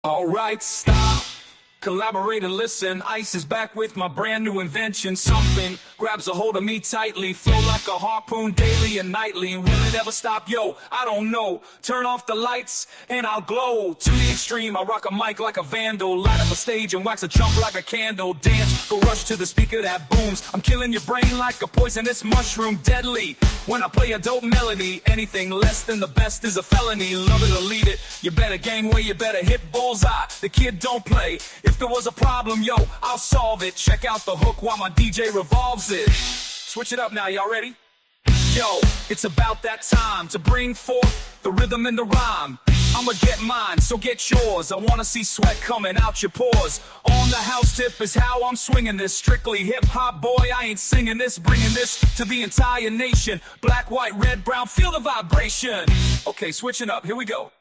Alright, stop. Collaborate and listen. Ice is back with my brand new invention. Something grabs a hold of me tightly. Flow like a harpoon daily and nightly. Will it ever stop? Yo, I don't know. Turn off the lights and I'll glow. To the extreme, I rock a mic like a vandal. Light up a stage and wax a chump like a candle. Dance, go rush to the speaker that booms. I'm killing your brain like a poisonous mushroom. Deadly. When I play a dope melody, anything less than the best is a felony. Love it or leave it. You better gang way, you better hit bullseye. The kid don't play. If there was a problem, yo, I'll solve it. Check out the hook while my DJ revolves it. Switch it up now, y'all ready? Yo, it's about that time to bring forth the rhythm and the rhyme. I'ma get mine, so get yours. I wanna see sweat coming out your pores. On the house tip is how I'm swinging this. Strictly hip-hop, boy, I ain't singing this. Bringing this to the entire nation. Black, white, red, brown, feel the vibration. Okay, switching up, here we go.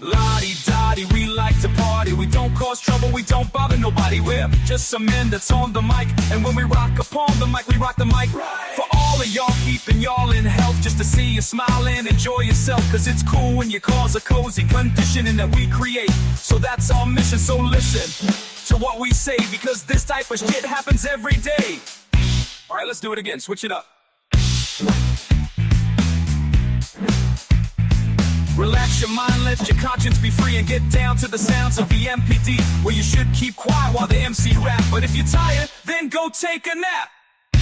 La-di-da-di, we like to party. We don't cause trouble, we don't bother nobody. We're just some men that's on the mic. And when we rock upon the mic, we rock the mic for all of y'all, keeping y'all in health. Just to see you smile and enjoy yourself. Cause it's cool when you cause a cozy conditioning that we create. So that's our mission, so listen to what we say. Because this type of shit happens every day. Alright, let's do it again, switch it up. Relax your mind, let your conscience be free, and get down to the sounds of the MPD, where you should keep quiet while the MC rap. But if you're tired, then go take a nap.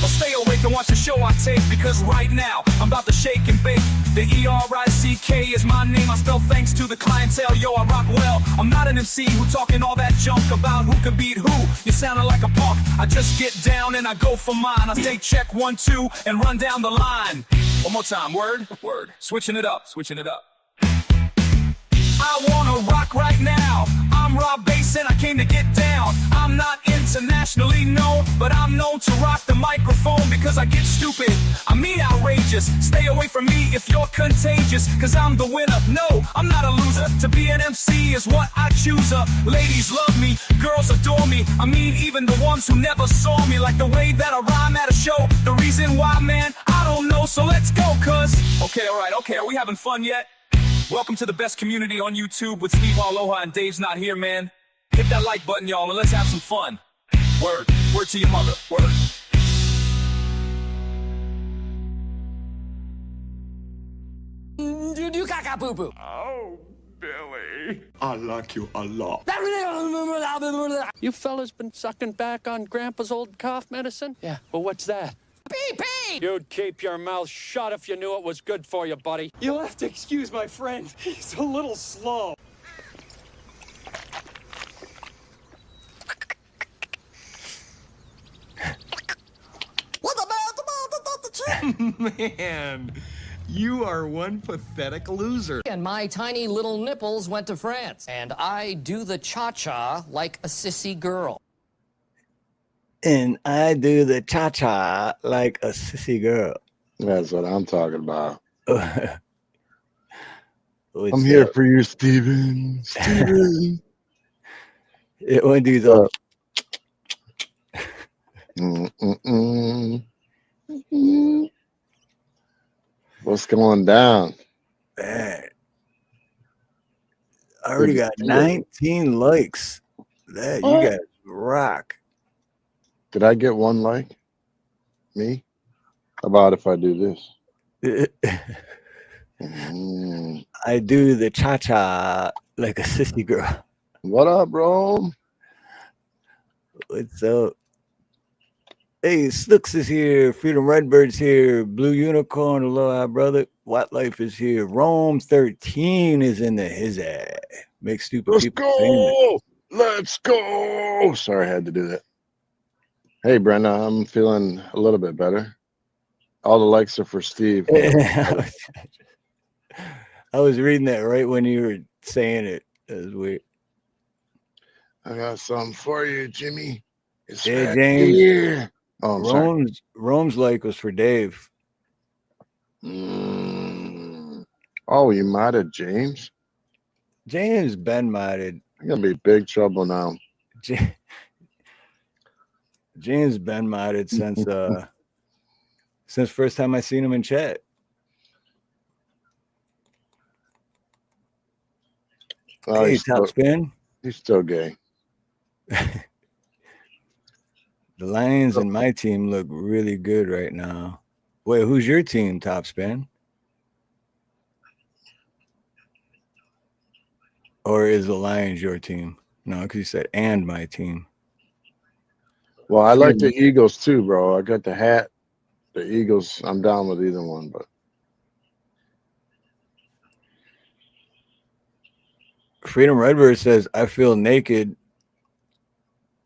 Or stay awake and watch the show I take, because right now, I'm about to shake and bake. The E-R-I-C-K is my name, I spell thanks to the clientele. Yo, I rock well, I'm not an MC who talking all that junk about who can beat who. You sounding like a punk, I just get down and I go for mine. I stay check 1, 2, and run down the line. One more time, word, word, switching it up, switching it up. I wanna rock right now. I'm Rob Bass and I came to get down. I'm not internationally known, but I'm known to rock the microphone because I get stupid. I mean outrageous. Stay away from me if you're contagious, cause I'm the winner. No, I'm not a loser. To be an MC is what I choose. Ladies love me, girls adore me. I mean even the ones who never saw me. Like the way that I rhyme at a show. The reason why, man, I don't know. So let's go, cuz. Okay, alright, okay, are we having fun yet? Welcome to the best community on YouTube with Steve Harloha, and Dave's not here, man. Hit that like button, y'all, and let's have some fun. Word. Word to your mother. Word. You caca poo poo. Oh, Billy. I like you a lot. You fellas been sucking back on Grandpa's old cough medicine? Yeah. Well, what's that? Pee-pee! You'd keep your mouth shut if you knew it was good for you, buddy. You'll have to excuse my friend. He's a little slow. Man, you are one pathetic loser. And my tiny little nipples went to France. And I do the cha-cha like a sissy girl. And I do the cha-cha like a sissy girl. That's what I'm talking about. I'm here for you, Steven. Steven. It won't do the. What's going down? Man. I already got 19 likes. That you guys rock. Did I get one like? Me? How about if I do this? I do the cha-cha like a sissy girl. What up, bro? What's up? Hey, Snooks is here. Freedom Redbird's here. Blue Unicorn, aloha, brother. White Life is here. Rome 13 is in the his ass. Make stupid Let's people go. famous. Let's go. Sorry, I had to do that. Hey, Brenda, I'm feeling a little bit better. All the likes are for Steve. I was reading that right when you were saying it. That was weird. I got something for you, Jimmy. It's Yeah, James. here. Oh, I'm sorry. Rome's like was for Dave. Oh, you modded James? James been modded. I'm gonna be big trouble now. James been modded since first time I seen him in chat. Oh, Hey, top spin. he's still gay. The Lions and my team look really good right now. Wait, who's your team, top spin? Or is the Lions your team? No, because you said and my team. Well, I like the Eagles too, bro. I got the hat. The Eagles, I'm down with either one, but Freedom Redbird says, I feel naked.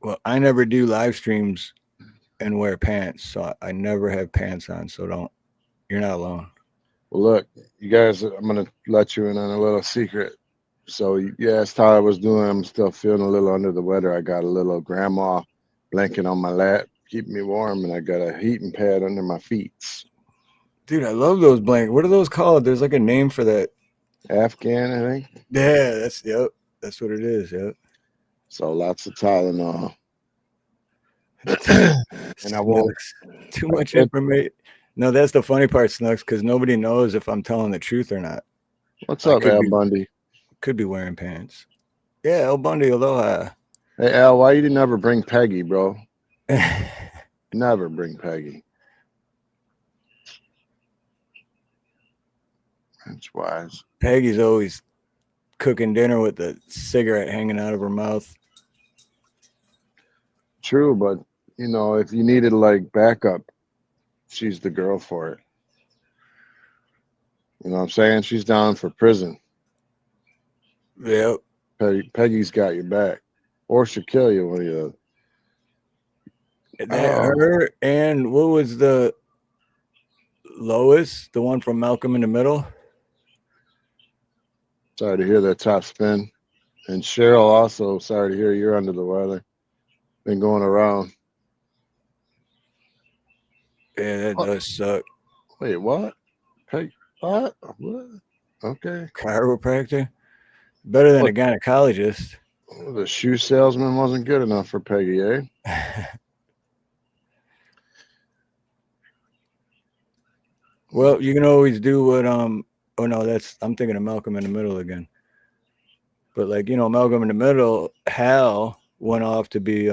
Well, I never do live streams and wear pants, so I never have pants on. So you're not alone. well, look, you guys, I'm gonna let you in on a little secret. So you asked how I was doing. I'm still feeling a little under the weather. I got a little grandma blanket on my lap, keeping me warm, and I got a heating pad under my feet. Dude, I love those blankets. What are those called? There's like a name for that. Afghan, I think. Yeah, that's what it is. Yep. So lots of Tylenol. And I won't. Too much information. No, that's the funny part, Snooks, because nobody knows if I'm telling the truth or not. What's up, Al Bundy? Could be wearing pants. Yeah, Al Bundy, aloha. Hey, Al, why you didn't ever bring Peggy, bro? Never bring Peggy. That's wise. Peggy's always cooking dinner with a cigarette hanging out of her mouth. True, but you know, if you needed like backup, she's the girl for it. You know what I'm saying? She's down for prison. Yep. Peggy's got your back, or she'll kill you when you. Her and what was the Lois, the one from Malcolm in the Middle? Sorry to hear that top spin. And Cheryl also, sorry to hear you're under the weather. Been going around. Yeah, that does suck. Wait, what? Peg, what? What? Okay. Chiropractor? Better than a gynecologist. The shoe salesman wasn't good enough for Peggy, eh? Well, you can always do what oh no, I'm thinking of Malcolm in the Middle again. But like, you know, Malcolm in the Middle, Hal went off to be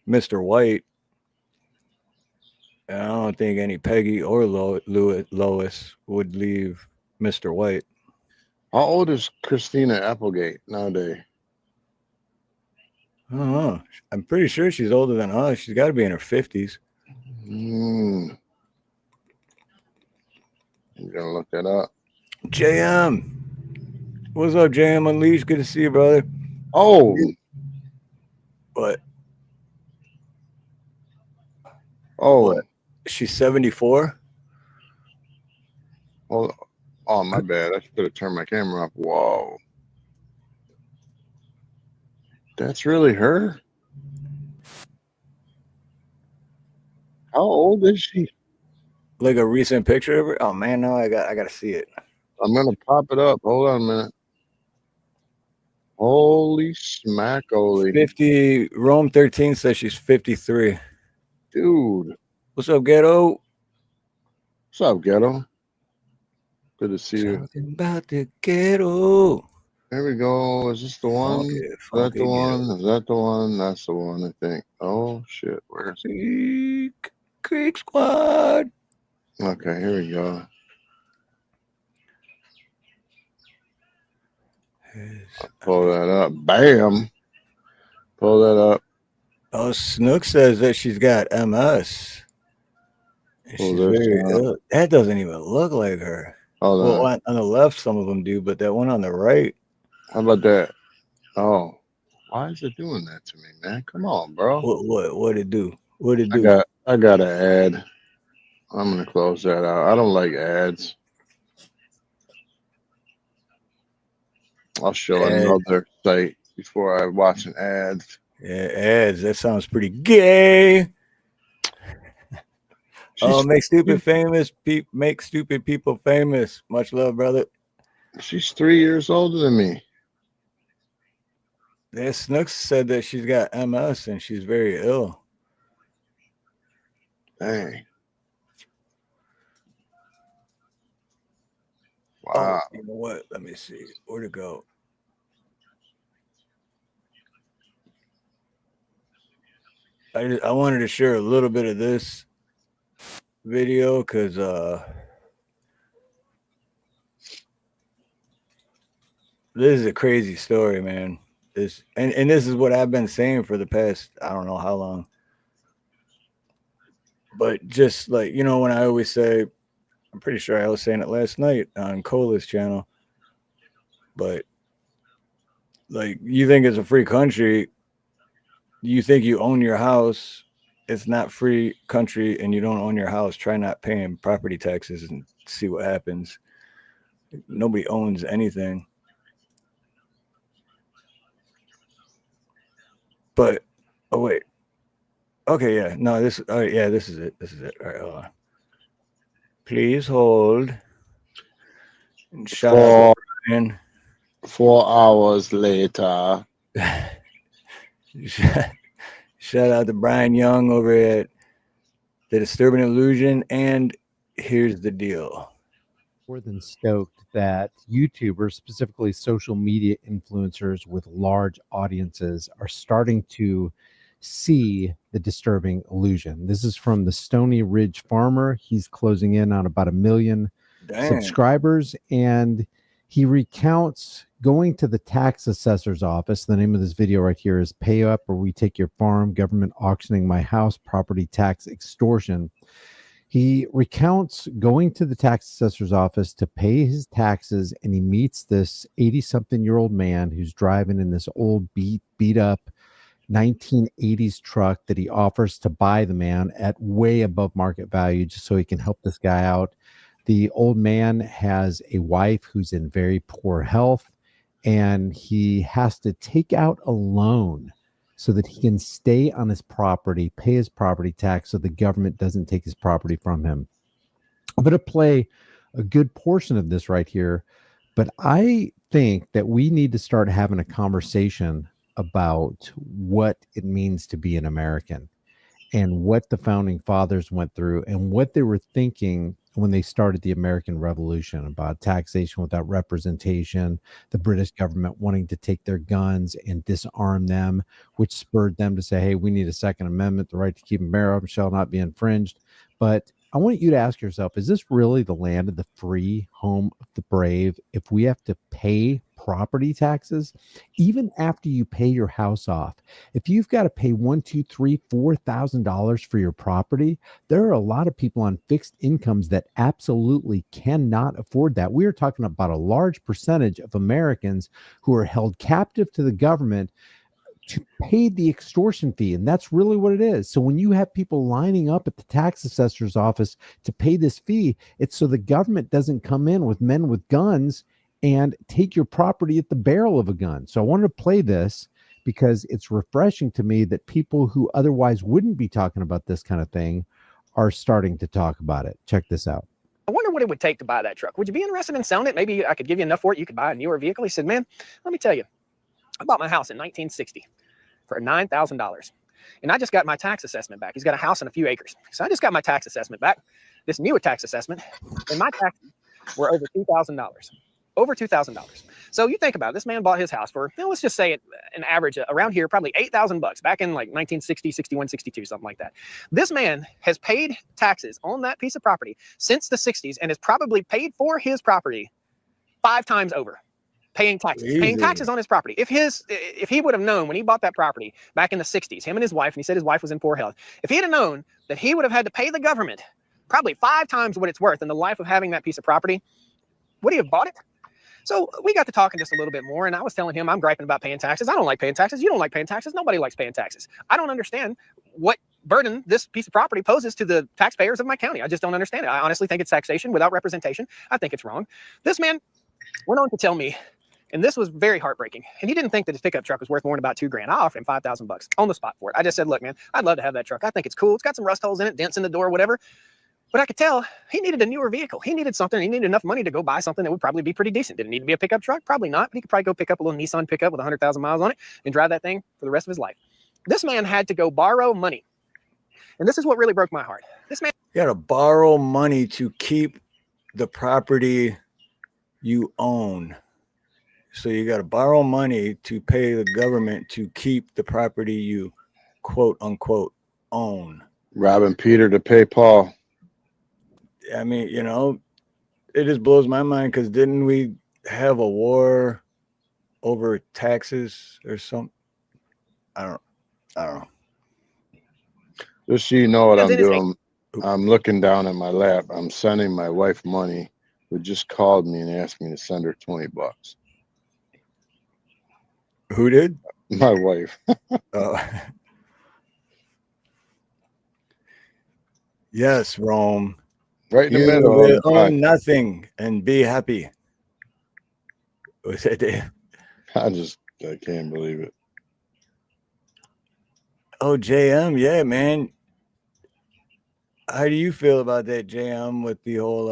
Mr. White. And I don't think any Peggy or Lois would leave Mr. White. How old is Christina Applegate nowadays? I don't know. I'm pretty sure she's older than us. She's got to be in her 50s. I'm gonna look that up. JM. What's up, JM Unleashed? Good to see you, brother. Oh. What? Oh. What? She's 74? Oh, my bad. I should have turned my camera off. Whoa. That's really her? How old is she? Like a recent picture of her? Oh man, no, I gotta see it. I'm gonna pop it up. Hold on a minute. Holy smack-oly. 50. Rome 13 says she's 53. Dude. What's up, Ghetto? What's up, Ghetto? Good to see you. Talking about the Ghetto. There we go. Is this the one? Is that the one? Is that the one? That's the one, I think. Oh shit. Where's it? Creek Squad. Okay, here we go. Pull that up. Bam. Pull that up. Oh, Snook says that she's got MS. She's very ill. That doesn't even look like her. Well, on the left, some of them do, but that one on the right. How about that? Oh, why is it doing that to me, man? Come on, bro. What it do? What it do? I got an ad. I'm gonna close that out. I don't like ads. I'll show another site before I watch an ad. Yeah, ads. That sounds pretty gay. Make stupid famous. Make stupid people famous. Much love, brother. She's 3 years older than me. Yeah, Snooks said that she's got MS and she's very ill. Dang. Wow. Oh, you know what? Let me see. Where'd it go? I wanted to share a little bit of this video because this is a crazy story, man. This and this is what I've been saying for the past I don't know how long. But just like when I always say, I'm pretty sure I was saying it last night on Cola's channel. But like, you think it's a free country, you think you own your house. It's not free country, and you don't own your house. Try not paying property taxes and see what happens. Nobody owns anything. But oh wait, okay, yeah, no, this, oh yeah, this is it. This is it. All right, hold on. Please hold. And shout out to Brian. 4 hours later. Shout out to Brian Young over at The Disturbing Illusion. And here's the deal. More than stoked that YouTubers, specifically social media influencers with large audiences, are starting to see the disturbing illusion. This is from the Stony Ridge Farmer. He's closing in on about 1 million subscribers, and he recounts going to the tax assessor's office. The name of this video right here is "Pay Up or We Take Your Farm, Government Auctioning My House, Property Tax Extortion." He recounts going to the tax assessor's office to pay his taxes, and he meets this 80-something-year-old man who's driving in this old beat up 1980s truck that he offers to buy the man at way above market value just so he can help this guy out. The old man has a wife who's in very poor health, and he has to take out a loan so that he can stay on his property, pay his property tax so the government doesn't take his property from him. I'm going to play a good portion of this right here, but I think that we need to start having a conversation about what it means to be an American and what the founding fathers went through and what they were thinking when they started the American Revolution about taxation without representation, the British government wanting to take their guns and disarm them, which spurred them to say, hey, we need a Second Amendment, the right to keep and bear arms shall not be infringed. But I want you to ask yourself, is this really the land of the free, home of the brave, if we have to pay property taxes, even after you pay your house off? If you've got to pay $1,000, $2,000, $3,000, $4,000 for your property, there are a lot of people on fixed incomes that absolutely cannot afford that. We are talking about a large percentage of Americans who are held captive to the government to pay the extortion fee. And that's really what it is. So when you have people lining up at the tax assessor's office to pay this fee, it's so the government doesn't come in with men with guns and take your property at the barrel of a gun. So I wanted to play this because it's refreshing to me that people who otherwise wouldn't be talking about this kind of thing are starting to talk about it. Check this out. I wonder what it would take to buy that truck. Would you be interested in selling it? Maybe I could give you enough for it. You could buy a newer vehicle. He said, man, let me tell you, I bought my house in 1960 for $9,000. And I just got my tax assessment back. He's got a house and a few acres. So I just got my tax assessment back, this newer tax assessment, and my taxes were over $2,000. Over $2,000. So you think about it, this man bought his house for, let's just say it, an average around here, probably $8,000 back in like 1960, 61, 62, something like that. This man has paid taxes on that piece of property since the 60s and has probably paid for his property 5 times over. Paying taxes on his property. If he would have known when he bought that property back in the 60s, him and his wife, and he said his wife was in poor health, if he had known that he would have had to pay the government probably 5 times what it's worth in the life of having that piece of property, would he have bought it? So we got to talking just a little bit more, and I was telling him I'm griping about paying taxes. I don't like paying taxes. You don't like paying taxes. Nobody likes paying taxes. I don't understand what burden this piece of property poses to the taxpayers of my county. I just don't understand it. I honestly think it's taxation without representation. I think it's wrong. This man went on to tell me, and this was very heartbreaking, and he didn't think that his pickup truck was worth more than about $2,000. I offered him $5,000 on the spot for it. I just said, look, man, I'd love to have that truck. I think it's cool. It's got some rust holes in it, dents in the door, whatever. But I could tell he needed a newer vehicle. He needed something. He needed enough money to go buy something that would probably be pretty decent. Did it need to be a pickup truck? Probably not. But he could probably go pick up a little Nissan pickup with 100,000 miles on it and drive that thing for the rest of his life. This man had to go borrow money. And this is what really broke my heart. This man got to borrow money to keep the property you own. So you got to borrow money to pay the government to keep the property you quote unquote own. Robbing Peter to pay Paul. I mean, it just blows my mind because didn't we have a war over taxes or something? I don't know. Just so you know what Yeah, I'm then his doing. I'm looking down at my lap. I'm sending my wife money, who just called me and asked me to send her $20. Who did? My wife. Yes, Rome. Right in the You middle of will the own podcast. nothing and be happy. What's that, Dave? I can't believe it. Oh, JM, yeah, man. How do you feel about that, JM, with the whole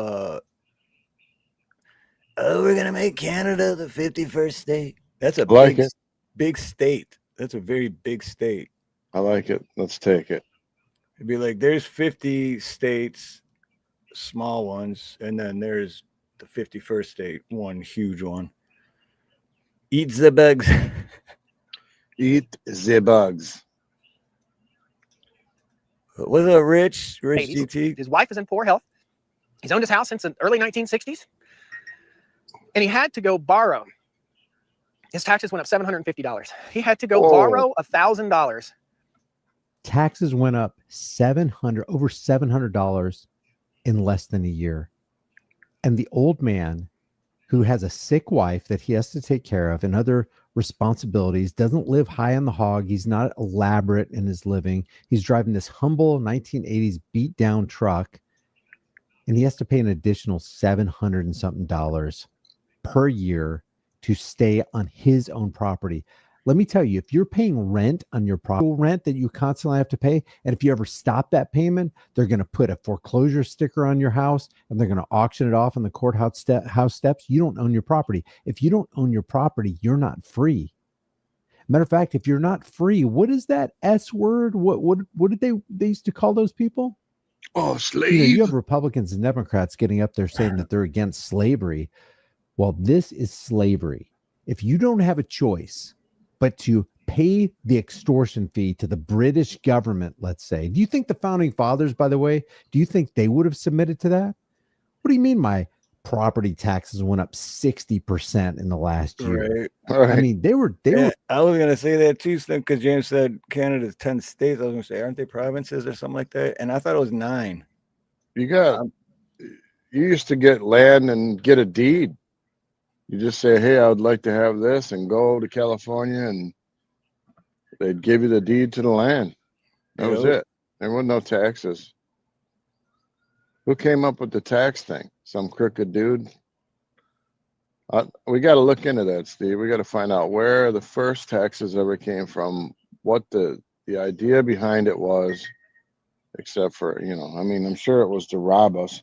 we're gonna make Canada the 51st state? That's a I like it. big state. That's a very big state. I like it. Let's take it. It'd be like there's 50 states, small ones, and then there's the 51st state, one huge one. Eat the bugs. Eat the bugs. Was a rich 80s. GT? His wife is in poor health. He's owned his house since the early 1960s. And he had to go borrow. His taxes went up $750. He had to go borrow $1,000. Taxes went up over $700 in less than a year. And the old man, who has a sick wife that he has to take care of and other responsibilities, doesn't live high on the hog. He's not elaborate in his living. He's driving this humble 1980s beat down truck, and he has to pay an additional $700 and something per year to stay on his own property. Let me tell you, if you're paying rent on your property, rent that you constantly have to pay, and if you ever stop that payment, they're going to put a foreclosure sticker on your house and they're going to auction it off on the courthouse house steps. You don't own your property. If you don't own your property, you're not free. Matter of fact, if you're not free, what is that S word? What did they used to call those people? Oh, slave. You have Republicans and Democrats getting up there saying that they're against slavery. Well, this is slavery. If you don't have a choice but to pay the extortion fee to the British government, let's say, do you think the founding fathers, by the way, do you think they would have submitted to that? What do you mean my property taxes went up 60% in the last year? Right. I mean, they were. I was gonna say that too, because James said Canada's 10 states. I was gonna say, aren't they provinces or something like that? And I thought it was 9. You used to get land and get a deed. You just say, hey, I would like to have this, and go to California, and they'd give you the deed to the land. That was it. There wasn't no taxes. Who came up with the tax thing? Some crooked dude? We got to look into that, Steve. We got to find out where the first taxes ever came from, what the idea behind it was, except for, I mean, I'm sure it was to rob us.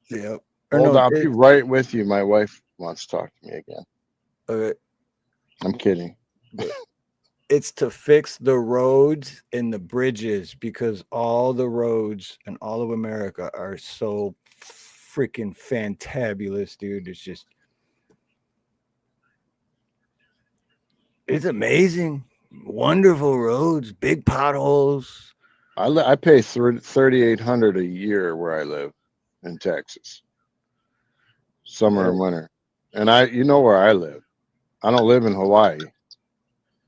Yep. Hold on, I'll be right with you. My wife wants to talk to me again. Okay. I'm kidding. It's to fix the roads and the bridges, because all the roads in all of America are so freaking fantabulous, dude. It's amazing. Wonderful roads, big potholes. I pay $3,800 a year where I live in Texas, summer and winter. And you know where I live. I don't live in Hawaii.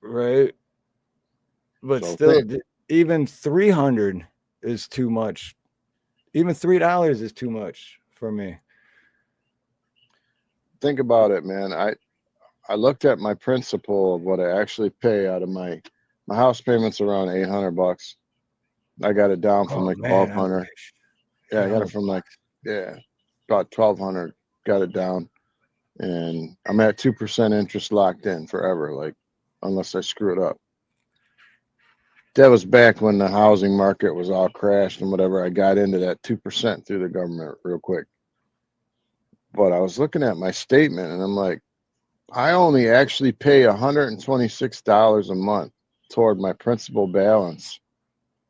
Right. But still, even 300 is too much. Even $3 is too much for me. Think about it, man. I looked at my principal of what I actually pay out of my house payments around $800. I got it down from $1,200. Yeah, I got it from about $1,200. Got it down, and I'm at 2% interest locked in forever, unless I screw it up. That was back when the housing market was all crashed and whatever. I got into that 2% through the government real quick. But I was looking at my statement and I'm like, I only actually pay $126 a month toward my principal balance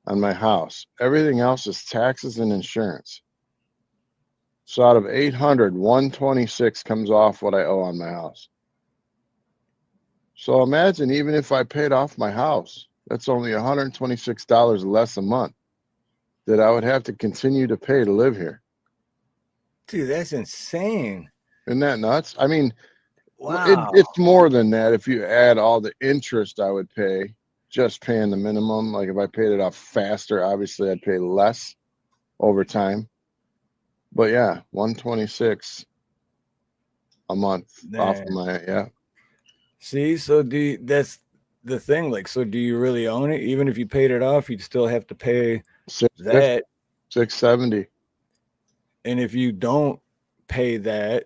on my house. Everything else is taxes and insurance. So out of 800, 126 comes off what I owe on my house. So imagine, even if I paid off my house, That's only $126 less a month that I would have to continue to pay to live here. Dude, that's insane. Isn't that nuts? I mean, Wow. it's more than that. If you add all the interest I would pay, just paying the minimum, like if I paid it off faster, obviously I'd pay less over time. But yeah, 126 a month off of my, yeah. See, so that's the thing. Like, so do you really own it? Even if you paid it off, you'd still have to pay that. 670. And if you don't pay that,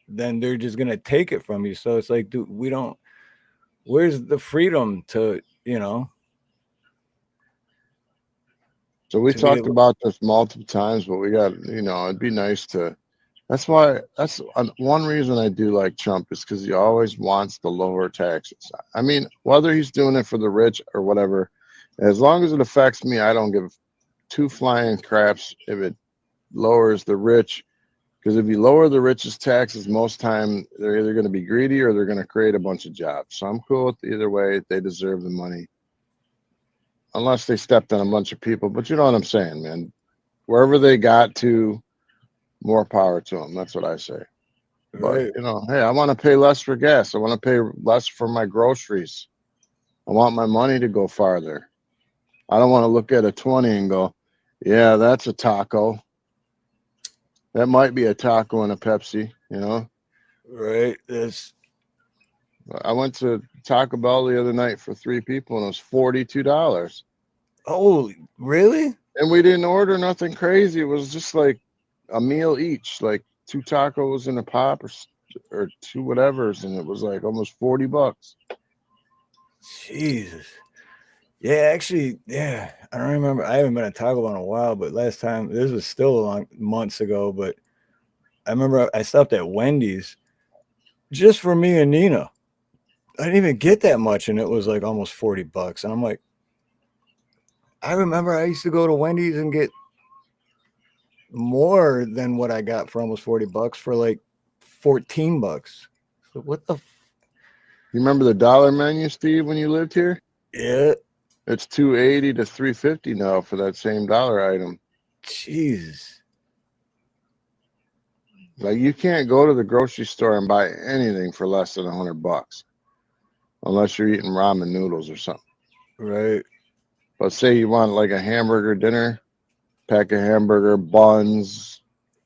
then they're just gonna take it from you. So it's like, dude, where's the freedom to, So we talked about this multiple times, but we got, it'd be nice to. That's one reason I do like Trump is because he always wants to lower taxes. I mean, whether he's doing it for the rich or whatever, as long as it affects me, I don't give two flying craps if it lowers the rich. Because if you lower the rich's taxes, most time they're either going to be greedy or they're going to create a bunch of jobs. So I'm cool with either way. They deserve the money. Unless they stepped on a bunch of people. But you know what I'm saying, man. Wherever they got to, more power to them. That's what I say. But, hey, I want to pay less for gas. I want to pay less for my groceries. I want my money to go farther. I don't want to look at a 20 and go, yeah, that's a taco. That might be a taco and a Pepsi, Right. I went to Taco Bell the other night for 3 people and it was $42. Oh, really? And we didn't order nothing crazy. It was just like a meal each, like 2 tacos and a pop or 2 whatevers, and it was like almost $40. Jesus. Yeah, actually, yeah. I don't remember. I haven't been at Taco Bell in a while, but last time, this was still months ago, but I remember I stopped at Wendy's just for me and Nina. I didn't even get that much, and it was like almost $40. And I'm like, I remember I used to go to Wendy's and get more than what I got for almost $40 for like $14. So what the? You remember the dollar menu, Steve, when you lived here? Yeah. It's $2.80 to $3.50 now for that same dollar item. Jesus. Like you can't go to the grocery store and buy anything for less than $100, unless you're eating ramen noodles or something. Right. But say you want like a hamburger dinner, pack of hamburger, buns,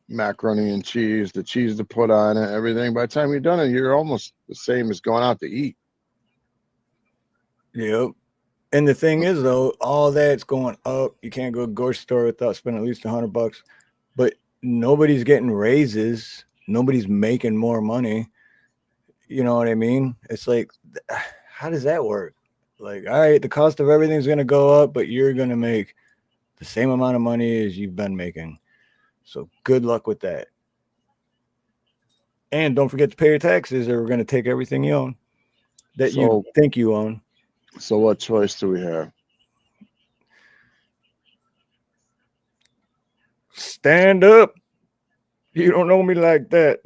macaroni and cheese, the cheese to put on it, everything. By the time you're done it, you're almost the same as going out to eat. Yep. And the thing is, though, all that's going up. You can't go to a grocery store without spending at least $100. But nobody's getting raises. Nobody's making more money. You know what I mean? It's like, how does that work? Like, all right, the cost of everything's going to go up, but you're going to make the same amount of money as you've been making. So good luck with that. And don't forget to pay your taxes, or we're going to take everything you own that you think you own. So what choice do we have? Stand up. You don't know me like that.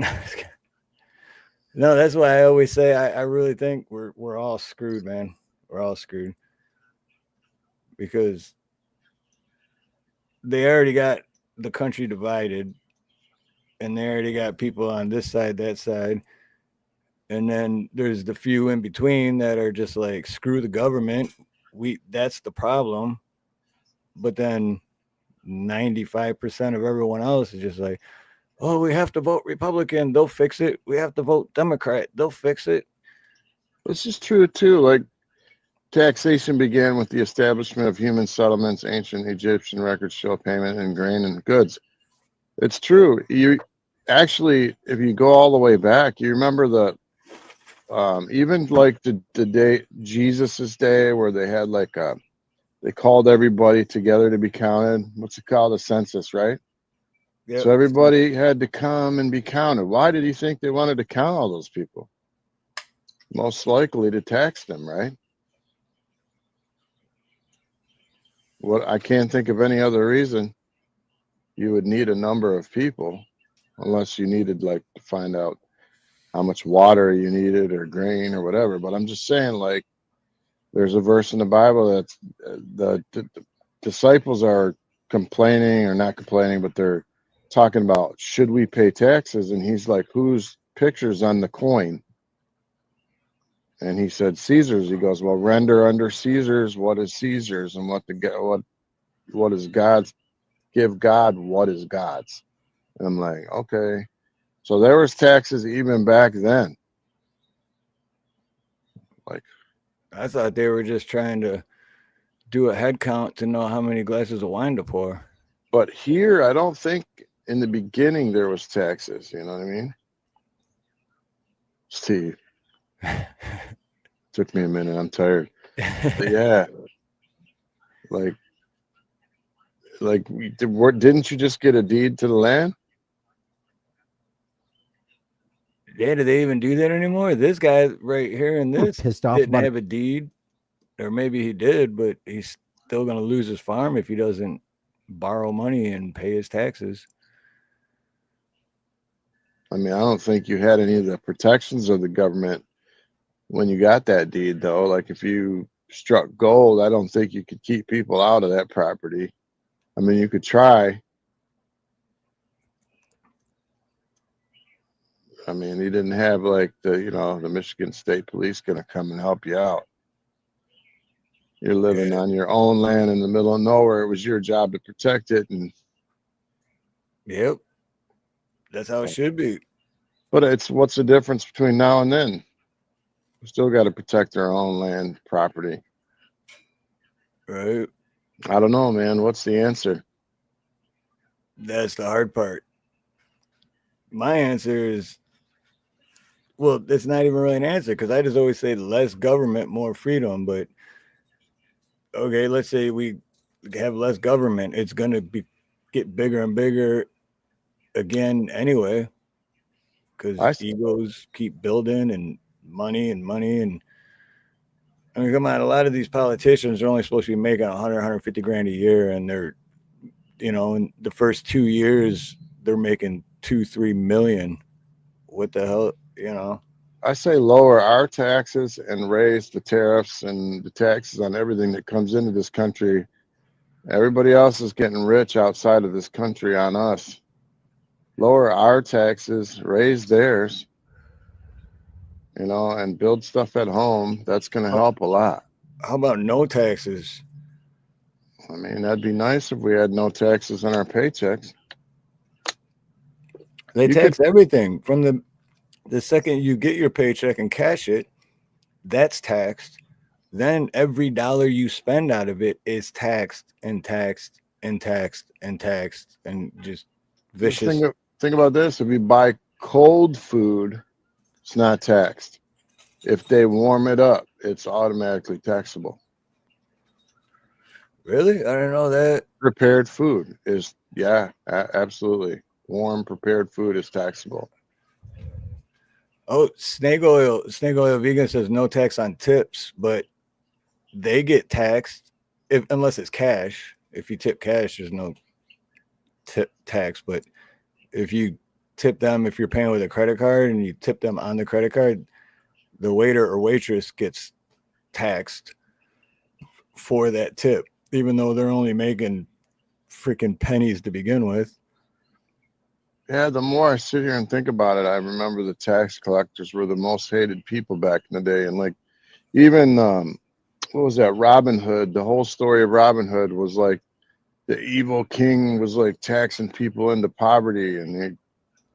No, that's why I always say I really think we're all screwed, man. We're all screwed. Because they already got the country divided, and they already got people on this side, that side. And then there's the few in between that are just like, screw the government. That's the problem. But then 95% of everyone else is just like, oh, we have to vote Republican. They'll fix it. We have to vote Democrat. They'll fix it. This is true, too. Like, taxation began with the establishment of human settlements. Ancient Egyptian records show payment in grain and goods. It's true. You actually, if you go all the way back, you remember the even like the day, Jesus's day, where they had like they called everybody together to be counted. What's it called? A census, right? Yep. So everybody had to come and be counted. Why did he think they wanted to count all those people? Most likely to tax them, right? I can't think of any other reason you would need a number of people, unless you needed like to find out how much water you needed or grain or whatever. But I'm just saying, like, There's a verse in the Bible that the disciples are complaining, or not complaining, but they're talking about, should we pay taxes? And he's like, whose picture's on the coin? And he said, Caesar's. He goes, well, render under Caesar's what is Caesar's, and what is God's. Give God what is God's. And I'm like, okay. So there was taxes even back then. Like, I thought they were just trying to do a head count to know how many glasses of wine to pour. but here, I don't think in the beginning there was taxes. You know what I mean? Steve. Took me a minute. I'm tired. But yeah. Didn't you just get a deed to the land? Yeah, do they even do that anymore? This guy right here in We're this pissed off didn't about have a deed, or maybe he did, but he's still going to lose his farm if he doesn't borrow money and pay his taxes. I mean, I don't think you had any of the protections of the government when you got that deed, though. Like, if you struck gold, I don't think you could keep people out of that property. I mean, you could try. I mean, he didn't have like the Michigan State Police going to come and help you out. You're living on your own land in the middle of nowhere. It was your job to protect it, and yep, that's how it should be. But what's the difference between now and then? We still got to protect our own land property. Right. I don't know, man. What's the answer? That's the hard part. My answer is, well, it's not even really an answer, because I just always say less government, more freedom. But okay, let's say we have less government. It's going to get bigger and bigger again anyway, because egos keep building, and money. And I mean, come on, a lot of these politicians are only supposed to be making 150 grand a year, and they're, in the first 2 years, they're making 2-3 million. What the hell, I say lower our taxes and raise the tariffs and the taxes on everything that comes into this country. Everybody else is getting rich outside of this country on us. Lower our taxes, raise theirs, and build stuff at home. That's going to help a lot. How about no taxes? I mean, that'd be nice if we had no taxes on our paychecks. They tax everything from the second you get your paycheck and cash it, that's taxed. Then every dollar you spend out of it is taxed and taxed and taxed and taxed, and just vicious. Think about this. If you buy cold food, it's not taxed. If they warm it up, it's automatically taxable. Really? I didn't know that. Prepared food is, absolutely. Warm prepared food is taxable. Oh, snake oil vegan says no tax on tips, but they get taxed unless it's cash. If you tip cash, there's no tip tax. But if you tip them, if you're paying with a credit card and you tip them on the credit card, the waiter or waitress gets taxed for that tip, even though they're only making freaking pennies to begin with. Yeah, the more I sit here and think about it, I remember the tax collectors were the most hated people back in the day. And like, even what was that, Robin Hood? The whole story of Robin Hood was like the evil king was like taxing people into poverty, and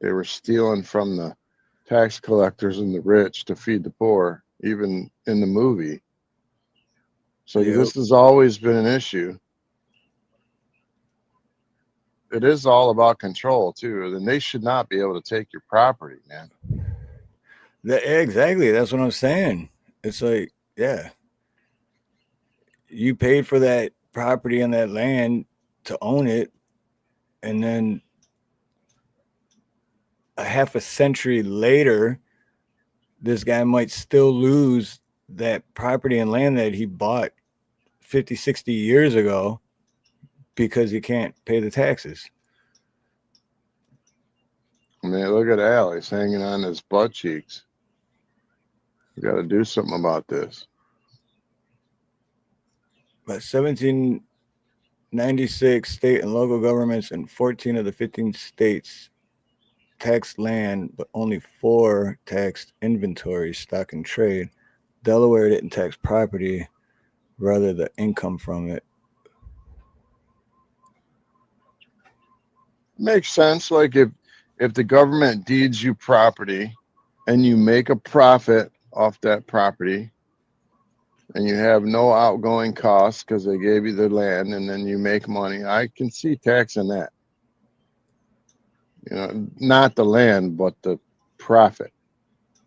they were stealing from the tax collectors and the rich to feed the poor, even in the movie. So this has always been an issue. It is all about control too. Then they should not be able to take your property, man. Exactly. That's what I'm saying. It's like, yeah, you paid for that property and that land to own it, and then a half a century later, this guy might still lose that property and land that he bought 50, 60 years ago because he can't pay the taxes. I mean, look at Al. He's hanging on his butt cheeks. We got to do something about this. By 1796, state and local governments in 14 of the 15 states taxed land, but only 4 taxed inventory, stock, and trade. Delaware didn't tax property, rather the income from it. Makes sense. Like if the government deeds you property and you make a profit off that property and you have no outgoing costs because they gave you the land and then you make money, I can see taxing that. You know, not the land, but the profit,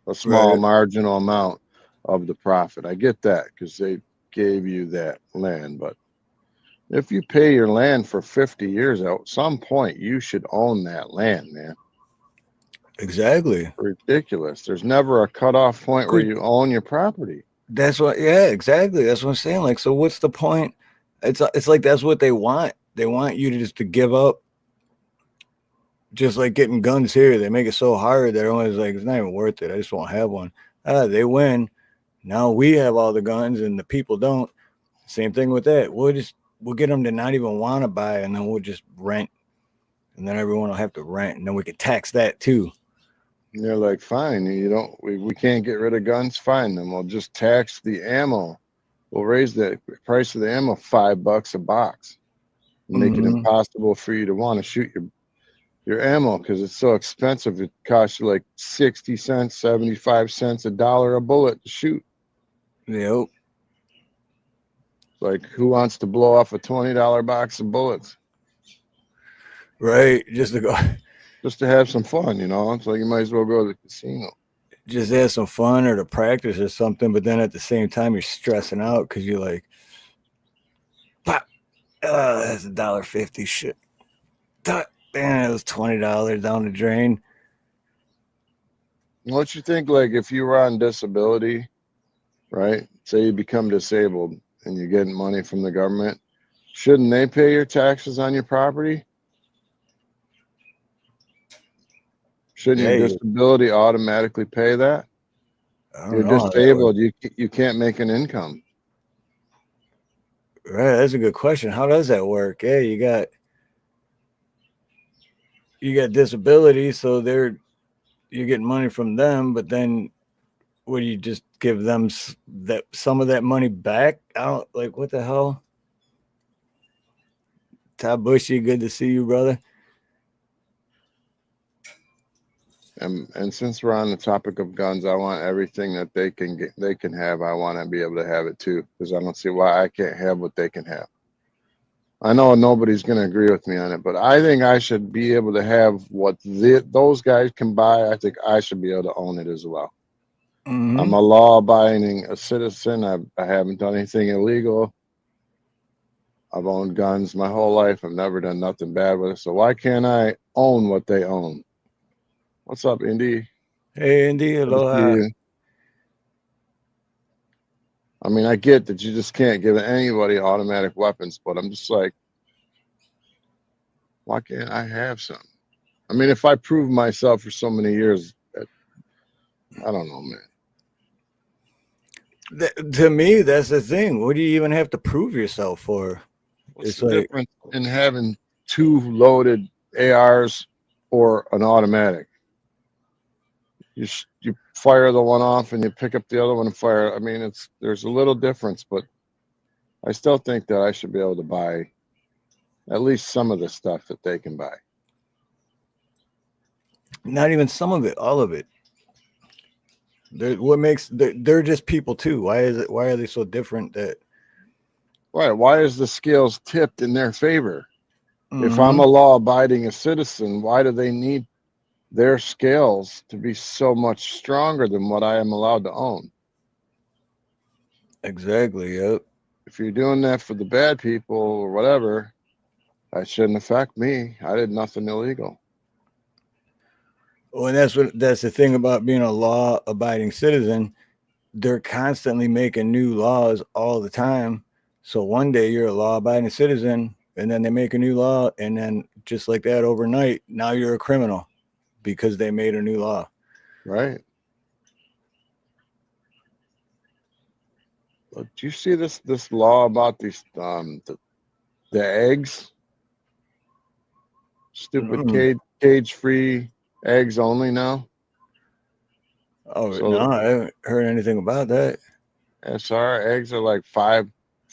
a small Right. marginal amount of the profit. I get that because they gave you that land. But if you pay your land for 50 years, at some point you should own that land, man. Exactly. Ridiculous. There's never a cutoff point where you own your property. That's what, yeah, exactly. That's what I'm saying. Like, so what's the point? It's like that's what they want. They want you to just to give up. Just like getting guns here, they make it so hard that everyone's like, it's not even worth it. I just won't have one. They win. Now we have all the guns and the people don't. Same thing with that. We'll get them to not even want to buy, and then we'll just rent, and then everyone will have to rent, and then we could tax that too. And they're like, fine, we can't get rid of guns, fine, then we'll just tax the ammo. We'll raise the price of the ammo $5 a box. Make it impossible for you to want to shoot your ammo because it's so expensive. It costs you like 60 cents, 75 cents, $1 a bullet to shoot. Yep. Like, who wants to blow off a $20 box of bullets? Right. Just to have some fun, you know. It's like you might as well go to the casino. Just have some fun or to practice or something, but then at the same time you're stressing out because you're like, pop, that's $1.50 shit. Man, it was $20 down the drain. What you think, like if you were on disability, right? Say you become disabled and you're getting money from the government, shouldn't they pay your taxes on your property? Shouldn't your disability automatically pay that? You're disabled, you can't make an income. Right, that's a good question. How does that work? Yeah, you got disability, so you're getting money from them, but then would you just give them some of that money back? I don't like, what the hell? Todd Bushy, good to see you, brother. And since we're on the topic of guns, I want everything that they can have. I want to be able to have it too, because I don't see why I can't have what they can have. I know nobody's going to agree with me on it, but I think I should be able to have what those guys can buy. I think I should be able to own it as well. I'm a law-abiding citizen. I haven't done anything illegal. I've owned guns my whole life. I've never done nothing bad with it. So why can't I own what they own? What's up, Indy? Hey, Indy. Aloha. I mean, I get that you just can't give anybody automatic weapons, but I'm just like, why can't I have some? I mean, if I prove myself for so many years, I don't know, man. To me, that's the thing. What do you even have to prove yourself for? What's the difference in having 2 loaded ARs or an automatic? You fire the one off and you pick up the other one and fire. I mean, there's a little difference, but I still think that I should be able to buy at least some of the stuff that they can buy. Not even some of it, all of it. They're just people too. Why are they so different? Right. Why is the scales tipped in their favor? If I'm a law-abiding citizen, why do they need their scales to be so much stronger than what I am allowed to own? Exactly. Yep. If you're doing that for the bad people or whatever, that shouldn't affect me. I did nothing illegal. Well, and that's the thing about being a law-abiding citizen. They're constantly making new laws all the time. So one day you're a law-abiding citizen, and then they make a new law, and then just like that overnight, now you're a criminal because they made a new law. Right. Do you see this law about these the eggs? Stupid cage free eggs only now. Oh So no, I haven't heard anything about that. SR eggs are like $4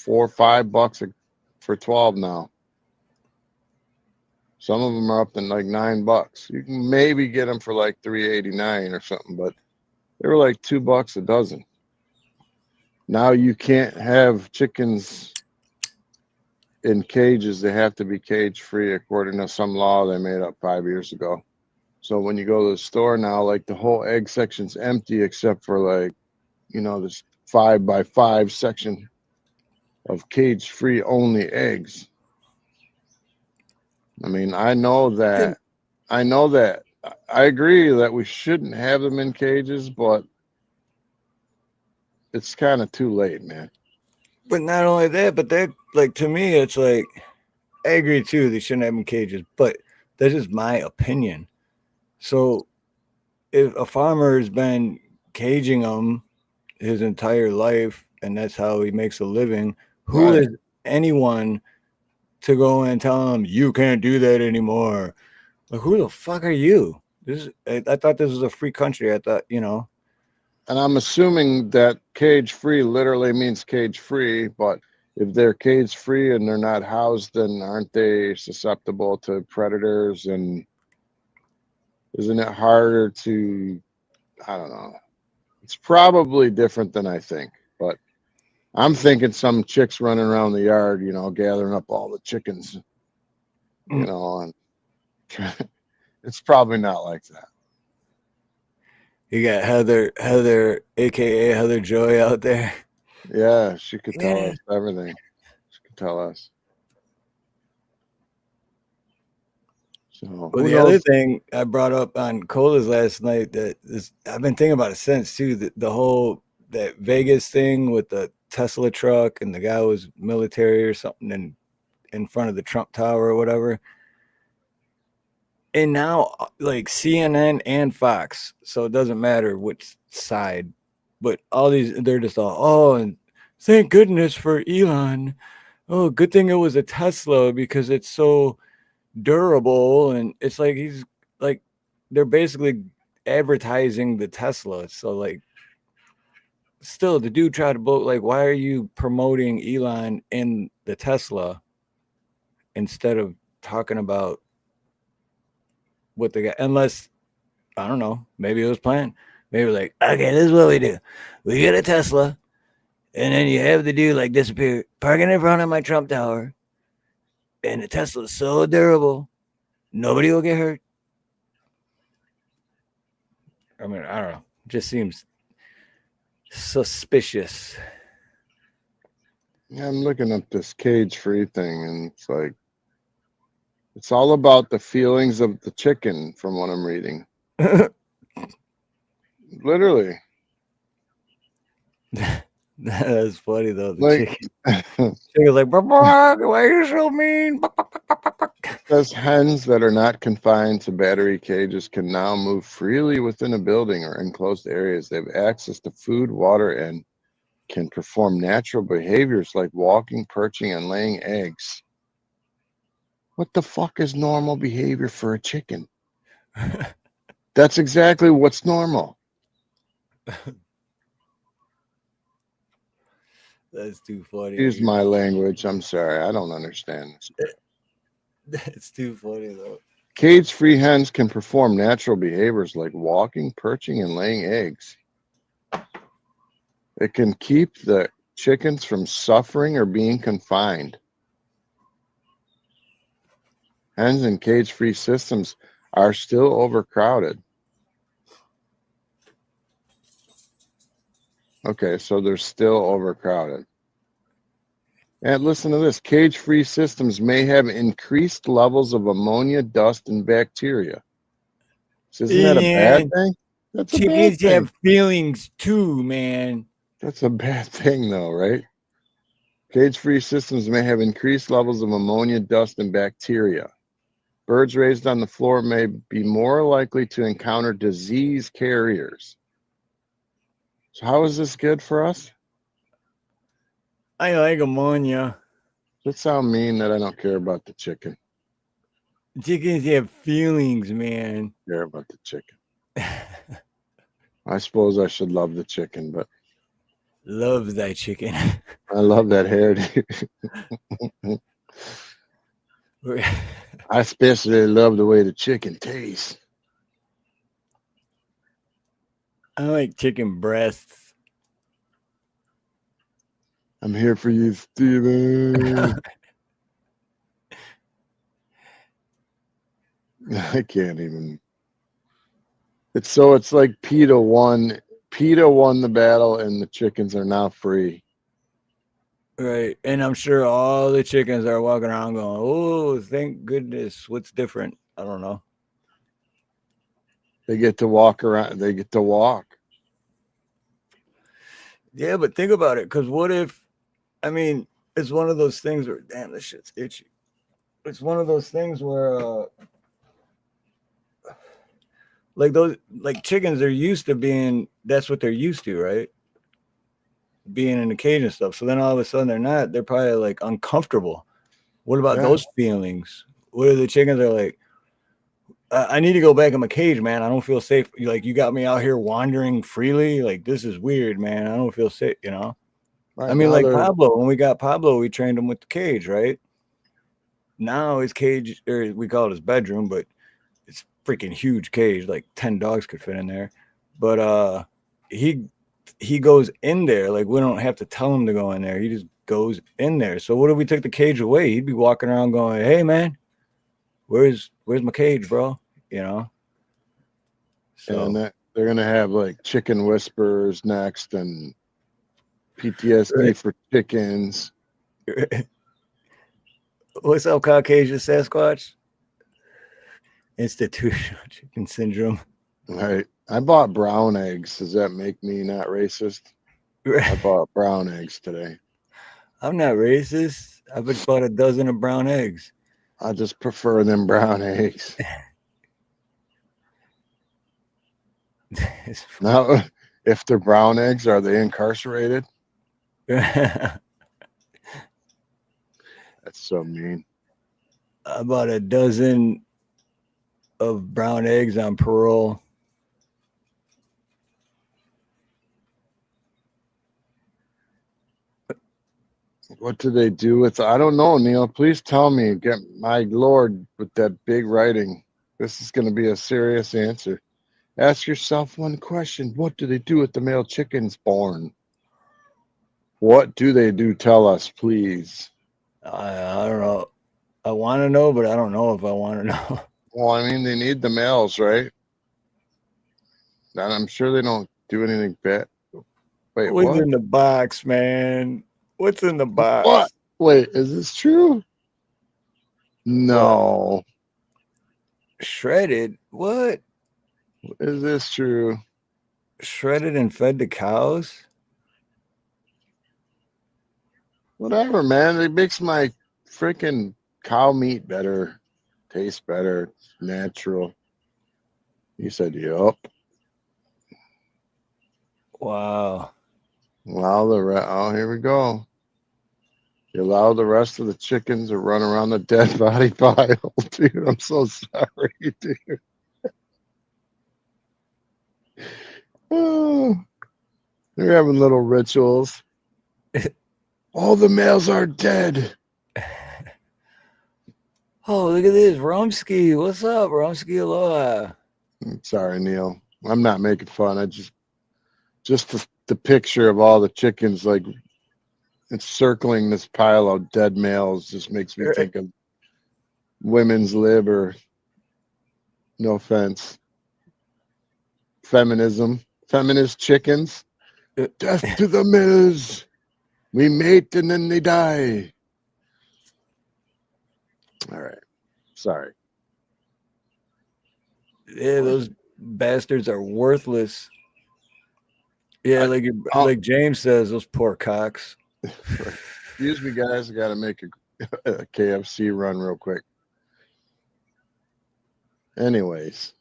or $5 for 12 now. Some of them are up to like $9. You can maybe get them for like $3.89 or something, but they were like $2 a dozen. Now you can't have chickens in cages. They have to be cage free according to some law they made up 5 years ago. So when you go to the store now, like the whole egg section's empty except for like, this 5x5 section of cage free only eggs. I mean, I know that I agree that we shouldn't have them in cages, but it's kind of too late, man. But not only that, but they're like, to me, it's like, I agree too. They shouldn't have them in cages, but that's just my opinion. So if a farmer has been caging them his entire life and that's how he makes a living, who Right. is anyone to go and tell him you can't do that anymore? Like, who the fuck are you? I thought this was a free country. I thought, And I'm assuming that cage free literally means cage free, but if they're cage free and they're not housed, then aren't they susceptible to predators? And isn't it harder to, I don't know. It's probably different than I think, but I'm thinking some chicks running around the yard, gathering up all the chickens, and it's probably not like that. you got Heather, aka Heather Joy, out there. Yeah, she could tell us everything. She could tell us. So Well, the other thing I brought up on Cola's last night I've been thinking about it since too. The whole that Vegas thing with the Tesla truck and the guy was military or something in front of the Trump Tower or whatever. And now like CNN and Fox, so it doesn't matter which side, but all these, they're just all, and thank goodness for Elon. Oh, good thing it was a Tesla because it's so durable. And it's like he's like, they're basically advertising the Tesla. So like, still the dude tried to vote. Like, why are you promoting Elon in the Tesla instead of talking about what they got? Unless, I don't know, maybe it was planned. Maybe like, okay, this is what we do. We get a Tesla, and then you have the dude like disappear, parking in front of my Trump Tower, and the Tesla's so durable, nobody will get hurt. I mean, I don't know. It just seems suspicious. Yeah, I'm looking at this cage-free thing, and it's like, it's all about the feelings of the chicken, from what I'm reading. Literally. That's funny though. The Like, chicken. Chicken's like, why are you so mean? says hens that are not confined to battery cages can now move freely within a building or enclosed areas. They have access to food, water, and can perform natural behaviors like walking, perching, and laying eggs. What the fuck is normal behavior for a chicken? That's exactly what's normal. That's too funny. Use my language. I'm sorry. I don't understand this. That's too funny though. Cage-free hens can perform natural behaviors like walking, perching, and laying eggs. It can keep the chickens from suffering or being confined. Hens in cage-free systems are still overcrowded. Okay, so they're still overcrowded. And listen to this. Cage-free systems may have increased levels of ammonia, dust, and bacteria. So isn't that a bad thing? That's a bad Chickens thing. have feelings too, man. That's a bad thing, though, right? Cage-free systems may have increased levels of ammonia, dust, and bacteria. Birds raised on the floor may be more likely to encounter disease carriers. So how is this good for us? I like ammonia. That sound mean that I don't care about the chicken. Chickens have feelings, man. Care about the chicken. I suppose I should love the chicken, but Love that chicken. I love that hair, dude. I especially love the way the chicken tastes. I like chicken breasts. I'm here for you, Steven. I can't even. It's like PETA won. PETA won the battle, and the chickens are now free. Right. And I'm sure all the chickens are walking around going, oh, thank goodness. What's different? I don't know. They get to walk around. They get to walk. Yeah, but think about it. Because what if, I mean, it's one of those things where, damn, this shit's itchy. It's one of those things where, like chickens, they're used to being, that's what they're used to, right? Being in the cage and stuff. So then all of a sudden they're not, they're probably like uncomfortable. What about those feelings? What are the chickens are like? I need to go back in my cage, man. I don't feel safe. Like, you got me out here wandering freely. Like, this is weird, man. I don't feel safe, you know? Right, I mean, like Pablo, when we got Pablo, we trained him with the cage, right? Now his cage, or we call it his bedroom, but it's freaking huge cage. Like 10 dogs could fit in there. But he goes in there. Like, we don't have to tell him to go in there. He just goes in there. So what if we took the cage away? He'd be walking around going, hey, man, where's my cage, bro? You know? So And they're going to have like chicken whisperers next and PTSD for chickens. What's up, Caucasian Sasquatch? Institutional chicken syndrome. Right. I bought brown eggs. Does that make me not racist? I bought brown eggs today. I'm not racist. I just bought a dozen of brown eggs. I just prefer them brown eggs. Now, if they're brown eggs, are they incarcerated? That's so mean. I bought a dozen of brown eggs on parole. What do they do with? I don't know, Neil. Please tell me. Get my lord with that big writing. This is going to be a serious answer. Ask yourself one question: what do they do with the male chickens born? What do they do? Tell us, please. I don't know. I want to know, but I don't know if I want to know. Well, I mean, they need the males, right? And I'm sure they don't do anything bad. Wait, What's what? in the box, man? What's in the box? What? Wait, is this true? No. What? Shredded? What? Is this true? Shredded and fed to cows? Whatever, man. It makes my freaking cow meat better, taste better, natural. You said, yup. Wow. Well, here we go. You allow the rest of the chickens to run around the dead body pile. Dude, I'm so sorry, dude. Oh, they're having little rituals. All the males are dead. Oh, look at this. Rumsky. What's up, Rumsky? Aloha. Sorry, Neil. I'm not making fun. I just the picture of all the chickens like encircling this pile of dead males just makes me think of women's lib, or no offense, feminism, feminist chickens. Death to the mills. We mate and then they die. All right. Sorry. Yeah, those bastards are worthless. Yeah, like James says, those poor cocks. Excuse me, guys. I got to make a KFC run real quick. Anyways.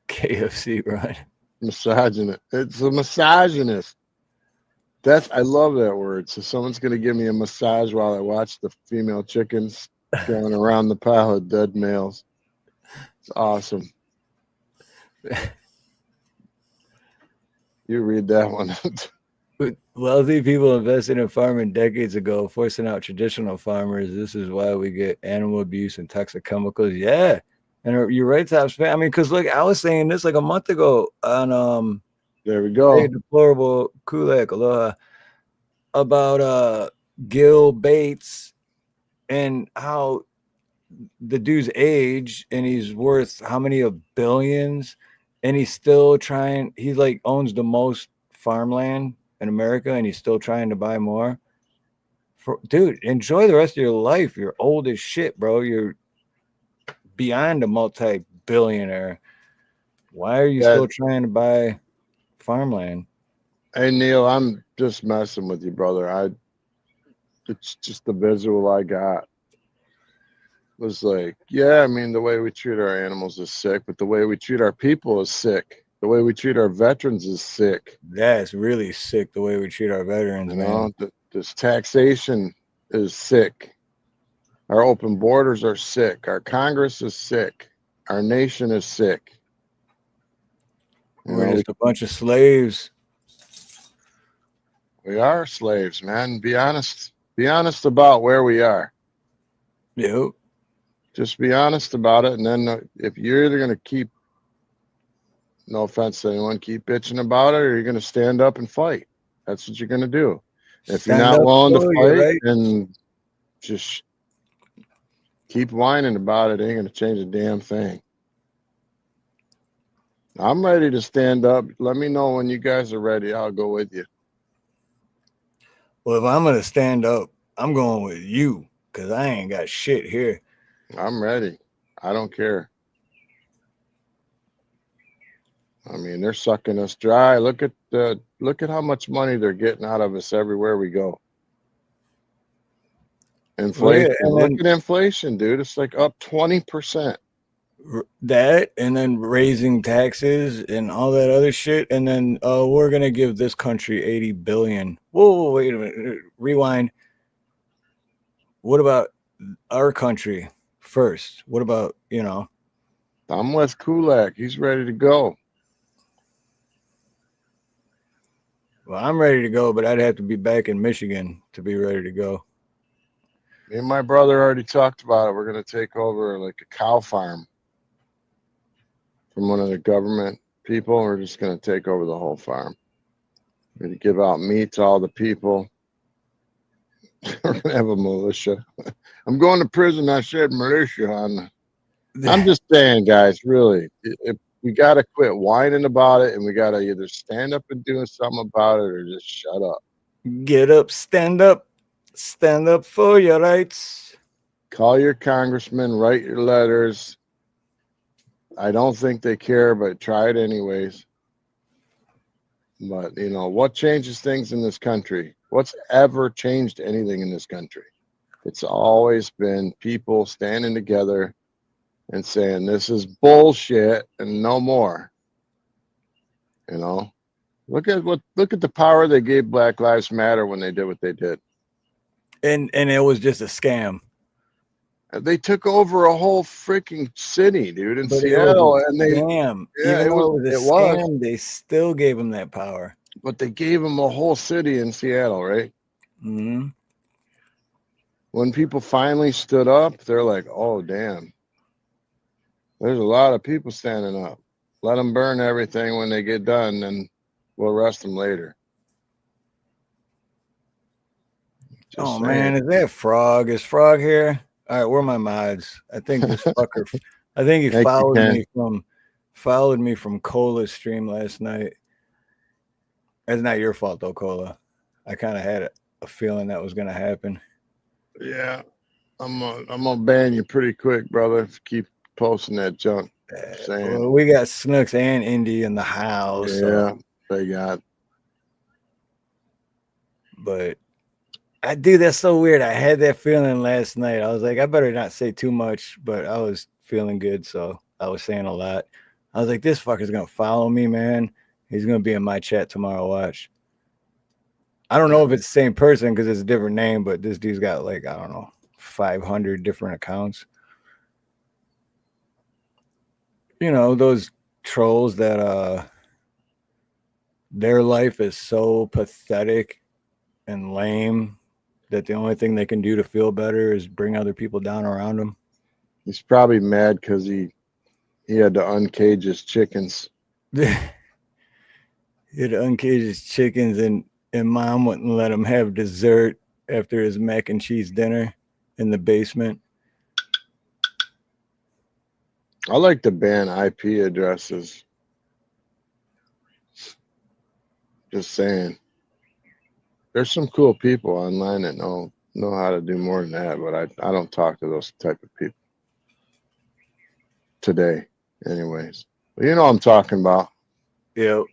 KFC run. Misogynist. It's a misogynist. I love that word. So someone's gonna give me a massage while I watch the female chickens going around the pile of dead males. It's awesome. You read that one. Wealthy people invested in farming decades ago, forcing out traditional farmers. This is why we get animal abuse and toxic chemicals. Yeah. And you're right, Tops. I mean, because look, I was saying this like a month ago on There we go. Hey, Deplorable Kulak, aloha, about Gil Bates and how the dude's age and he's worth how many of billions, and he's still trying. He like owns the most farmland in America, and he's still trying to buy more. Dude, enjoy the rest of your life. You're old as shit, bro. You're beyond a multi-billionaire. Why are you still trying to buy farmland? Hey Neil, I'm just messing with you, brother. It's just the visual I got. Was like, yeah, I mean, the way we treat our animals is sick, but the way we treat our people is sick. The way we treat our veterans is sick. That's really sick, the way we treat our veterans, man. This taxation is sick. Our open borders are sick. Our Congress is sick. Our nation is sick. We're just a bunch of slaves. We are slaves, man. Be honest. Be honest about where we are. Yep. Just be honest about it. And then if you're either going to keep, no offense to anyone, keep bitching about it, or you're going to stand up and fight. That's what you're going to do. If you're not willing to fight, then just keep whining about it. Ain't going to change a damn thing. I'm ready to stand up. Let me know when you guys are ready. I'll go with you. Well, if I'm going to stand up, I'm going with you because I ain't got shit here. I'm ready. I don't care. I mean, they're sucking us dry. Look at how much money they're getting out of us everywhere we go. Inflation. Look at inflation, dude. It's like up 20%. That, and then raising taxes and all that other shit, and then we're gonna give this country 80 billion. Whoa, wait a minute. Rewind. What about our country first? What about, I'm with Kulak. He's ready to go. Well, I'm ready to go, but I'd have to be back in Michigan to be ready to go. Me and my brother already talked about it. We're going to take over like a cow farm from one of the government people. We're just going to take over the whole farm. We're going to give out meat to all the people. We're going to have a militia. I'm going to prison. I said militia on. I'm just saying, guys, really, we got to quit whining about it, and we got to either stand up and do something about it or just shut up. Get up, stand up for your rights. Call your congressman, write your letters. I don't think they care, but try it anyways. But, what changes things in this country? What's ever changed anything in this country? It's always been people standing together and saying, this is bullshit and no more. Look at the power they gave Black Lives Matter when they did what they did. And it was just a scam. They took over a whole freaking city, dude, in Seattle, and they scam. Yeah, Even though it was a scam, they still gave them that power. But they gave them a whole city in Seattle, right? Mm-hmm. When people finally stood up, they're like, "Oh, damn! There's a lot of people standing up. Let them burn everything when they get done, and we'll arrest them later." Man, is that Frog? Is Frog here? All right, where are my mods? I think this fucker. I think he followed me from Cola's stream last night. It's not your fault though, Cola. I kind of had a feeling that was gonna happen. Yeah, I'm gonna ban you pretty quick, brother. If you keep posting that junk. Well, we got Snooks and Indy in the house. Yeah, they got. But that's so weird. I had that feeling last night. I was like, I better not say too much, but I was feeling good, so I was saying a lot. I was like, this fucker's gonna follow me, man. He's gonna be in my chat tomorrow. Watch. I don't know if it's the same person because it's a different name, but this dude's got like, I don't know, 500 different accounts. You know, those trolls that their life is so pathetic and lame that the only thing they can do to feel better is bring other people down around them. He's probably mad because he had to uncage his chickens. He had to uncage his chickens, and mom wouldn't let him have dessert after his mac and cheese dinner in the basement. I like to ban IP addresses. Just saying. There's some cool people online that know how to do more than that, but I don't talk to those type of people today, anyways. But you know what I'm talking about. Yep.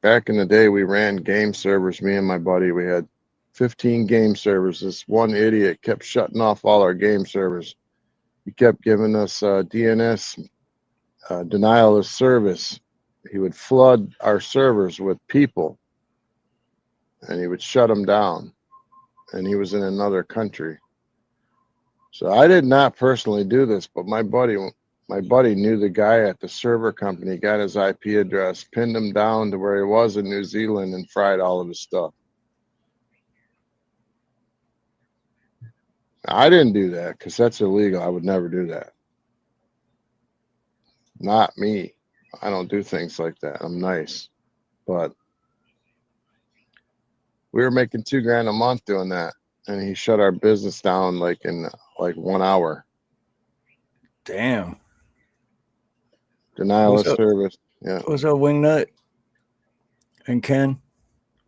Back in the day, we ran game servers. Me and my buddy, we had 15 game servers. This one idiot kept shutting off all our game servers. He kept giving us DNS, denial of service. He would flood our servers with people, and he would shut them down. And he was in another country. So I did not personally do this, but my buddy knew the guy at the server company, got his IP address, pinned him down to where he was in New Zealand, and fried all of his stuff. I didn't do that because that's illegal. I would never do that. Not me. I don't do things like that. I'm nice. But we were making $2,000 a month doing that. And he shut our business down like in 1 hour. Damn. Denial of service. Yeah. What's up, Wingnut and Ken?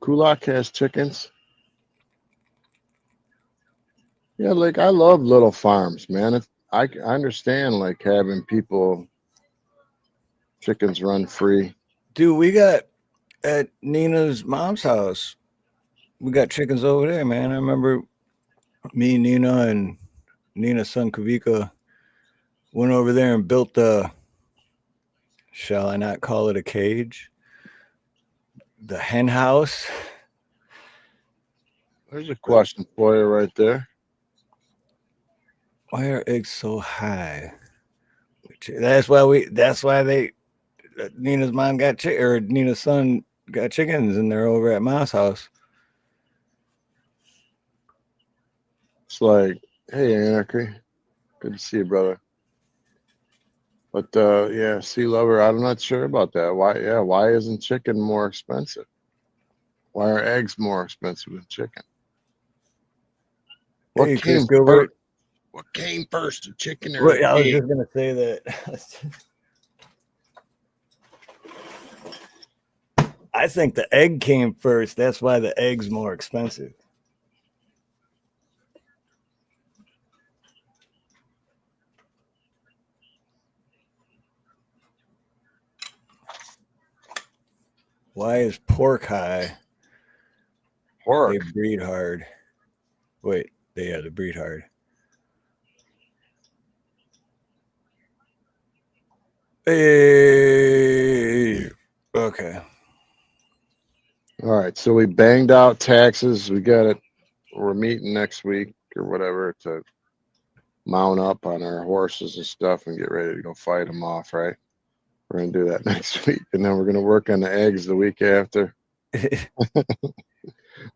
Kulak has chickens. Yeah, like I love little farms, man. If I understand like having people chickens run free. Dude, we got at Nina's mom's house. We got chickens over there, man. I remember me, Nina, and Nina's son Kavika went over there and built the, shall I not call it a cage? The hen house. There's a question for you right there. Why are eggs so high? That's why Nina's mom got or Nina's son got chickens, and they're over at mom's house. It's like, hey, Anarchy. Good to see you, brother. But yeah, sea lover, I'm not sure about that. Why isn't chicken more expensive? Why are eggs more expensive than chicken? What came first? What came first, the chicken or the I was egg? just gonna say that. I think the egg came first. That's why the egg's more expensive. Why is pork high? Pork. They breed hard. Wait, they breed hard. Hey. Okay. All right, so we banged out taxes. We got it. We're meeting next week or whatever to mount up on our horses and stuff and get ready to go fight them off, right? We're going to do that next week. And then we're going to work on the eggs the week after.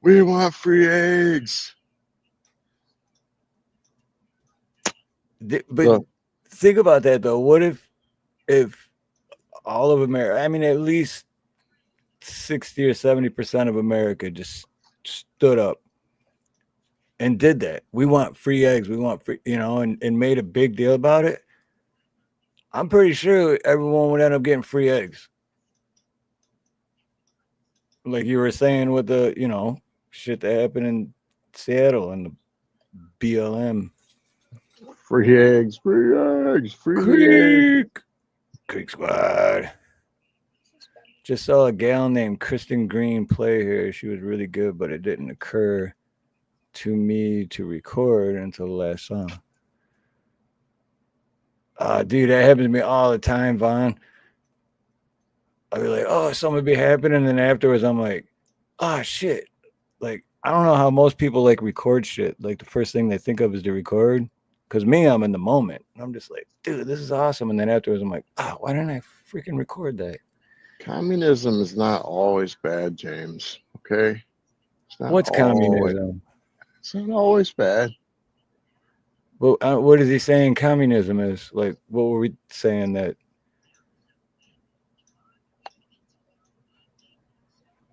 We want free eggs. But think about that, though. What if all of America, I mean, at least 60 or 70% of America just stood up and did that? We want free eggs. We want free, and made a big deal about it. I'm pretty sure everyone would end up getting free eggs. Like you were saying with the, shit that happened in Seattle and the BLM. Free eggs, free eggs, free eggs. Creek Squad. Just saw a gal named Kristen Green play here. She was really good, but it didn't occur to me to record until the last song. Dude, that happens to me all the time, Vaughn. I'll be like, oh, something be happening, and then afterwards I'm like, oh shit. Like, I don't know how most people like record shit. Like the first thing they think of is to record. Cause me, I'm in the moment. I'm just like, dude, this is awesome. And then afterwards I'm like, oh, why didn't I freaking record that? Communism is not always bad, James. Okay? It's not What's always, communism? it's not always bad. Well, what is he saying communism is? Like, what were we saying that?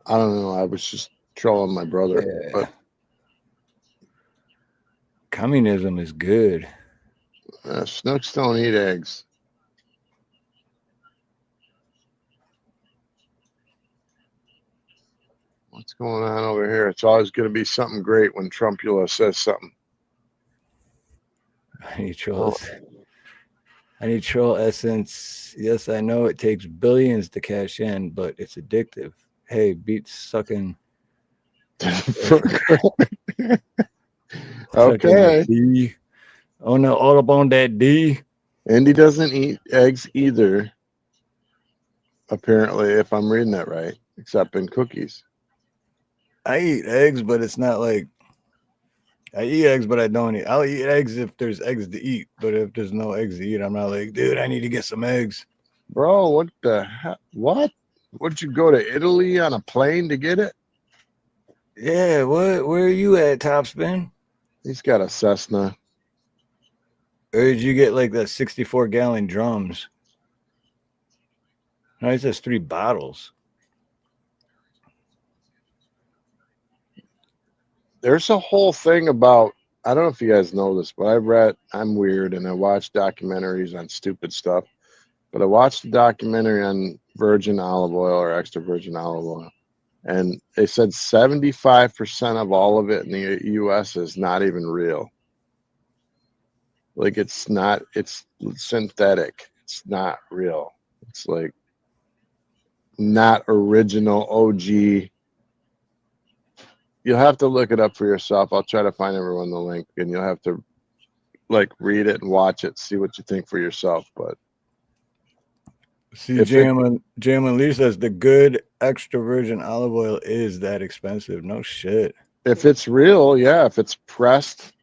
I don't know. I was just trolling my brother. Yeah. But Communism is good. snooks don't eat eggs. What's going on over here? It's always going to be something great when Trumpula says something. I need trolls. I need troll essence. Yes, I know it takes billions to cash in, but it's addictive. Hey, beat sucking. Okay. D. Oh no, all up on that D. Indy doesn't eat eggs either, apparently, if I'm reading that right, except in cookies. I eat eggs, but it's not like I eat eggs, but I don't eat. I'll eat eggs if there's eggs to eat, but if there's no eggs to eat, I'm not like, dude, I need to get some eggs. Bro, what the heck? What? Would you go to Italy on a plane to get it? Yeah, what? Where are you at, Topspin? He's got a Cessna. Or did you get like the 64-gallon drums? No, he says 3 bottles. There's a whole thing about, I don't know if you guys know this, but I'm weird and I watch documentaries on stupid stuff. But I watched a documentary on virgin olive oil or extra virgin olive oil. And they said 75% of all of it in the US is not even real. Like it's synthetic. It's not real. It's like not original OG. You'll have to look it up for yourself. I'll try to find everyone the link and you'll have to like read it and watch it, see what you think for yourself. But see, Jam Lee says the good extra virgin olive oil is that expensive. No shit. If it's real, yeah, if it's pressed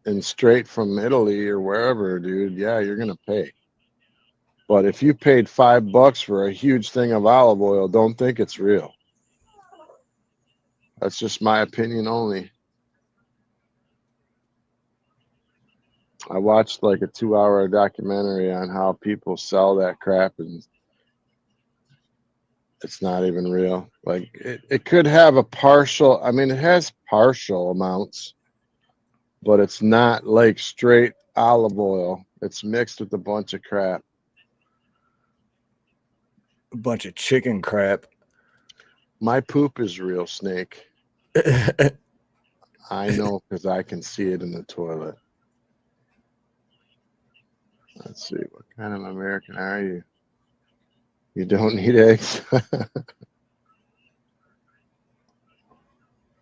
and straight from Italy or wherever, dude, yeah, you're gonna pay. But if you paid $5 for a huge thing of olive oil, don't think it's real. That's just my opinion only. I watched like a 2-hour documentary on how people sell that crap and it's not even real. Like it could have a partial, I mean, it has partial amounts, but it's not like straight olive oil. It's mixed with a bunch of crap. A bunch of chicken crap. My poop is real, Snake. I know because I can see it in the toilet. Let's see. What kind of American are you? You don't need eggs.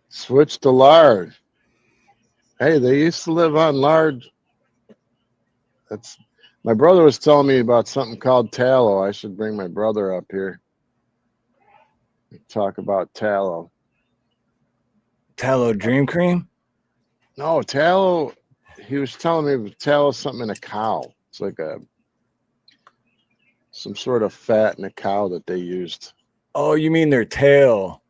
Switch to lard. Hey, they used to live on lard. That's my brother was telling me about something called tallow. I should bring my brother up here. Talk about tallow. Tallow dream cream? No, tallow. He was telling me tallow something in a cow. It's like some sort of fat in a cow that they used. Oh, you mean their tail?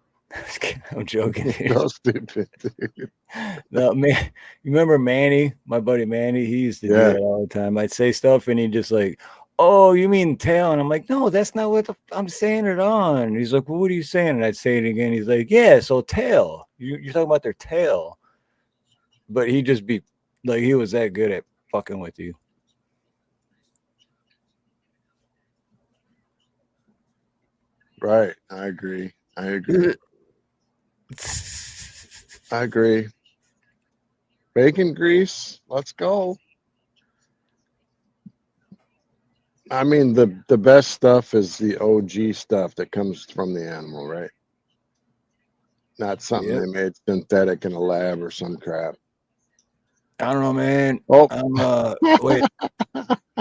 I'm joking. So stupid, dude. No, man, you remember Manny, my buddy Manny? He used to do that all the time. I'd say stuff and he'd just like, oh, you mean tail? And I'm like, no, that's not what I'm saying it on. And he's like, well, what are you saying? And I'd say it again. He's like, yeah, so tail. You're talking about their tail. But he'd just be like, he was that good at fucking with you. Right. I agree. I agree. I agree. Bacon grease. Let's go. I mean, the best stuff is the OG stuff that comes from the animal, right? Not something they made synthetic in a lab or some crap. I don't know, man. Oh, wait.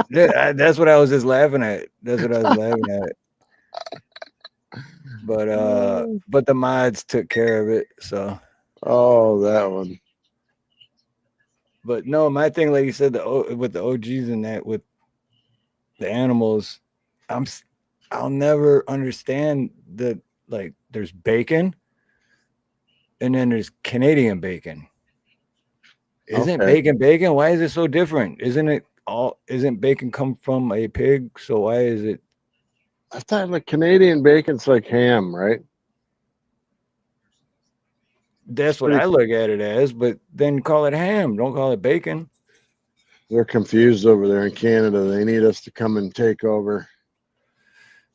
That's what I was just laughing at. That's what I was laughing at. But the mods took care of it. So, Oh, that one. but no, my thing, like you said, with the OGs and that with the animals, I'll never understand the like. There's bacon, and then there's Canadian bacon. Isn't Okay. bacon? Why is it so different? Isn't bacon come from a pig? So why is it? I thought like Canadian bacon's like ham, right? That's what I look at it as, but then call it ham. Don't call it bacon. They're confused over there in Canada. They need us to come and take over.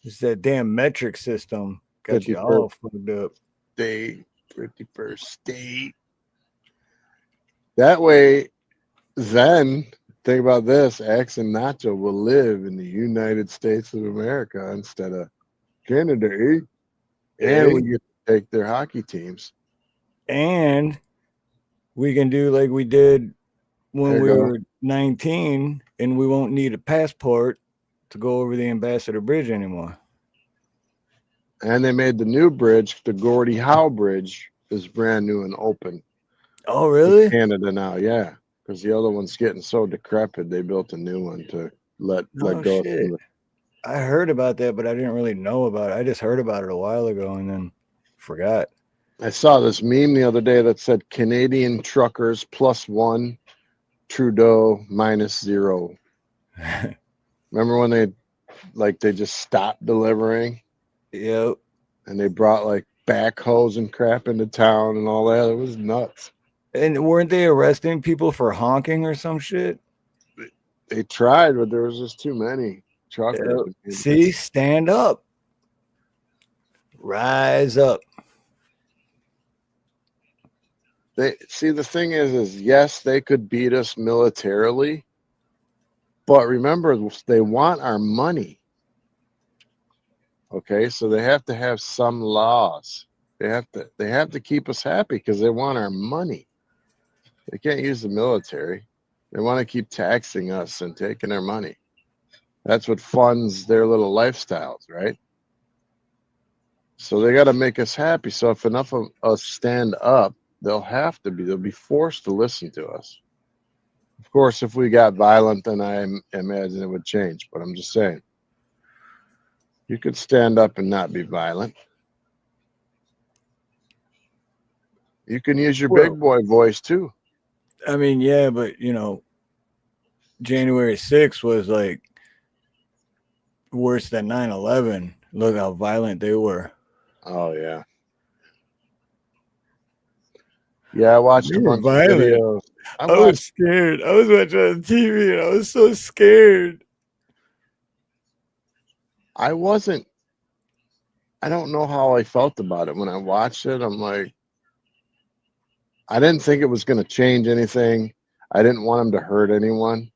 It's that damn metric system got you 51st all fucked up. state, 51st state. That way, then think about this: Axe and Nacho will live in the United States of America instead of Canada, eh? And we get to take their hockey teams. And we can do like we did when There we you go. were 19, and we won't need a passport to go over the Ambassador Bridge anymore. And they made the new bridge, the Gordie Howe Bridge, is brand new and open. Oh, really? In Canada now, yeah. Because the other one's getting so decrepit, they built a new one to let go. Shit. I heard about that, but I didn't really know about it. I just heard about it a while ago and then forgot. I saw this meme the other day that said Canadian truckers +1, Trudeau -0. Remember when they just stopped delivering? Yep. And they brought like backhoes and crap into town and all that. It was nuts. And weren't they arresting people for honking or some shit? They tried, but there was just too many truckers. Yep. See, stand up. Rise up. The thing is yes, they could beat us militarily, but remember, they want our money. Okay, so they have to have some laws. They have to keep us happy because they want our money. They can't use the military. They want to keep taxing us and taking our money. That's what funds their little lifestyles, right? So they got to make us happy. So if enough of us stand up, they'll be forced to listen to us. Of course, if we got violent, then I imagine it would change. But I'm just saying, you could stand up and not be violent. You can use your big boy voice too. I mean, yeah, but January 6th was like worse than 9/11. Look how violent they were. Oh yeah. Yeah, I watched a bunch of videos. I was scared. I was watching on TV and I was so scared. I don't know how I felt about it when I watched it. I'm like, I didn't think it was going to change anything. I didn't want him to hurt anyone,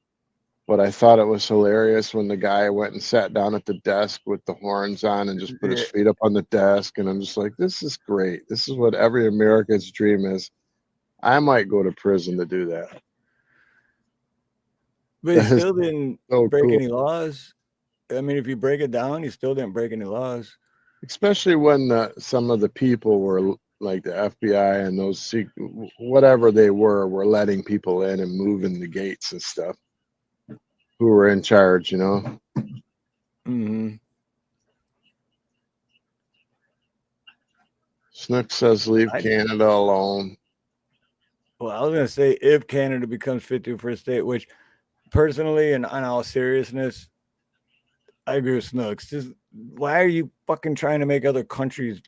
but I thought it was hilarious when the guy went and sat down at the desk with the horns on and just put his feet up on the desk. And I'm just like, this is great. This is what every American's dream is. I might go to prison to do that. But he still didn't break any laws. I mean, if you break it down, he still didn't break any laws. Especially when some of the people were like the FBI and those whatever they were letting people in and moving the gates and stuff. Who were in charge, Mm-hmm. Snook says leave Canada alone. Well, I was going to say if Canada becomes 51st state, which personally and on all seriousness, I agree with Snooks. Just why are you fucking trying to make other countries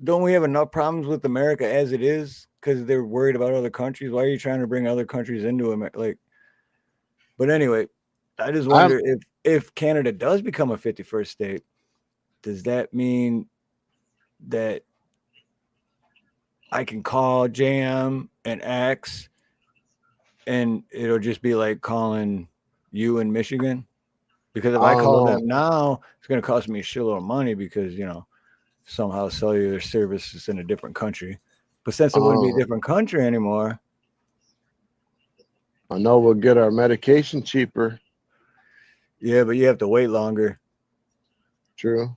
don't we have enough problems with America as it is because they're worried about other countries? Why are you trying to bring other countries into America? But anyway, I just wonder if Canada does become a 51st state, does that mean that I can call JM and X and it'll just be like calling you in Michigan? Because if I call them now, it's going to cost me a shitload of money because, somehow cellular service is in a different country. But since it wouldn't be a different country anymore. I know we'll get our medication cheaper. Yeah, but you have to wait longer. True.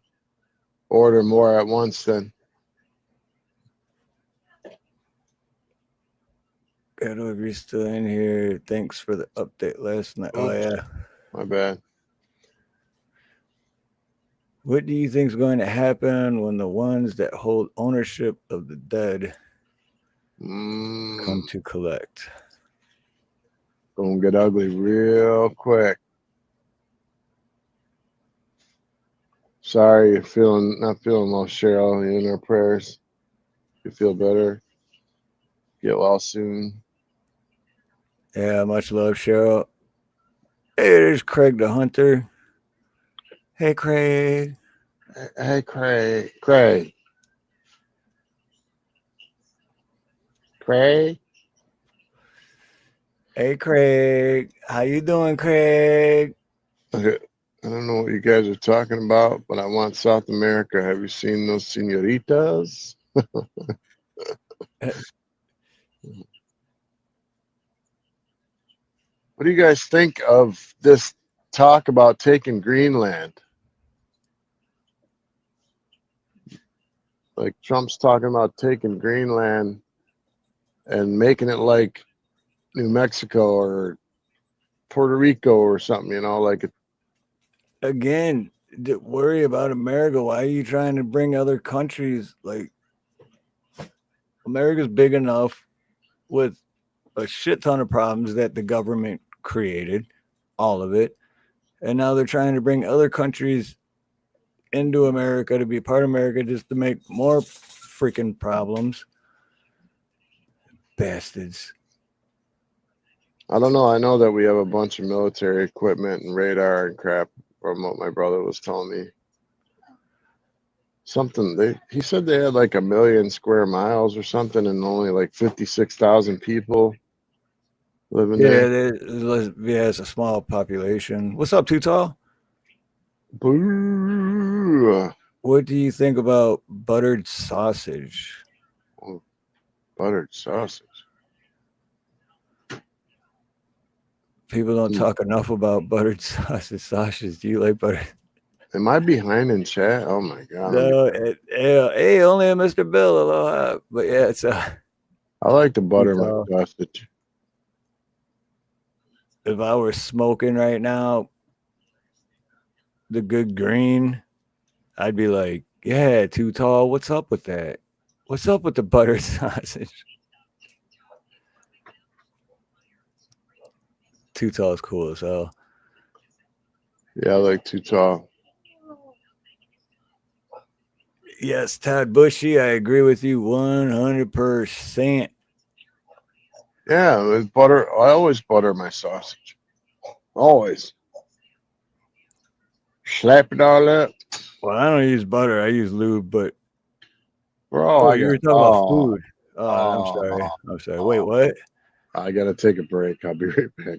order more at once then. Edo, if you're still in here, thanks for the update last night. Oh, yeah. My bad. What do you think is going to happen when the ones that hold ownership of the dead come to collect? Gonna get ugly real quick. Sorry, you're not feeling well, Cheryl. You're in our prayers. You feel better. Get well soon. Yeah, much love, Cheryl. Hey, there's Craig the Hunter. Hey, Craig. Hey, Craig. Craig. Hey, Craig. How you doing, Craig? Okay. I don't know what you guys are talking about, but I want South America. Have you seen those senoritas? What do you guys think of this talk about taking Greenland? Like Trump's talking about taking Greenland and making it like New Mexico or Puerto Rico or something, like it. Again, worry about America. Why are you trying to bring other countries? Like, America's big enough with a shit ton of problems that the government created, all of it. And now they're trying to bring other countries into America to be part of America just to make more freaking problems. Bastards. I don't know. I know that we have a bunch of military equipment and radar and crap from what my brother was telling me. He said they had like 1 million square miles or something and only like 56,000 people living there. Yeah, it's a small population. What's up, Too Tall? Boo. What do you think about buttered sausage? Oh, buttered sausage. People don't talk enough about buttered sausage. Do you like butter? Am I behind in chat? Oh my god. No, hey, only a Mr. Bill. Aloha. But yeah, it's I like to butter my sausage. If I were smoking right now, the good green, I'd be like, yeah, Too Tall. What's up with that? What's up with the buttered sausage? Too Tall is cool as hell. Yeah, I like Too Tall. Yes, Todd Bushy, I agree with you 100%. Yeah, with butter. I always butter my sausage. Always. Slap it all up. Well, I don't use butter. I use lube, but Bro, you were talking about food. I'm sorry. Wait, what? I gotta take a break. I'll be right back.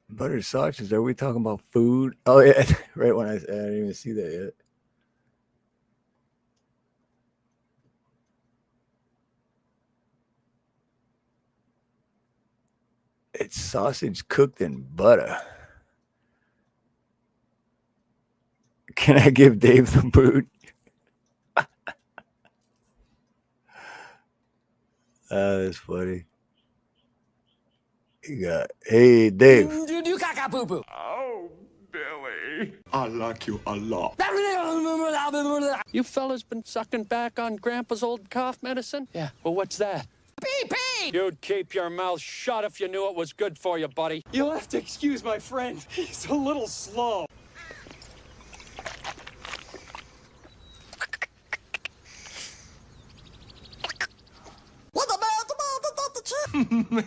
Buttered sausages. Are we talking about food? Oh yeah, right when I didn't even see that yet. It's sausage cooked in butter. Can I give Dave the boot? That's funny. You got, hey, Dave. Oh, Billy. I like you a lot. You fellas been sucking back on Grandpa's old cough medicine? Yeah. Well, what's that? Pee-pee! You'd keep your mouth shut if you knew it was good for you, buddy. You'll have to excuse my friend. He's a little slow.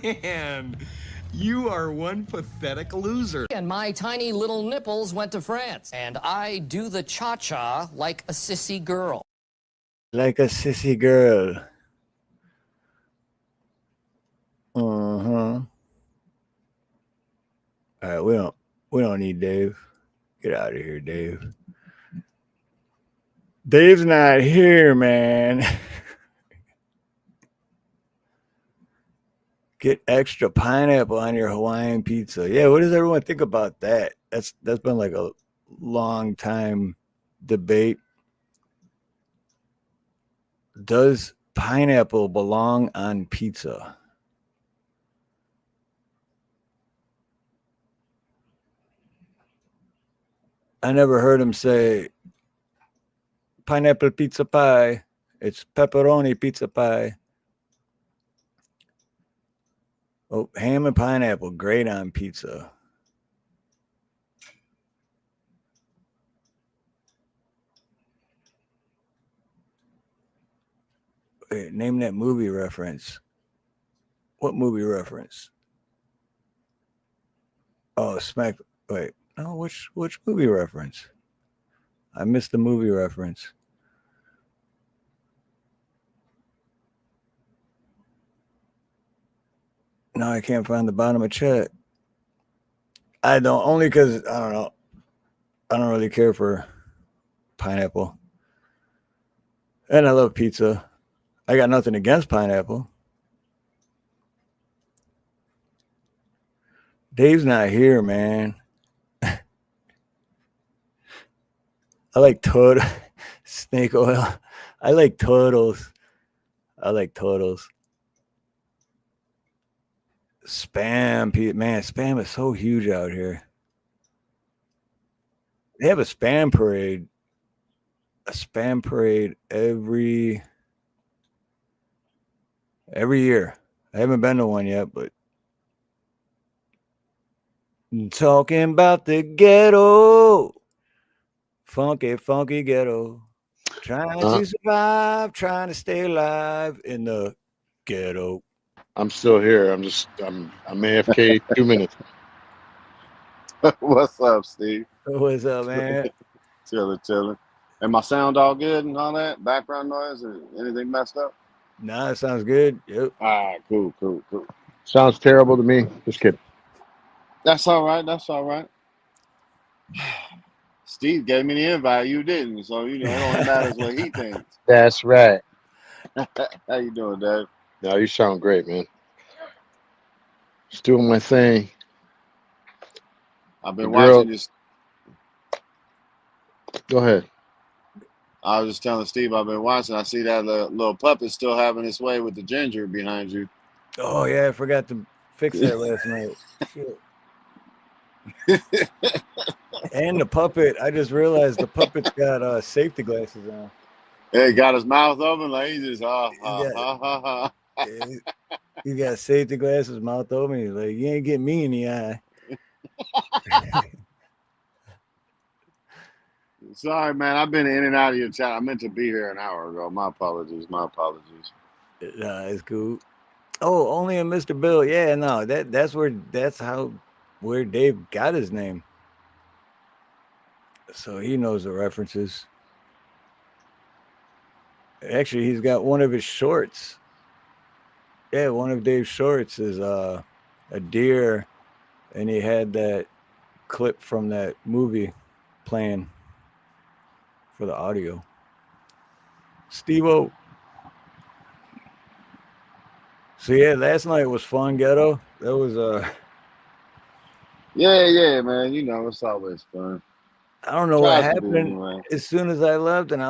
Man, you are one pathetic loser. And my tiny little nipples went to France. And I do the cha-cha like a sissy girl. Like a sissy girl. Uh-huh. All right, we don't need Dave. Get out of here, Dave. Dave's not here, man. Get extra pineapple on your Hawaiian pizza. Yeah, what does everyone think about that? That's been like a long time debate. Does pineapple belong on pizza? I never heard him say pineapple pizza pie. It's pepperoni pizza pie. Oh, ham and pineapple, great on pizza. Wait, name that movie reference. What movie reference? Oh, Smack. Wait, no, which movie reference? I missed the movie reference. No, I can't find the bottom of chat. I don't, only because I don't know. I don't really care for pineapple. And I love pizza. I got nothing against pineapple. Dave's not here, man. I like snake oil. I like turtles. I like turtles. Spam, man, spam is so huge out here. They have a spam parade every year. I haven't been to one yet, but talking about the ghetto, funky ghetto, trying to survive, trying to stay alive in the ghetto. I'm still here. I'm AFK 2 minutes. What's up, Steve? What's up, man? Chilling. And my sound all good and all that? Background noise or anything messed up? Nah, it sounds good. Yep. All right, cool. Sounds terrible to me. Just kidding. That's all right. Steve gave me the invite. You didn't. So, it only matters what he thinks. That's right. How you doing, Dave? No, you sound great, man. Just doing my thing. I've been watching this. Go ahead. I was just telling Steve I've been watching. I see that little puppet still having its way with the ginger behind you. Oh, yeah, I forgot to fix that last night. Shit. And the puppet, I just realized the puppet's got safety glasses on. Yeah, he got his mouth open like he just He got safety glasses, mouth open. He's like, you ain't getting me in the eye. Sorry, man. I've been in and out of your chat. I meant to be here an hour ago. My apologies. Nah, it's cool. Oh, only a Mr. Bill. Yeah, no, that's where Dave got his name. So he knows the references. Actually, he's got one of his shorts. Yeah, one of Dave's shorts is a deer, and he had that clip from that movie playing for the audio. Steve-O. So yeah, last night was fun, Ghetto. That was Yeah, man. It's always fun. I don't know what happened anyway. As soon as I left, and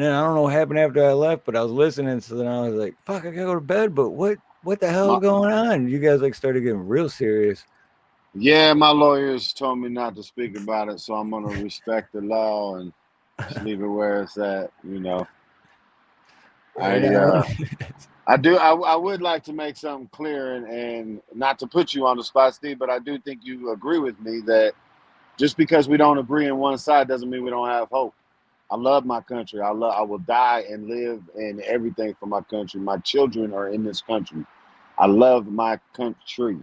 then I don't know what happened after I left, but I was listening, so then I was like, fuck, I gotta go to bed, but what the hell is going on? You guys started getting real serious. Yeah, my lawyers told me not to speak about it, so I'm gonna respect the law and just leave it where it's at, I would like to make something clear and not to put you on the spot, Steve, but I do think you agree with me that just because we don't agree on one side doesn't mean we don't have hope. I love my country. I will die and live in everything for my country. My children are in this country. I love my country.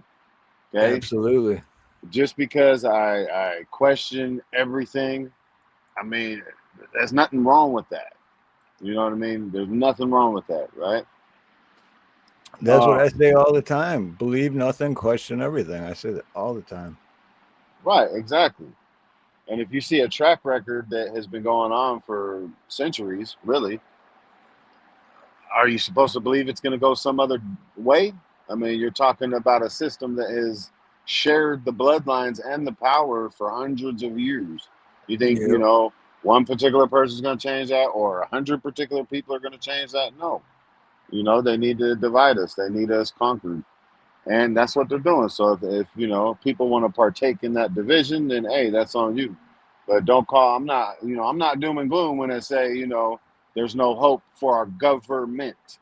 Okay? Absolutely. Just because I question everything, I mean, there's nothing wrong with that. You know what I mean? There's nothing wrong with that, right? That's what I say all the time. Believe nothing, question everything. I say that all the time. Right, exactly. And if you see a track record that has been going on for centuries, really, Are you supposed to believe it's going to go some other way? I mean, you're talking about a system that has shared the bloodlines and the power for hundreds of years. You think, Yep. one particular person is going to change that, or 100 particular people are going to change that? No. They need to divide us. They need us conquered. And that's what they're doing. So if people want to partake in that division, then hey, that's on you. But don't call. I'm not doom and gloom when I say there's no hope for our government.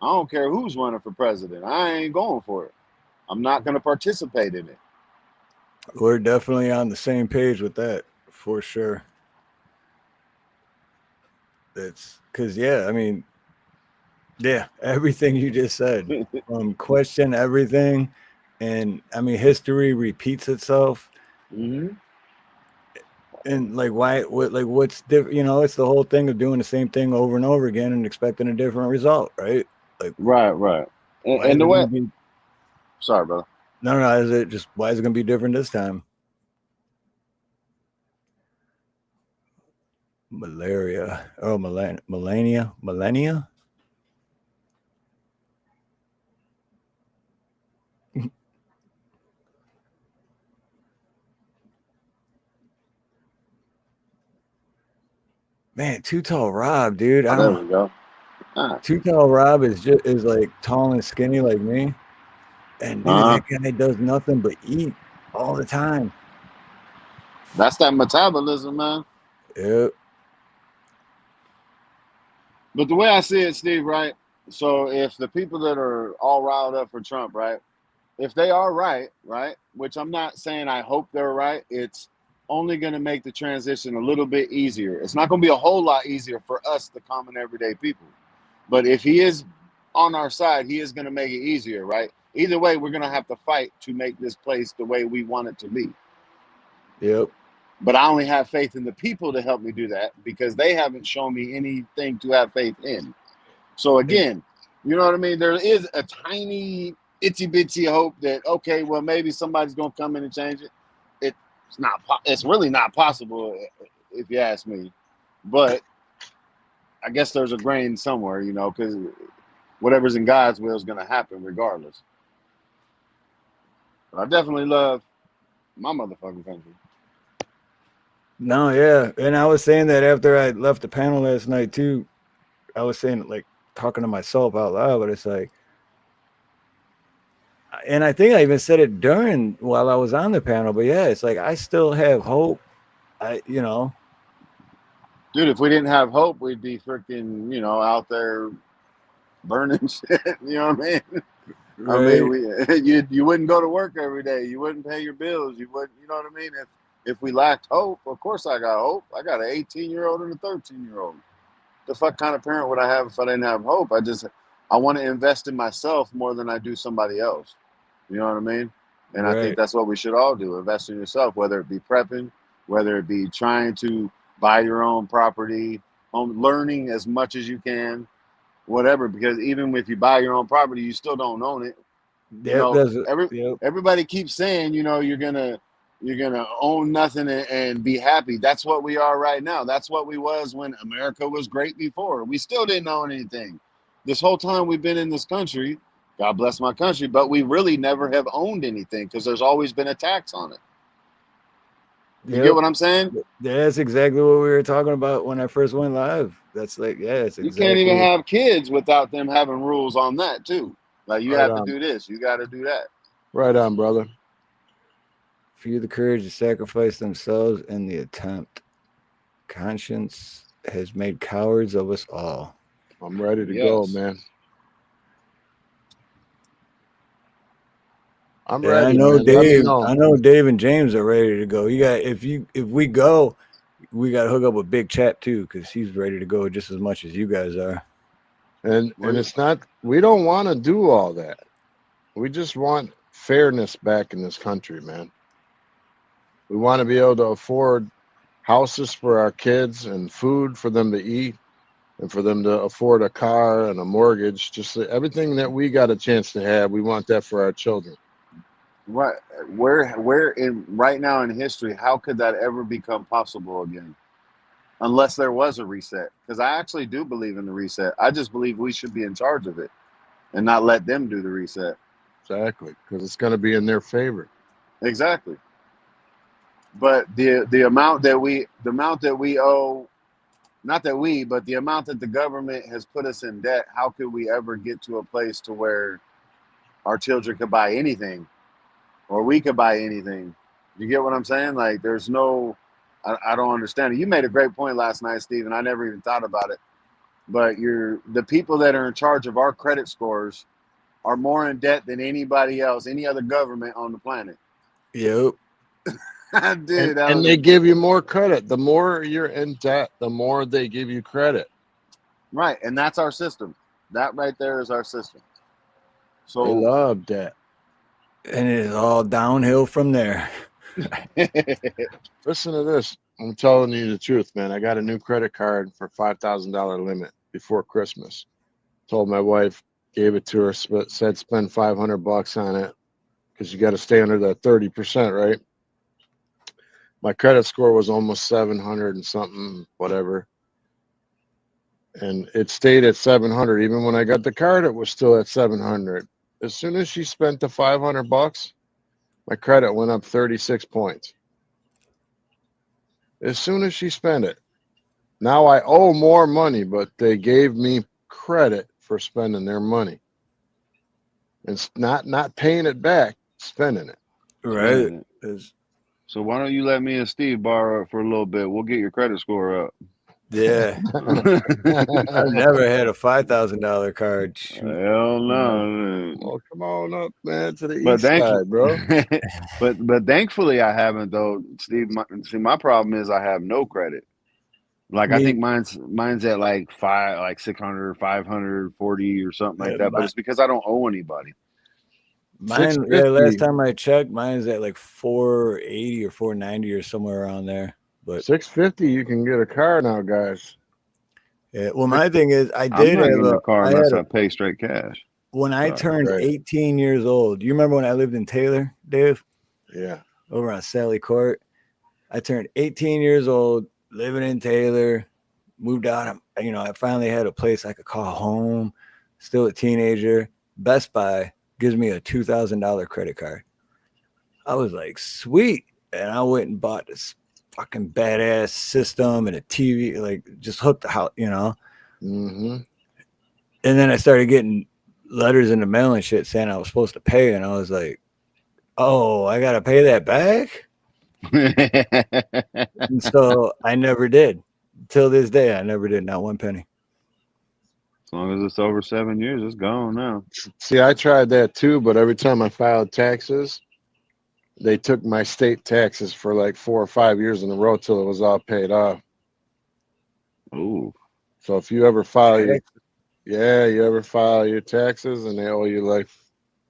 I don't care who's running for president. I ain't going for it. I'm not going to participate in it. We're definitely on the same page with that for sure. That's because I mean, everything you just said, question everything, and I mean, history repeats itself. Mm-hmm. And like, what's different? It's the whole thing of doing the same thing over and over again and expecting a different result, right? Like, Right. why is And it the going way, to be? sorry, brother. No. Is it just why is it going to be different this time? Malaria. Oh, millennia. Man, Too Tall Rob, dude. Oh, there we go. Too Tall Rob is like tall and skinny like me, and dude, that guy does nothing but eat all the time. That's that metabolism, man. Yep. But the way I see it, Steve, right? So if the people that are all riled up for Trump, right? If they are right, which I'm not saying I hope they're right, it's only going to make the transition a little bit easier. It's not going to be a whole lot easier for us, the common everyday people. But if he is on our side, he is going to make it easier, right? Either way, we're going to have to fight to make this place the way we want it to be. Yep. But I only have faith in the people to help me do that because they haven't shown me anything to have faith in. So again, you know what I mean? There is a tiny itsy bitsy hope that, okay, well, maybe somebody's going to come in and change it. It's really not possible if you ask me, but I guess there's a grain somewhere, because whatever's in God's will is going to happen regardless. But I definitely love my motherfucking country. No, yeah. And I was saying that after I left the panel last night too. I was saying, like, talking to myself out loud, but it's like, and I think I even said it while I was on the panel, but yeah, it's like, I still have hope. Dude, if we didn't have hope, we'd be freaking, out there burning shit. You know what I mean? Right. I mean, you wouldn't go to work every day. You wouldn't pay your bills. You wouldn't, you know what I mean? If we lacked hope, of course I got hope. I got an 18-year-old and a 13-year-old. The fuck kind of parent would I have if I didn't have hope? I want to invest in myself more than I do somebody else. You know what I mean? And I think that's what we should all do. Invest in yourself, whether it be prepping, whether it be trying to buy your own property, learning as much as you can, whatever, because even if you buy your own property, you still don't own it. Everybody keeps saying, you're gonna own nothing and be happy. That's what we are right now. That's what we was when America was great before. We still didn't own anything. This whole time we've been in this country, God bless my country, but we really never have owned anything because there's always been a tax on it. You get what I'm saying? That's exactly what we were talking about when I first went live. That's like, it's exactly. You can't even have kids without them having rules on that too. Like you have to do this, you got to do that. Right on, brother. Few the courage to sacrifice themselves in the attempt. Conscience has made cowards of us all. I'm ready to go, man. I'm ready. I know, man. Dave. I know Dave and James are ready to go. You got if we go, we got to hook up with Big Chap too because he's ready to go just as much as you guys are. And it's not. We don't want to do all that. We just want fairness back in this country, man. We want to be able to afford houses for our kids and food for them to eat and for them to afford a car and a mortgage. Just everything that we got a chance to have, we want that for our children. Right. Where in right now in history, how could that ever become possible again? unless there was a reset. Because I actually do believe in the reset. I just believe we should be in charge of it and not let them do the reset. Exactly, because it's going to be in their favor. Exactly. But the amount that we owe, not that we, but the amount that the government has put us in debt, how could we ever get to a place to where our children could buy anything or we could buy anything? You get what I'm saying? Like, there's no, I don't understand it. You made a great point last night, Steve, and I never even thought about it. But the people that are in charge of our credit scores are more in debt than anybody else, any other government on the planet. Yep. Dude, and they give you more credit. The more you're in debt, the more they give you credit. Right, and that's our system. That right there is our system. So they love debt. And it is all downhill from there. Listen to this. I'm telling you the truth, man. I got a new credit card for $5,000 limit before Christmas. Told my wife, gave it to her, said spend $500 on it because you got to stay under that 30%, right? My credit score was almost 700 and something, whatever. And it stayed at 700. Even when I got the card, it was still at 700. As soon as she spent the $500, my credit went up 36 points. As soon as she spent it. Now I owe more money, but they gave me credit for spending their money. It's not paying it back, spending it. Right. So why don't you let me and Steve borrow it for a little bit? We'll get your credit score up. Yeah. I've never had a $5,000 card. Hell no. Well, come on up, man, to the east side, bro. but thankfully I haven't, though, Steve. My problem is I have no credit. Like, I think mine's at like 600, 540 or something like that. But it's because I don't owe anybody. Mine, yeah, last time I checked, mine's at like 480 or 490 or somewhere around there. But 650, you can get a car now, guys. Yeah. Well, my thing is, I I'm did not have getting a car unless I I pay straight cash. When I turned 18 years old, do you remember when I lived in Taylor, Dave? Yeah. Over on Sally Court. I turned 18 years old, living in Taylor, moved out. I finally had a place I could call home, still a teenager. Best Buy gives me a $2,000 credit card. I was like, sweet. And I went and bought this fucking badass system and a TV, like just hooked the house, Mm-hmm. And then I started getting letters in the mail and shit saying I was supposed to pay. And I was like, oh, I got to pay that back? And so I never did. Till this day, I never did, not one penny. As long as it's over 7 years, it's gone now. See, I tried that too, but every time I filed taxes, they took my state taxes for like 4 or 5 years in a row till it was all paid off. Ooh. So if you ever file your taxes and they owe you like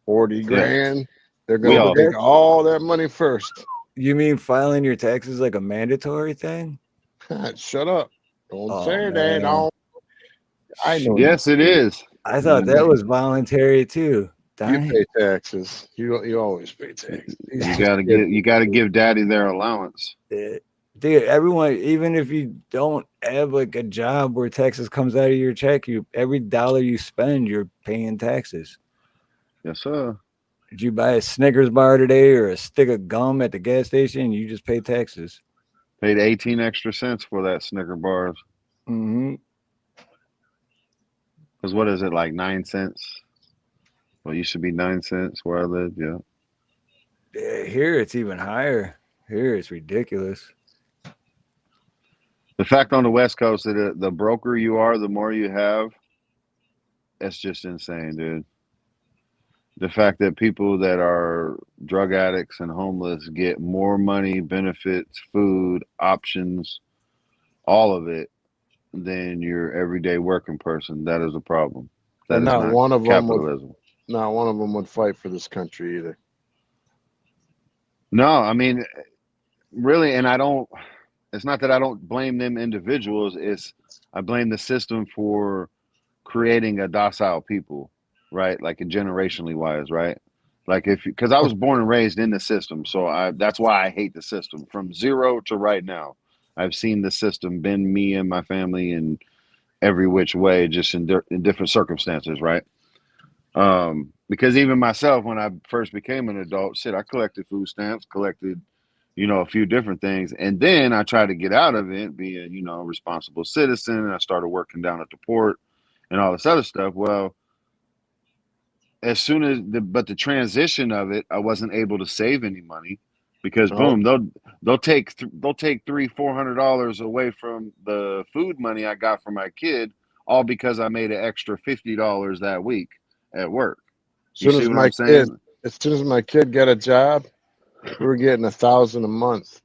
40 grand, they're going to take all that money first. You mean filing your taxes like a mandatory thing? Shut up. Don't say that. Don't. I know. Yes, it is. I thought that was voluntary too. You pay taxes. You always pay taxes. You gotta give daddy their allowance. Dude, everyone, even if you don't have like a job where taxes comes out of your check, every dollar you spend, you're paying taxes. Yes, sir. Did you buy a Snickers bar today or a stick of gum at the gas station? You just pay taxes. Paid 18 extra cents for that Snicker bars. Mm-hmm. Because what is it, like 9 cents? Well, you should be 9 cents where I live, yeah. Yeah, here it's even higher. Here it's ridiculous. The fact on the West Coast that the broker you are, the more you have, that's just insane, dude. The fact that people that are drug addicts and homeless get more money, benefits, food, options, all of it, than your everyday working person, that is a problem. That is not one of capitalism. Not one of them would fight for this country either. No, I mean, really, and it's not that I don't blame them individuals, I blame the system for creating a docile people, right? Like generationally wise, right? Like because I was born and raised in the system, so that's why I hate the system from zero to right now. I've seen the system bend me and my family in every which way, just in different circumstances, right? Because even myself, when I first became an adult, shit, I collected food stamps, collected, a few different things. And then I tried to get out of it, being, a responsible citizen. And I started working down at the port and all this other stuff. Well, as soon as the transition of it, I wasn't able to save any money because No. boom, they'll take $300-400 away from the food money I got for my kid, all because I made an extra $50 that week at work. You see what I'm saying? As soon as my kid got a job, we were getting $1,000 a month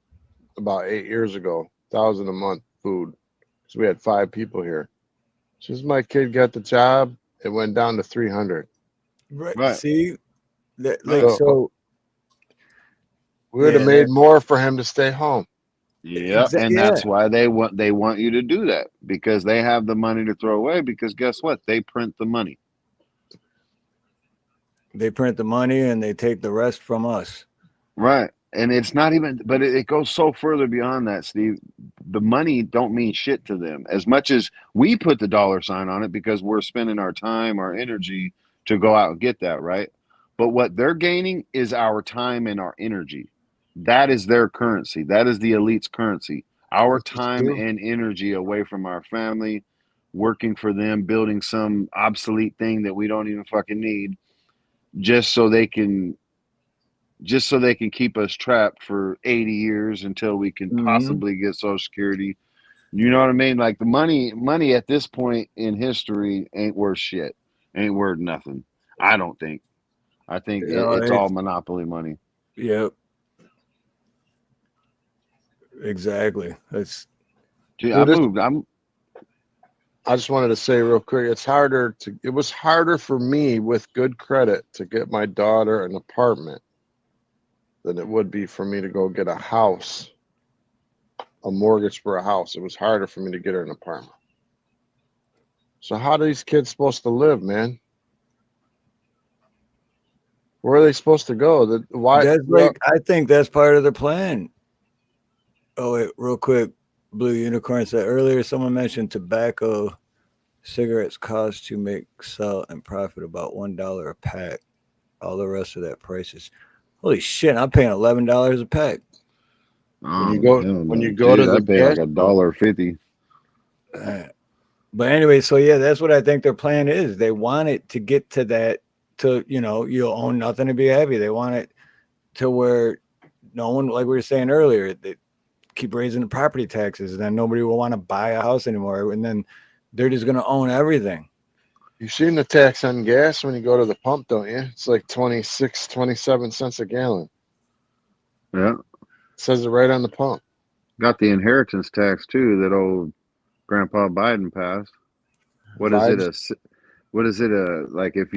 about 8 years ago. $1,000 a month food. So we had 5 people here. As soon as my kid got the job, it went down to 300. Right. See, that, so we would have made more for him to stay home. Yeah, and that's why they want you to do that, because they have the money to throw away, because guess what? They print the money. They print the money and they take the rest from us. Right. And it's not even, but it goes so further beyond that, Steve. The money don't mean shit to them as much as we put the dollar sign on it, because we're spending our time, our energy to go out and get that, right? But what they're gaining is our time and our energy. That is their currency. That is the elite's currency. Our time and energy away from our family, working for them, building some obsolete thing that we don't even fucking need, just so they can keep us trapped for 80 years until we can possibly get Social Security. You know what I mean? Like the money at this point in history ain't worth shit. Ain't worth nothing. I don't think. I think it's all monopoly money. Yep. Exactly. That's. Gee, I just wanted to say real quick, it was harder for me with good credit to get my daughter an apartment than it would be for me to go get a house, a mortgage for a house. It was harder for me to get her an apartment. So how are these kids supposed to live, man? Where are they supposed to go? I think that's part of the plan. Oh, wait, real quick. Blue Unicorn said earlier someone mentioned tobacco. Cigarettes cost to make, sell, and profit about $1 a pack. All the rest of that price is holy shit. I'm paying $11 a pack. When you go to the gas, like $1.50. But anyway, so yeah, that's what I think their plan is. They want it to get to that, to you'll own nothing to be happy. They want it to where no one, like we were saying earlier, they keep raising the property taxes, and then nobody will want to buy a house anymore, and then they're just going to own everything. You've seen the tax on gas when you go to the pump, don't you? It's like 27 cents a gallon. Yeah. It says it right on the pump. Got the inheritance tax too that old Grandpa Biden passed. What is it? Like if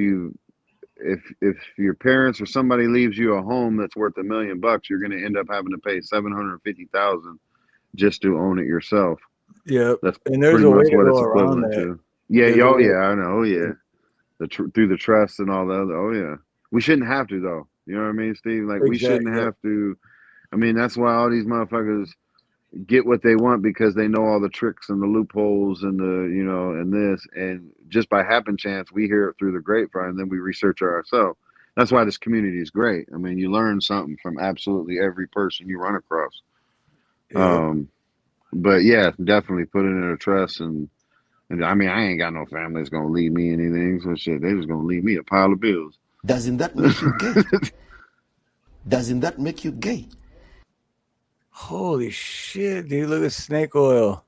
your parents or somebody leaves you a home that's worth $1 million, you're going to end up having to pay $750,000 just to own it yourself. Yeah, that's and there's pretty a way much to what go it's around equivalent that. to. Yeah, I know. Oh yeah, through the trust and all that. Oh yeah, we shouldn't have to though. You know what I mean, Steve? Like we shouldn't have to. I mean, that's why all these motherfuckers get what they want, because they know all the tricks and the loopholes and and this, and just by happen chance we hear it through the grapevine, and then we research it ourselves. That's why this community is great. I mean, you learn something from absolutely every person you run across. Yeah. But yeah, definitely put it in a trust, and I mean, I ain't got no family that's gonna leave me anything, so shit, they just gonna leave me a pile of bills. Doesn't that make you gay? Doesn't that make you gay? Holy shit, dude! Look at snake oil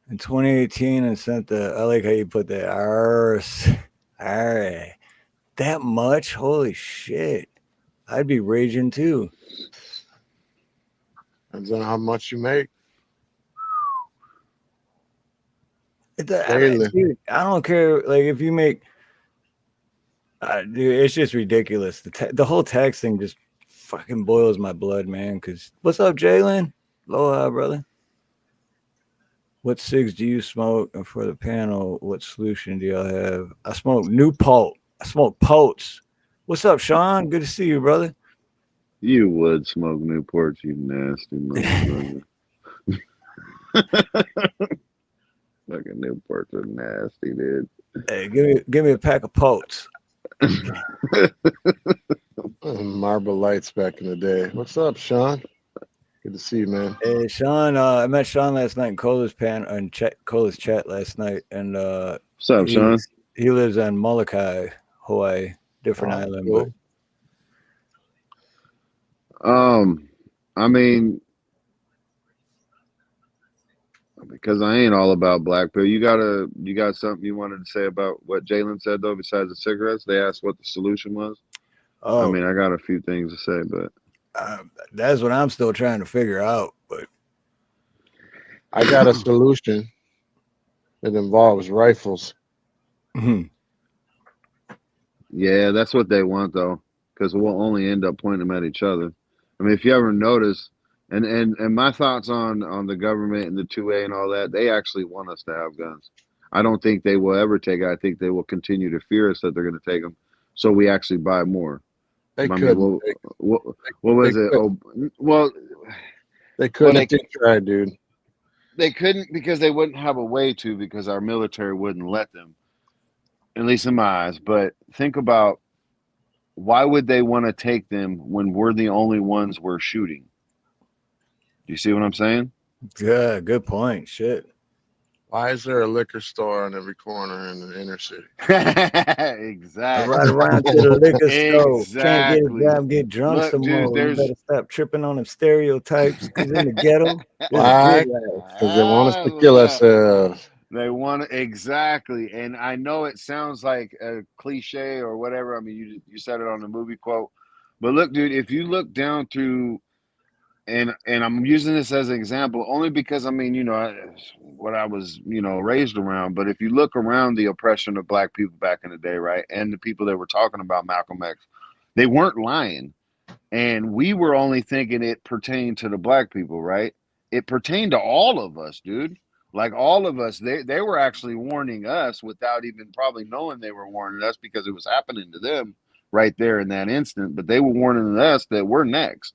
in 2018 and sent I like how you put that. Alright, that much? Holy shit! I'd be raging too. Depends on how much you make. Dude, I don't care. Like if you make, dude, it's just ridiculous. The whole tax thing just fucking boils my blood, man. Because what's up, Jalen? Aloha, brother. What cigs do you smoke? And for the panel, what solution do y'all have? I smoke Newport. I smoke Potes. What's up, Sean? Good to see you, brother. You would smoke Newports, you nasty motherfucker. Fucking Newports are nasty, dude. Hey, give me a pack of Potes. Marble Lights back in the day. What's up, Sean? Good to see you, man. Hey, Sean. I met Sean last night in Cola's chat last night, and What's up, Sean? he lives on Molokai, Hawaii, different island, cool. but I mean, because I ain't all about black pill. You got something you wanted to say about what Jalen said though? Besides the cigarettes, they asked what the solution was. I mean, I got a few things to say, but that's what I'm still trying to figure out. But I got a solution. It involves rifles. Yeah, that's what they want though, because we'll only end up pointing them at each other. I mean, if you ever notice, and my thoughts on the government and the 2A and all that, they actually want us to have guns. I don't think they will ever take it. I think they will continue to fear us that they're going to take them, so we actually buy more. They couldn't. What was it? Oh, well, they couldn't. Well, They tried, dude. They couldn't because they wouldn't have a way to, because our military wouldn't let them, at least in my eyes. But think about, why would they want to take them when we're the only ones we're shooting? Do you see what I'm saying? Yeah, good point. Shit. Why is there a liquor store on every corner in the inner city? Exactly. I ride around to the liquor store. Exactly. Can't get drunk Look, some dude, more. You better stop tripping on them stereotypes. Because in the ghetto, why? Because they want us to kill ourselves. They want to, exactly. And I know it sounds like a cliche or whatever. I mean, you said it on the movie quote. But look, dude, if you look down through, and I'm using this as an example only because, I mean, what I was, raised around. But if you look around the oppression of black people back in the day, right, and the people that were talking about Malcolm X, they weren't lying. And we were only thinking it pertained to the black people, right? It pertained to all of us, dude. Like all of us, they were actually warning us without even probably knowing they were warning us, because it was happening to them right there in that instant. But they were warning us that we're next.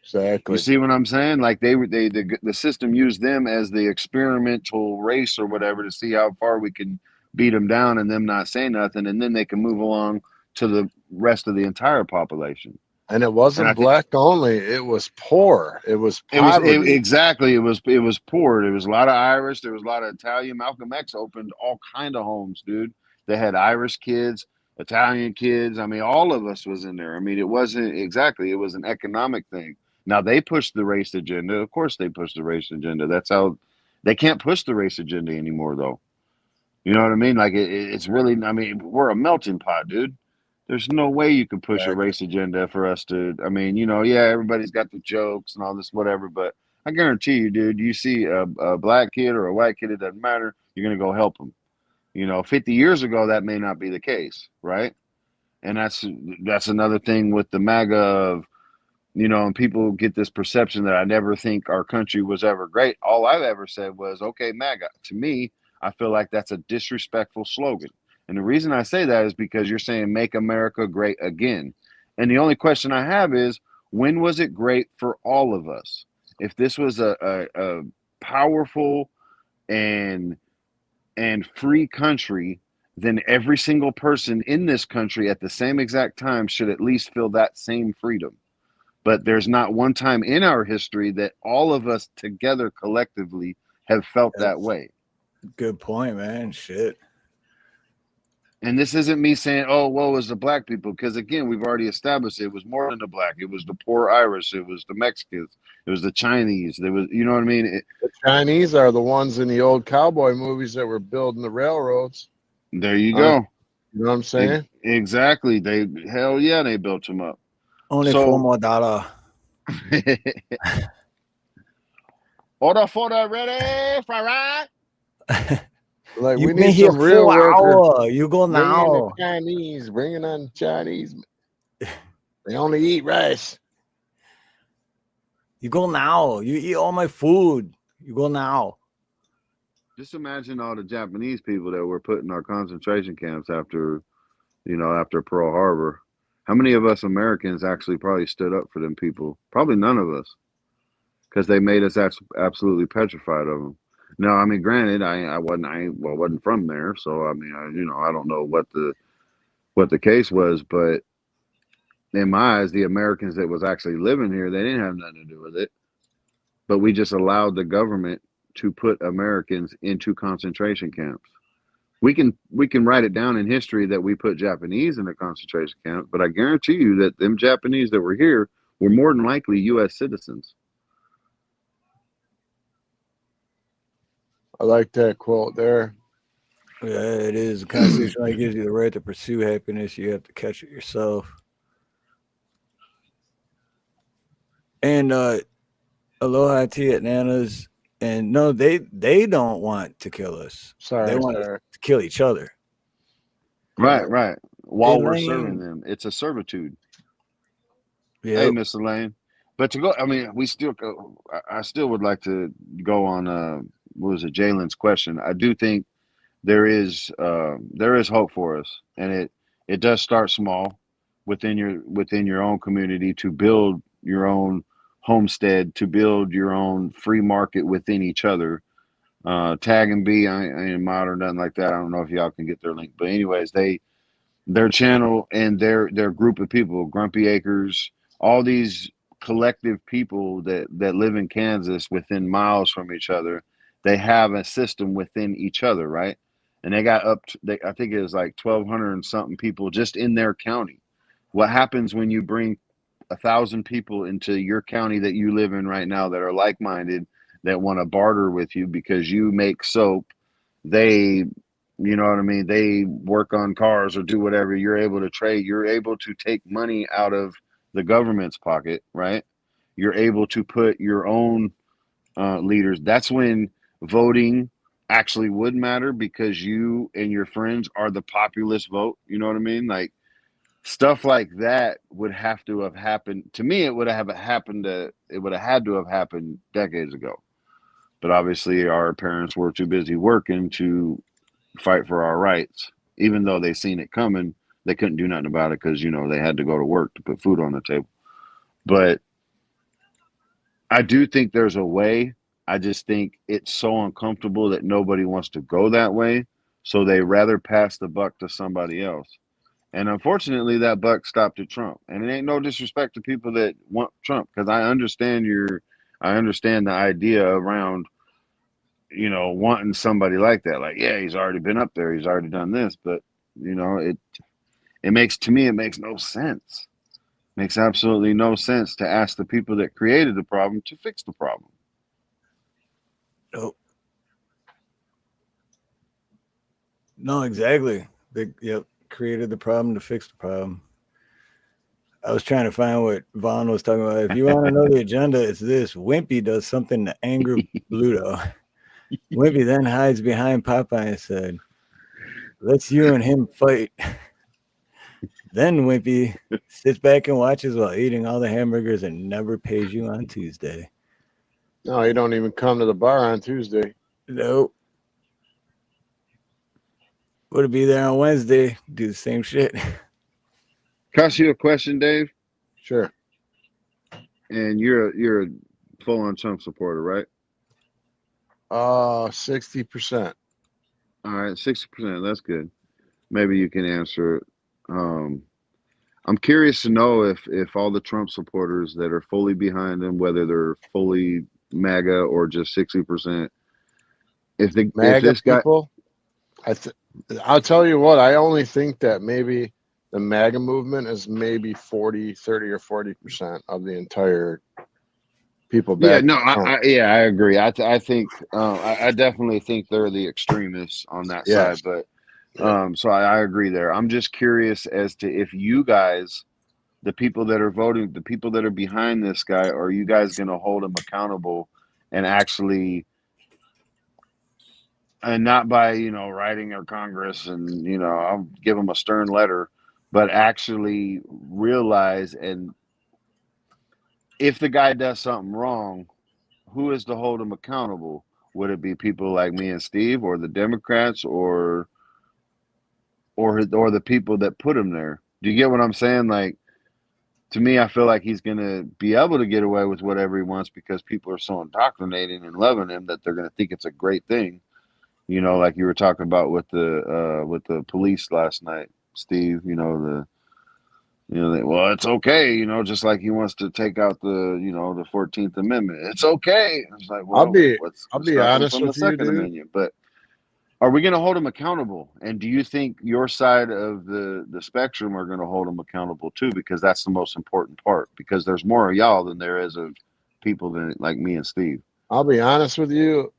Exactly. You see what I'm saying? Like the system used them as the experimental race or whatever to see how far we can beat them down and them not say nothing, and then they can move along to the rest of the entire population. And it wasn't black only; it was poor. It was poverty. Exactly. It was poor. There was a lot of Irish. There was a lot of Italian. Malcolm X opened all kind of homes, dude. They had Irish kids, Italian kids. I mean, all of us was in there. I mean, it wasn't exactly. It was an economic thing. Now they pushed the race agenda. Of course, they pushed the race agenda. That's how they can't push the race agenda anymore, though. You know what I mean? Like it's really. I mean, we're a melting pot, dude. There's no way you can push a race agenda for us to. I mean, yeah, everybody's got the jokes and all this, whatever. But I guarantee you, dude, you see a black kid or a white kid, it doesn't matter. You're gonna go help them. 50 years ago, that may not be the case, right? And that's another thing with the MAGA of, and people get this perception that I never think our country was ever great. All I've ever said was, okay, MAGA. To me, I feel like that's a disrespectful slogan. And the reason I say that is because you're saying make America great again. And the only question I have is, when was it great for all of us? If this was a powerful and free country, then every single person in this country at the same exact time should at least feel that same freedom. But there's not one time in our history that all of us together collectively have felt that way. Good point, man. Shit. And this isn't me saying, oh, woe is the black people, because again, we've already established it was more than the black. It was the poor Irish. It was the Mexicans. It was the Chinese. There was, you know what I mean? The Chinese are the ones in the old cowboy movies that were building the railroads. There you go. You know what I'm saying? Exactly. Hell yeah, they built them up. Only $4 more. Order for the ready for right. Like You've we been need here some real 4 workers. hours. You go now. Bringing on Chinese. They only eat rice. You go now. You eat all my food. You go now. Just imagine all the Japanese people that were put in our concentration camps after Pearl Harbor. How many of us Americans actually probably stood up for them people? Probably none of us. because they made us absolutely petrified of them. Now, I mean, granted, I wasn't from there, so I mean, I don't know what the case was, but in my eyes, the Americans that was actually living here, they didn't have nothing to do with it. But we just allowed the government to put Americans into concentration camps. We can write it down in history that we put Japanese in a concentration camp, but I guarantee you that them Japanese that were here were more than likely U.S. citizens. I like that quote there. Yeah, it is. The Constitution only gives you the right to pursue happiness. You have to catch it yourself. And aloha to Nana's. And no, they don't want to kill us. They want us to kill each other. Right. While we're serving them, it's a servitude. Yep. Hey, Miss Elaine. But to go, I mean, I still would like to go on. What was it, Jalen's question? I do think there is hope for us, and it does start small within your own community to build your own homestead, to build your own free market within each other. Tag and B, I ain't modern, nothing like that. I don't know if y'all can get their link, but anyways, their channel and their group of people, Grumpy Acres, all these collective people that live in Kansas within miles from each other, they have a system within each other, right? And they got I think it was like 1,200 and something people just in their county. What happens when you bring 1,000 people into your county that you live in right now that are like-minded, that want to barter with you because you make soap, you know what I mean, they work on cars or do whatever, you're able to trade, you're able to take money out of the government's pocket, right? You're able to put your own leaders. That's when voting actually would matter, because you and your friends are the populist vote. You know what I mean? Like, stuff like that would have to have happened. To me, it would have had to have happened decades ago. But obviously, our parents were too busy working to fight for our rights. Even though they seen it coming, they couldn't do nothing about it because, they had to go to work to put food on the table. But I do think there's a way. I just think it's so uncomfortable that nobody wants to go that way. So they rather pass the buck to somebody else. And unfortunately, that buck stopped at Trump. And it ain't no disrespect to people that want Trump, because I understand the idea around, wanting somebody like that. Like, yeah, he's already been up there, he's already done this, but it makes no sense. Makes absolutely no sense to ask the people that created the problem to fix the problem. Oh. No, exactly. Yep. Created the problem to fix the problem. I was trying to find what Vaughn was talking about. If you want to know the agenda, it's this. Wimpy does something to anger Bluto. Wimpy then hides behind Popeye and said, "Let's you and him fight." Then Wimpy sits back and watches while eating all the hamburgers and never pays you on Tuesday. No, you don't even come to the bar on Tuesday. Nope. Would be there on Wednesday, do the same shit. Can I ask you a question, Dave? Sure. And you're a full-on Trump supporter, right? 60%. All right, 60%. That's good. Maybe you can answer it. I'm curious to know if all the Trump supporters that are fully behind him, whether they're fully MAGA or just 60%, if this guy, people, I'll tell you what, I only think that maybe the MAGA movement is maybe 30 or 40% of the entire people back. Yeah, I agree. I think I definitely think they're the extremists on that side, but so I agree there. I'm just curious as to if you guys, the people that are voting, the people that are behind this guy, are you guys going to hold him accountable and actually, and not by, writing or Congress and, I'll give him a stern letter, but actually realize, and if the guy does something wrong, who is to hold him accountable? Would it be people like me and Steve, or the Democrats, or the people that put him there? Do you get what I'm saying? Like, to me, I feel like he's going to be able to get away with whatever he wants because people are so indoctrinated and loving him that they're going to think it's a great thing. You know, like you were talking about with the police last night, Steve. Well, it's okay. Just like he wants to take out the 14th Amendment. It's okay. It's like, I'll well, be what's I'll be stopping him honest from the with you, Second dude. Amendment? But are we going to hold him accountable? And do you think your side of the spectrum are going to hold him accountable too? Because that's the most important part. Because there's more of y'all than there is of people like me and Steve. I'll be honest with you.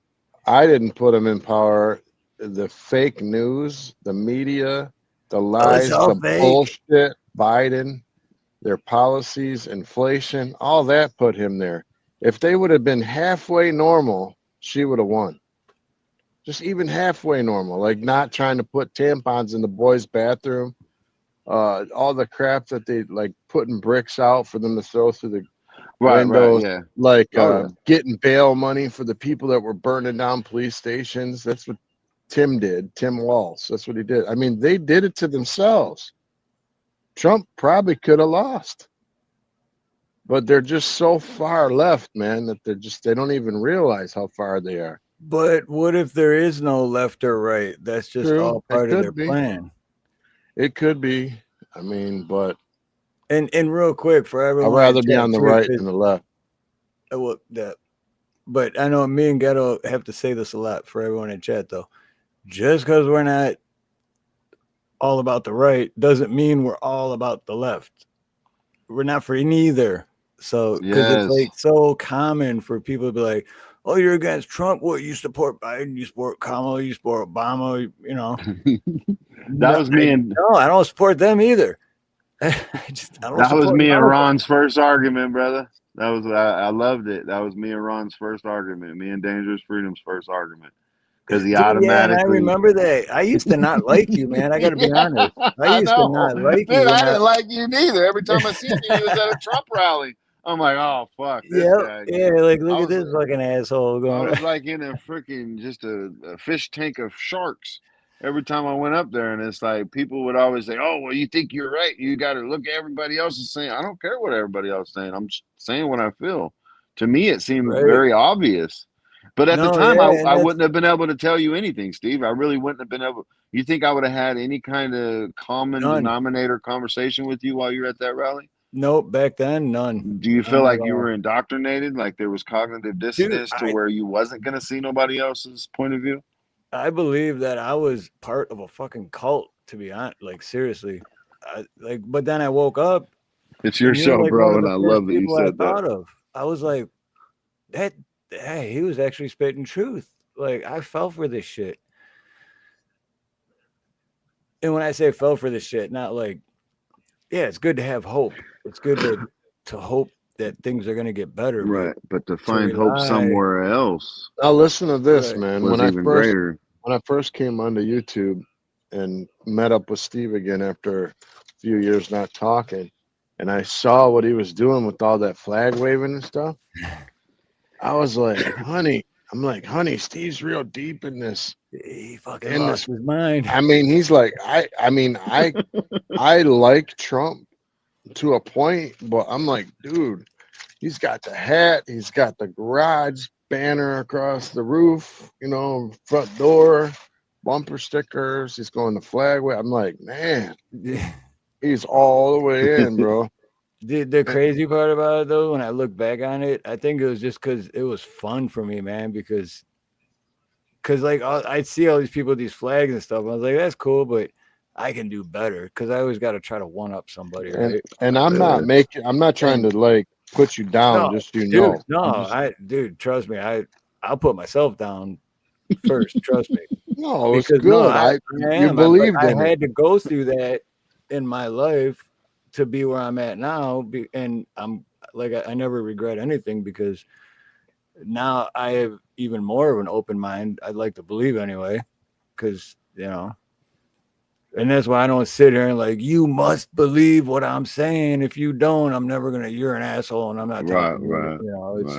I didn't put him in power. The fake news, the media, the It's lies, all the fake. bullshit, Biden, their policies, inflation, all that put him there. If they would have been halfway normal, she would have won. Just even halfway normal, like not trying to put tampons in the boys' bathroom, all the crap that they like putting bricks out for them to throw through the Right, windows, yeah. like Oh, yeah. getting bail money for the people that were burning down police stations. That's what Tim did. Tim Walz. That's what he did. I mean, they did it to themselves. Trump probably could have lost, but they're just so far left, man, that they don't even realize how far they are. But what if there is no left or right? That's just True, all it part of their could be. plan. It could be. I mean, but And real quick for I'd everyone, rather be on the right than the left. But I know me and Ghetto have to say this a lot for everyone in chat though. Just because we're not all about the right doesn't mean we're all about the left. We're not for neither. So because it's Yes. like so common for people to be like, "Oh, you're against Trump? What? You support Biden? You support Kamala? You support Obama? You know?" That was me and no, I don't support them either. that was me and Ron's first argument, brother. That was I loved it. That was me and Ron's first argument. Me and Dangerous Freedom's first argument. Because he Dude, yeah, and I automatically. remember that. I used to not like you, man. I got to be honest. I I used to know, not like dude. you when I didn't like you neither. Every time I seen you, you was at a Trump rally. I'm like, oh fuck, this guy. Yeah, like look I at this fucking asshole I going. was like in a freaking just a fish tank of sharks every time I went up there, and it's like people would always say, "Oh, well, you think you're right? You got to look at everybody else is saying." I don't care what everybody else is saying. I'm saying what I feel. To me, it seemed Right. very obvious. But at the No, time, yeah, and I that's wouldn't have been able to tell you anything, Steve. I really wouldn't have been able. You think I would have had any kind of common none. denominator conversation with you while you're at that rally? Nope, back then, none. Do you feel None like at you all. were indoctrinated, like there was cognitive dissonance to where you wasn't going to see nobody else's point of view? I believe that I was part of a fucking cult, to be honest. Like seriously, but then I woke up. It's your and you're show, like one bro, of and the I first love that you people I said that. thought of. I was like, hey, he was actually spitting truth. Like I fell for this shit. And when I say fell for this shit, not like, yeah, it's good to have hope. It's good to hope that things are going to get better. Right, but to to find hope somewhere else. Now listen to this, Right. man. Was When even I greater. first came onto YouTube and met up with Steve again after a few years not talking, and I saw what he was doing with all that flag waving and stuff, I was like, honey, Steve's real deep in this. He fucking lost his mind. I mean, he's like, I like Trump to a point, but I'm like, dude, he's got the hat, he's got the garage banner across the roof, front door, bumper stickers, he's going the flag way. I'm like, man, he's all the way in, bro. The crazy part about it though, when I look back on it, I think it was just because it was fun for me, man. Because like I'd see all these people with these flags and stuff. And I was like, that's cool, but I can do better. Because I always got to try to one up somebody, right? And I'm not trying to like put you down, just so you know. Dude, trust me, I'll put myself down first. Trust me. No, it was good. You believed in it. I had to go through that in my life to be where I'm at now, and I'm like I never regret anything because now I have even more of an open mind. I'd like to believe anyway, because and that's why I don't sit here and like you must believe what I'm saying. If you don't, I'm never gonna. You're an asshole, and I'm not talking. Right.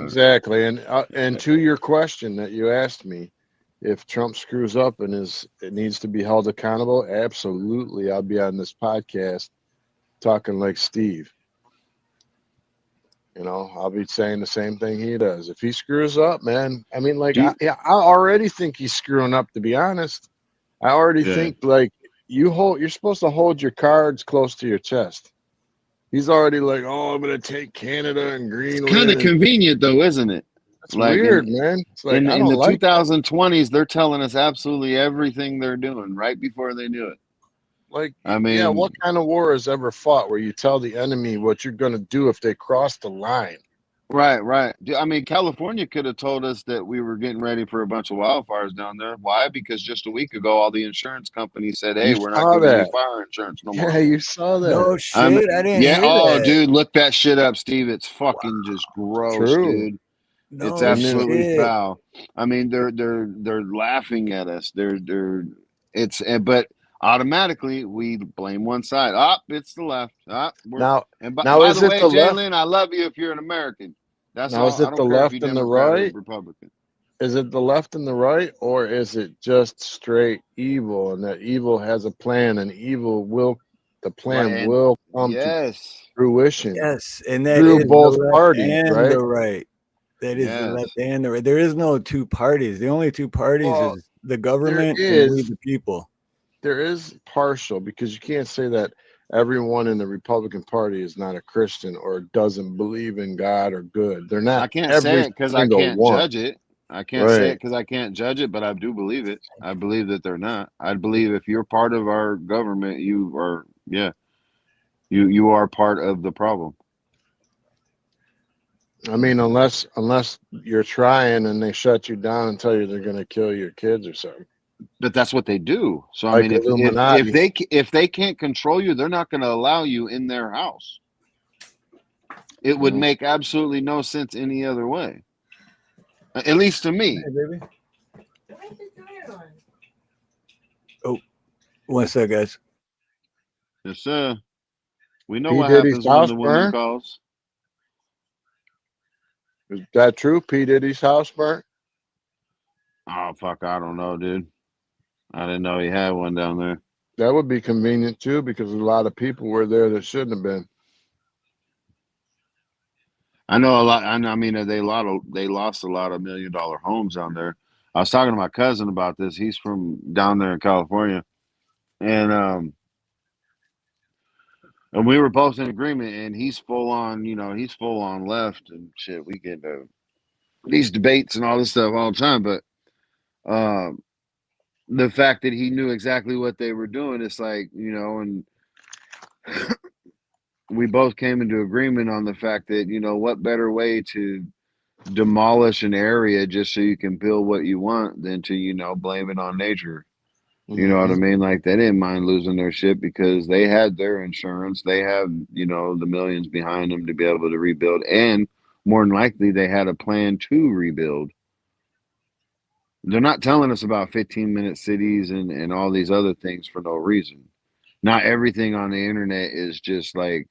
Exactly. And to your question that you asked me, if Trump screws up and it needs to be held accountable, absolutely, I'll be on this podcast talking like Steve. You know, I'll be saying the same thing he does. If he screws up, man, I mean, like, Do you, I already think he's screwing up, to be honest. I already yeah. think, like, you're supposed to hold your cards close to your chest. He's already like, oh, I'm going to take Canada and It's kind of Greenland. And convenient, though, isn't it? it's Like weird, man. It's like, I in don't the like that. 2020s, they're telling us absolutely everything they're doing right before they do it. Like, I yeah, mean, what kind of war has ever fought where you tell the enemy what you're going to do if they cross the line? right. I mean, California could have told us that we were getting ready for a bunch of wildfires down there. Why? Because just a week ago, all the insurance companies said, You "Hey, we're not saw giving you that. fire insurance no more." Yeah, you saw No that. shit, I didn't Yeah. hear Oh, that. dude, look that shit up, Steve. It's fucking just gross, True. dude. It's No And then absolutely shit. foul. I mean, they're laughing at us. It's but automatically we blame one side. It's the left. We're now, and now by is the it way, the left? Jalen, I love you if you're an American. That's Now, is all. I it the don't care if you're left and the Democrat or right? Republican. Is it the left and the right, or is it just straight evil, and that evil has a plan, and the Right. plan And will come to yes, fruition Yes, and that through is the both left parties, and right? the right. That is the yes. left and the right. There is no two parties. The only two parties Well, is the there government and we is the people. partial, because you can't say that everyone in the Republican Party is not a Christian or doesn't believe in God or good. They're I not can't every say it because I single can't one, judge it. I can't say it right? because I can't judge it, but I do believe it. I believe that they're not. I believe if you're part of our government, you are, yeah, you are part of the problem. I mean, unless you're trying and they shut you down and tell you they're going to kill your kids or something, But that's what they do. So I like mean, Illuminati. if they can't control you, they're not going to allow you in their house. It would Mm. make absolutely no sense any other way. At least to me. Hey, baby. Oh, one sec, guys. Yes, sir. We know P what Diddy's happens when house the woman burned. calls. Is that true? P Diddy's house burnt. Oh fuck, I don't know, dude. I didn't know he had one down there. That would be convenient too, because a lot of people were there that shouldn't have been. I know a lot. I mean, they lost a lot of $1 million homes down there. I was talking to my cousin about this. He's from down there in California, and we were both in agreement. And he's full on, he's full on left and shit. We get these debates and all this stuff all the time, but the fact that he knew exactly what they were doing, it's like, and we both came into agreement on the fact that, what better way to demolish an area just so you can build what you want than to, blame it on nature. You know what I Mm-hmm. mean? Like, they didn't mind losing their shit because they had their insurance. They have, the millions behind them to be able to rebuild. And more than likely, they had a plan to rebuild. They're not telling us about 15-minute cities and all these other things for no reason. Not everything on the internet is just like,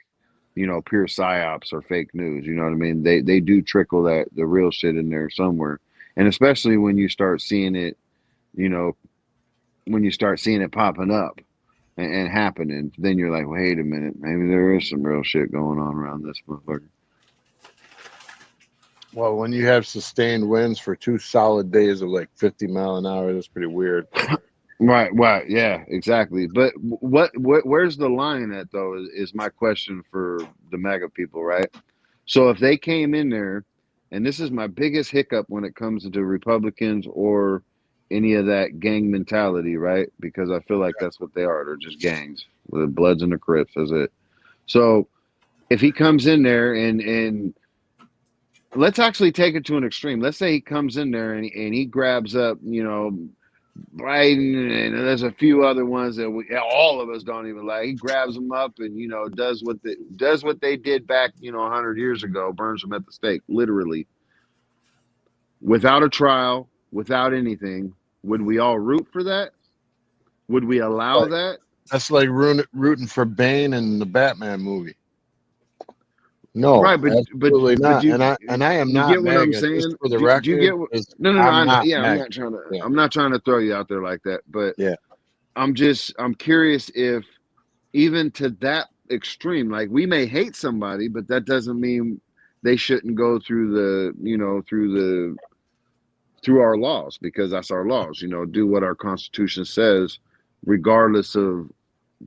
pure psyops or fake news. You know what I mean? They do trickle the real shit in there somewhere. And especially when you start seeing it, when you start seeing it popping up and happening, then you're like, wait a minute, maybe there is some real shit going on around this motherfucker. Well, when you have sustained winds for 2 solid days of like 50 mile an hour, that's pretty weird. Right, yeah, exactly. But where's the line at though? Is my question for the MAGA people, right? So if they came in there, and this is my biggest hiccup when it comes to Republicans or any of that gang mentality, right? Because I feel like that's what they are. They're just gangs with the Bloods and the Crips. That's it. So if he comes in there and let's actually take it to an extreme. Let's say he comes in there and he grabs up, Biden, and there's a few other ones that all of us don't even like. He grabs them up and does what they did back 100 years ago, burns them at the stake, literally, without a trial, without anything. Would we all root for that? Would we allow that? That's like rooting for Bane in the Batman movie. No, Right, absolutely but not. And I am you not get what I'm MAGA. Just saying? for the Do you record, get what? is No, I'm I know. not Yeah, MAGA. I'm not trying to throw you out there like that, but Yeah. I'm curious if even to that extreme, like we may hate somebody, but that doesn't mean they shouldn't go through through our laws, because that's our laws. Do what our Constitution says, regardless of.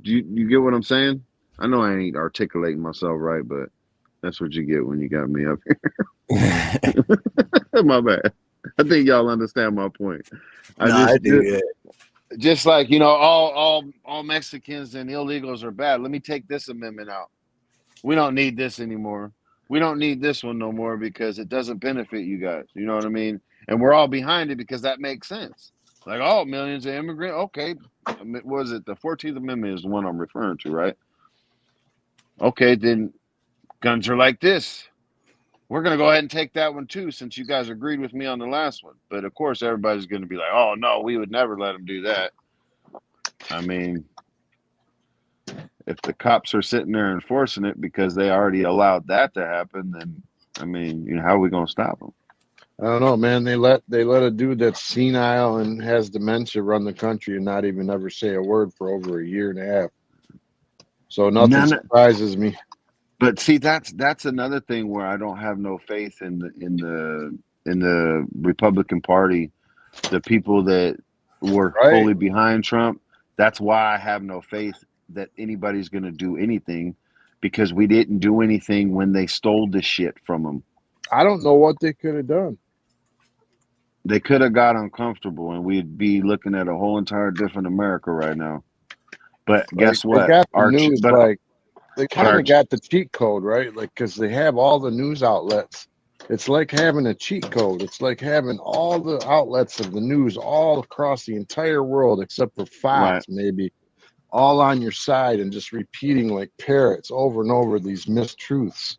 You get what I'm saying? I know I ain't articulating myself right, but that's what you get when you got me up here. My bad. I think y'all understand my point. No, I do. Just like, all Mexicans and illegals are bad. Let me take this amendment out. We don't need this anymore. We don't need this one no more because it doesn't benefit you guys. You know what I mean? And we're all behind it because that makes sense. Like, oh, millions of immigrants. Okay. Was it the 14th Amendment is the one I'm referring to, right? Okay, then guns are like this. We're going to go ahead and take that one too, since you guys agreed with me on the last one. But of course, everybody's going to be like, oh, no, we would never let them do that. I mean, if the cops are sitting there enforcing it because they already allowed that to happen, then, I mean, how are we going to stop them? I don't know, man. They let a dude that's senile and has dementia run the country and not even ever say a word for over a year and a half. So nothing surprises me. But see, that's another thing where I don't have no faith in the Republican Party, the people that were fully behind Trump. That's why I have no faith that anybody's going to do anything, because we didn't do anything when they stole the shit from them. I don't know what they could have done. They could have got uncomfortable, and we'd be looking at a whole entire different America right now. But guess what? They got the news, they kind of got the cheat code, right? Like, because they have all the news outlets. It's like having a cheat code. It's like having all the outlets of the news all across the entire world, except for Fox, maybe, all on your side and just repeating like parrots over and over these mistruths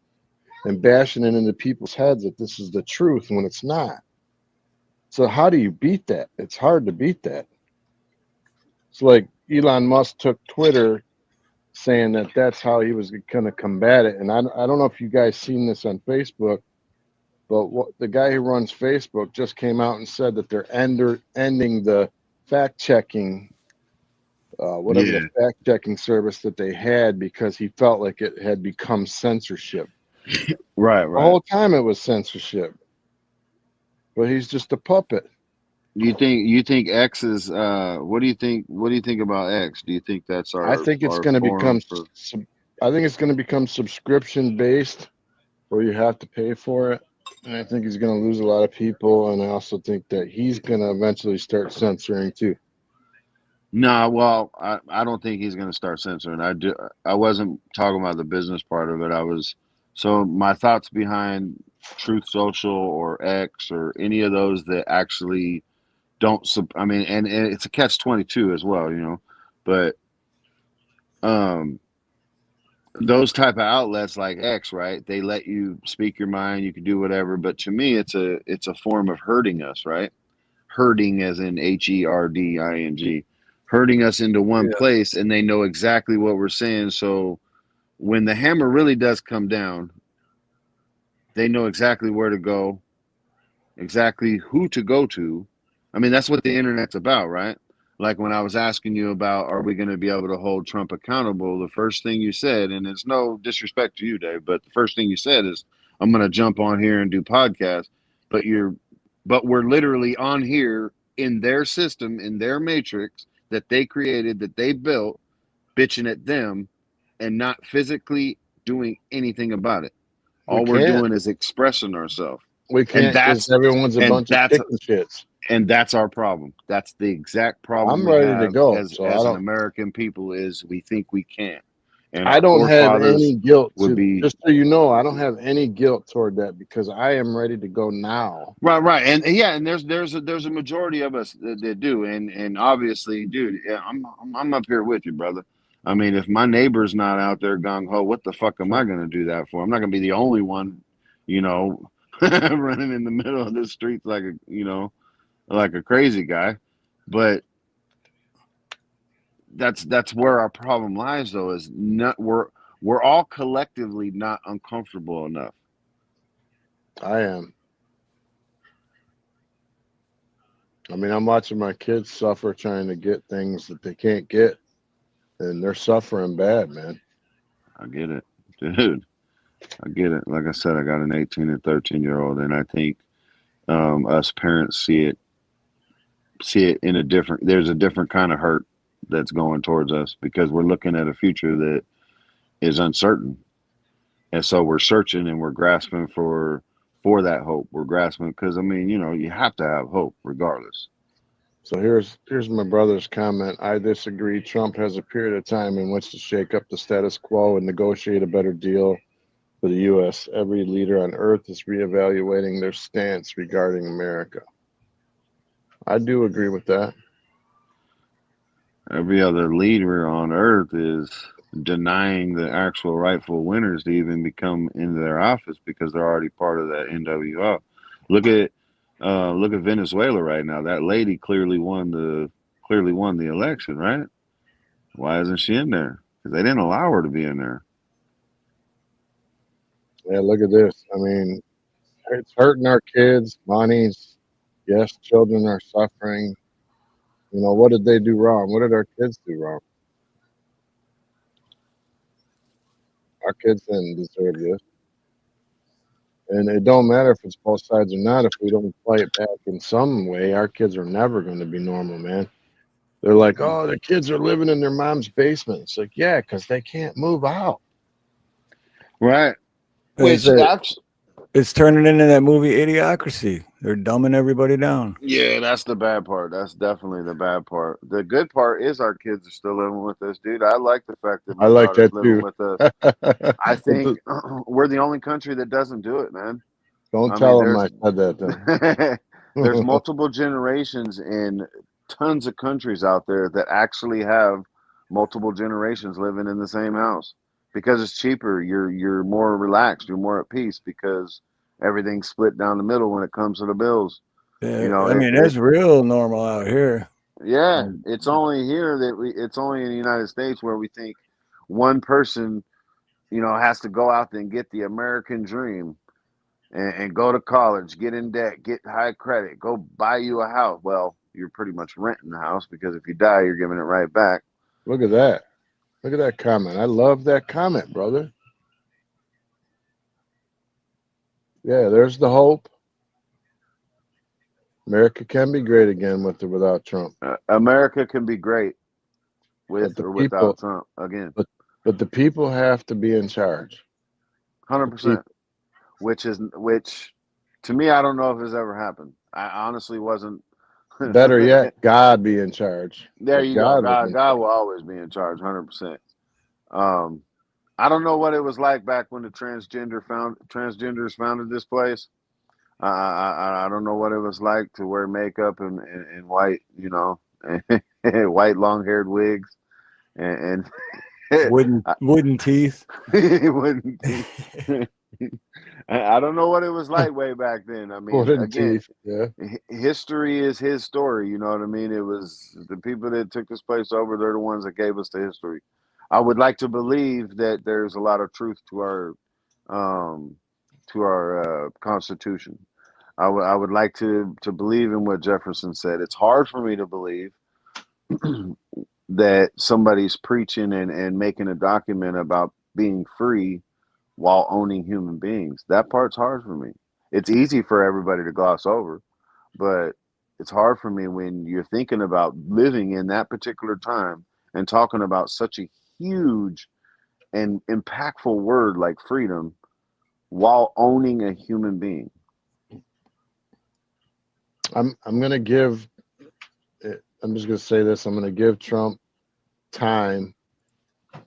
and bashing it into people's heads that this is the truth when it's not. So how do you beat that? It's hard to beat that. It's like Elon Musk took Twitter, saying that that's how he was going to combat it. And I don't know if you guys seen this on Facebook, but the guy who runs Facebook just came out and said that they're ending the fact-checking, the fact-checking service that they had, because he felt like it had become censorship. Right. The whole time it was censorship. But he's just a puppet. You think X is what do you think about X? Do you think that's our I think it's going to become subscription based, where you have to pay for it. And I think he's going to lose a lot of people, and I also think that he's going to eventually start censoring too. No, well, I don't think he's going to start censoring. I wasn't talking about the business part of it. So my thoughts behind Truth Social or X or any of those that actually don't and it's a catch-22 as well, but those type of outlets like X, right? They let you speak your mind, you can do whatever, but to me it's a form of hurting us, right? Herding, as in HERDING, herding us into one place, and they know exactly what we're saying. So when the hammer really does come down, they know exactly where to go, exactly who to go to. I mean, that's what the internet's about, right? Like when I was asking you about, are we going to be able to hold Trump accountable? The first thing you said, and it's no disrespect to you, Dave, but the first thing you said is, I'm going to jump on here and do podcasts. But we're literally on here in their system, in their matrix that they created, that they built, bitching at them and not physically doing anything about it. All we're doing is expressing ourselves. We can't, because everyone's a bunch of chicken shits. And that's our problem. That's the exact problem I'm ready to go. as an American people, is we think we can't. And I don't have any guilt. Just so you know, I don't have any guilt toward that, because I am ready to go now. Right, and and there's a majority of us that do, and obviously, dude, I'm up here with you, brother. I mean, if my neighbor's not out there gung ho, what the fuck am I gonna do that for? I'm not gonna be the only one, running in the middle of the streets like a crazy guy. But that's where our problem lies, though, is we're all collectively not uncomfortable enough. I am. I mean, I'm watching my kids suffer trying to get things that they can't get, and they're suffering bad, man. I get it, dude. I get it. Like I said, I got an 18 and 13-year-old, and I think us parents see it in a different. There's a different kind of hurt that's going towards us because we're looking at a future that is uncertain, and so we're searching and we're grasping for that hope. We're grasping because I mean, you have to have hope regardless. So here's my brother's comment. I disagree. Trump has a period of time in which to shake up the status quo and negotiate a better deal for the U.S. Every leader on earth is reevaluating their stance regarding America. I do agree with that. Every other leader on earth is denying the actual rightful winners to even become into their office because they're already part of that NWO. Look at Venezuela right now. That lady clearly won the election, right? Why isn't she in there? Because they didn't allow her to be in there. Yeah, look at this. I mean, it's hurting our kids. Money's, yes, children are suffering. What did they do wrong? What did our kids do wrong? Our kids didn't deserve this. And it don't matter if it's both sides or not. If we don't fight back in some way, our kids are never going to be normal, man. They're like, oh, the kids are living in their mom's basement. It's like, yeah, because they can't move out. Right. Which it's turning into that movie Idiocracy. They're dumbing everybody down. Yeah, that's the bad part. That's definitely the bad part. The good part is our kids are still living with us, dude. I like the fact that I my like daughter's that living too. with us. I think we're the only country that doesn't do it, man. Don't tell them I said that then. There's multiple generations in tons of countries out there that actually have multiple generations living in the same house because it's cheaper. You're more relaxed. You're more at peace because everything's split down the middle when it comes to the bills. Yeah, I mean, that's real normal out here. Yeah, it's only here it's only in the United States where we think one person, has to go out there and get the American dream and go to college, get in debt, get high credit, go buy you a house. Well, you're pretty much renting the house because if you die, you're giving it right back. Look at that. Look at that comment. I love that comment, brother. Yeah, there's the hope. America can be great again with or without Trump. America can be great with or without Trump again. But the people have to be in charge. 100%. Which to me, I don't know if it's ever happened. I honestly wasn't. Better yet, God be in charge. There you go. God will always be in charge, 100%. I don't know what it was like back when the transgenders founded this place. I don't know what it was like to wear makeup and white, white long-haired wigs and wooden teeth. Wooden teeth. I don't know what it was like way back then. I mean, again, history is his story. You know what I mean? It was the people that took this place over. They're the ones that gave us the history. I would like to believe that there's a lot of truth to our Constitution. I would like to believe in what Jefferson said. It's hard for me to believe that somebody's preaching and making a document about being free while owning human beings. That part's hard for me. It's easy for everybody to gloss over, but it's hard for me when you're thinking about living in that particular time and talking about such a huge and impactful word like freedom while owning a human being. I'm gonna give. I'm just gonna say this. I'm gonna give Trump time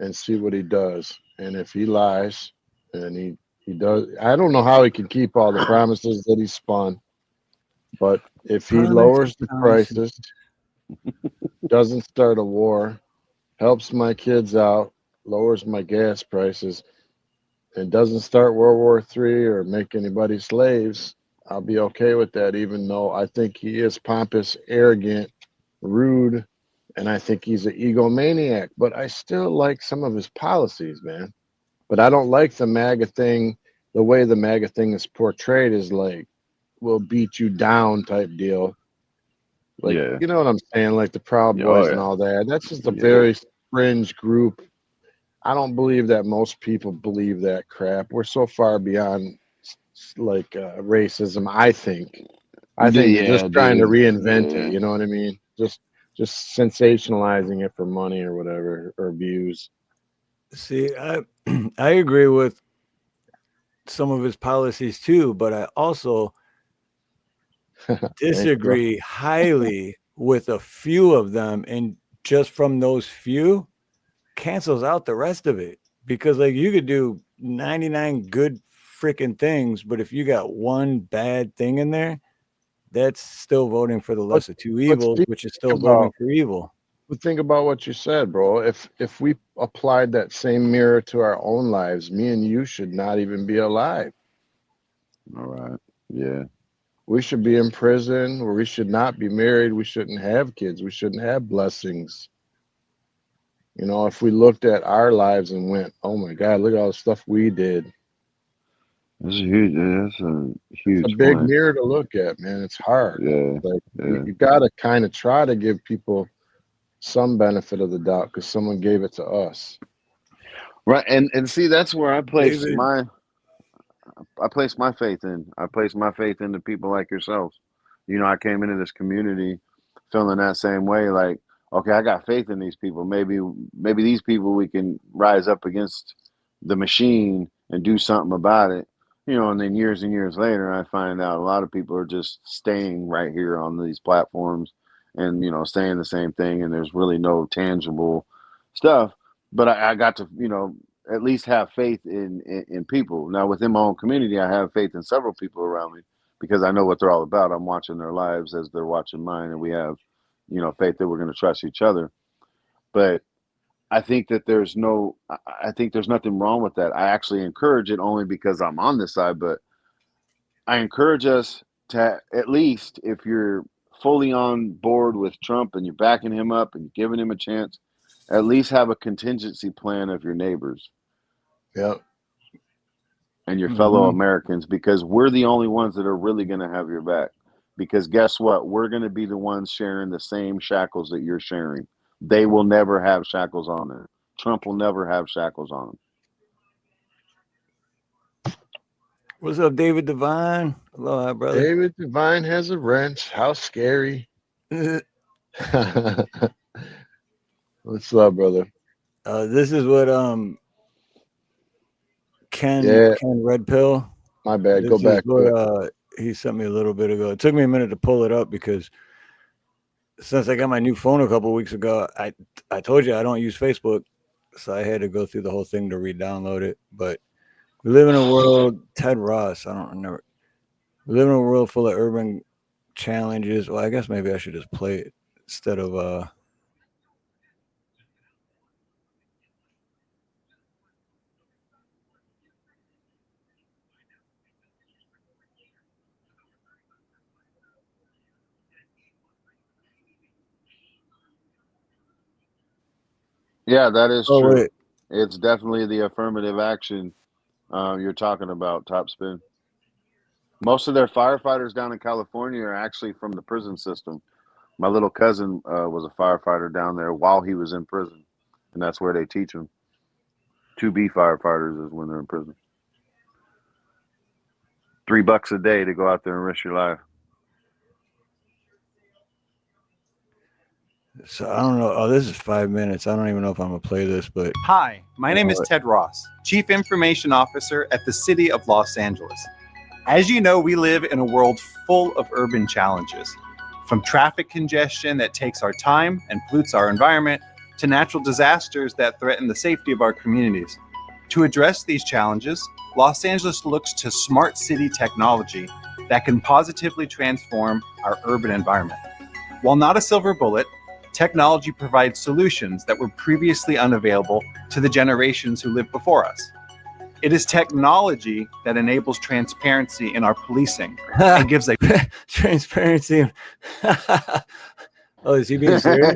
and see what he does. And if he lies, and he does, I don't know how he can keep all the promises that he spun. But if he lowers the prices, doesn't start a war, helps my kids out, lowers my gas prices, and doesn't start World War III or make anybody slaves, I'll be okay with that, even though I think he is pompous, arrogant, rude, and I think he's an egomaniac. But I still like some of his policies, man. But I don't like the MAGA thing. The way the MAGA thing is portrayed is like, we'll beat you down type deal. Like, you know what I'm saying? Like the Proud Boys and all that. That's just a very fringe group. I don't believe that most people believe that crap. We're so far beyond like racism. I think they're Yeah, just trying to dude. reinvent it. Yeah. You know what I mean? Just sensationalizing it for money or whatever, or views. See, I agree with some of his policies too, but I also Thanks, bro. disagree highly with a few of them, and just from those few cancels out the rest of it, because like you could do 99 good freaking things, but if you got one bad thing in there, that's still voting for the But lesser two but evils, Steve, which is think still voting about for evil. think about what you said, bro. If we applied that same mirror to our own lives, me and you should not even be alive. All right. Yeah. We should be in prison, or we should not be married. We shouldn't have kids. We shouldn't have blessings. You know, if we looked at our lives and went, "Oh my God, look at all the stuff we did." That's a huge. That's a It's a huge big point. mirror to look at, man. It's hard. Yeah. Like Yeah. you got to kind of try to give people some benefit of the doubt because someone gave it to us. Right. And see, that's where David, I place my faith in. I place my faith into people like yourselves. You know, I came into this community feeling that same way. Like, okay, I got faith in these people. Maybe these people we can rise up against the machine and do something about it. You know, and then years and years later, I find out a lot of people are just staying right here on these platforms and saying the same thing, and there's really no tangible stuff. But I got to at least have faith in people. Now within my own community, I have faith in several people around me because I know what they're all about. I'm watching their lives as they're watching mine, and we have, faith that we're going to trust each other. But I think that I think there's nothing wrong with that. I actually encourage it only because I'm on this side, but I encourage us to, at least if you're fully on board with Trump and you're backing him up and giving him a chance, at least have a contingency plan of your neighbors Yep. and your fellow mhm. Americans, because we're the only ones that are really going to have your back. Because guess what? We're going to be the ones sharing the same shackles that you're sharing. They will never have shackles on them. Trump will never have shackles on them. What's up, David Devine? Hello, brother. David Devine has a wrench. How scary. What's up, brother? This is what Ken Red Pill. My bad. Go This is back to it. what he sent me a little bit ago. It took me a minute to pull it up because since I got my new phone a couple weeks ago, I told you I don't use Facebook, so I had to go through the whole thing to re-download it. But we live in a world, Ted Ross, I don't remember. We live in a world full of urban challenges. Well, I guess maybe I should just play it instead of Yeah, that is oh true. wait. It's definitely the affirmative action you're talking about, Top Spin. Most of their firefighters down in California are actually from the prison system. My little cousin was a firefighter down there while he was in prison, and that's where they teach them. To be firefighters is when they're in prison. $3 a day to go out there and risk your life. So I don't know. Oh, this is 5 minutes. I don't even know if I'm gonna play this, but Hi, my name is Ted Ross, Chief Information Officer at the City of Los Angeles. As you know, we live in a world full of urban challenges, from traffic congestion that takes our time and pollutes our environment, to natural disasters that threaten the safety of our communities. To address these challenges, Los Angeles looks to smart city technology that can positively transform our urban environment. While not a silver bullet, technology provides solutions that were previously unavailable to the generations who lived before us. It is technology that enables transparency in our policing and gives a transparency. Oh, is he being serious?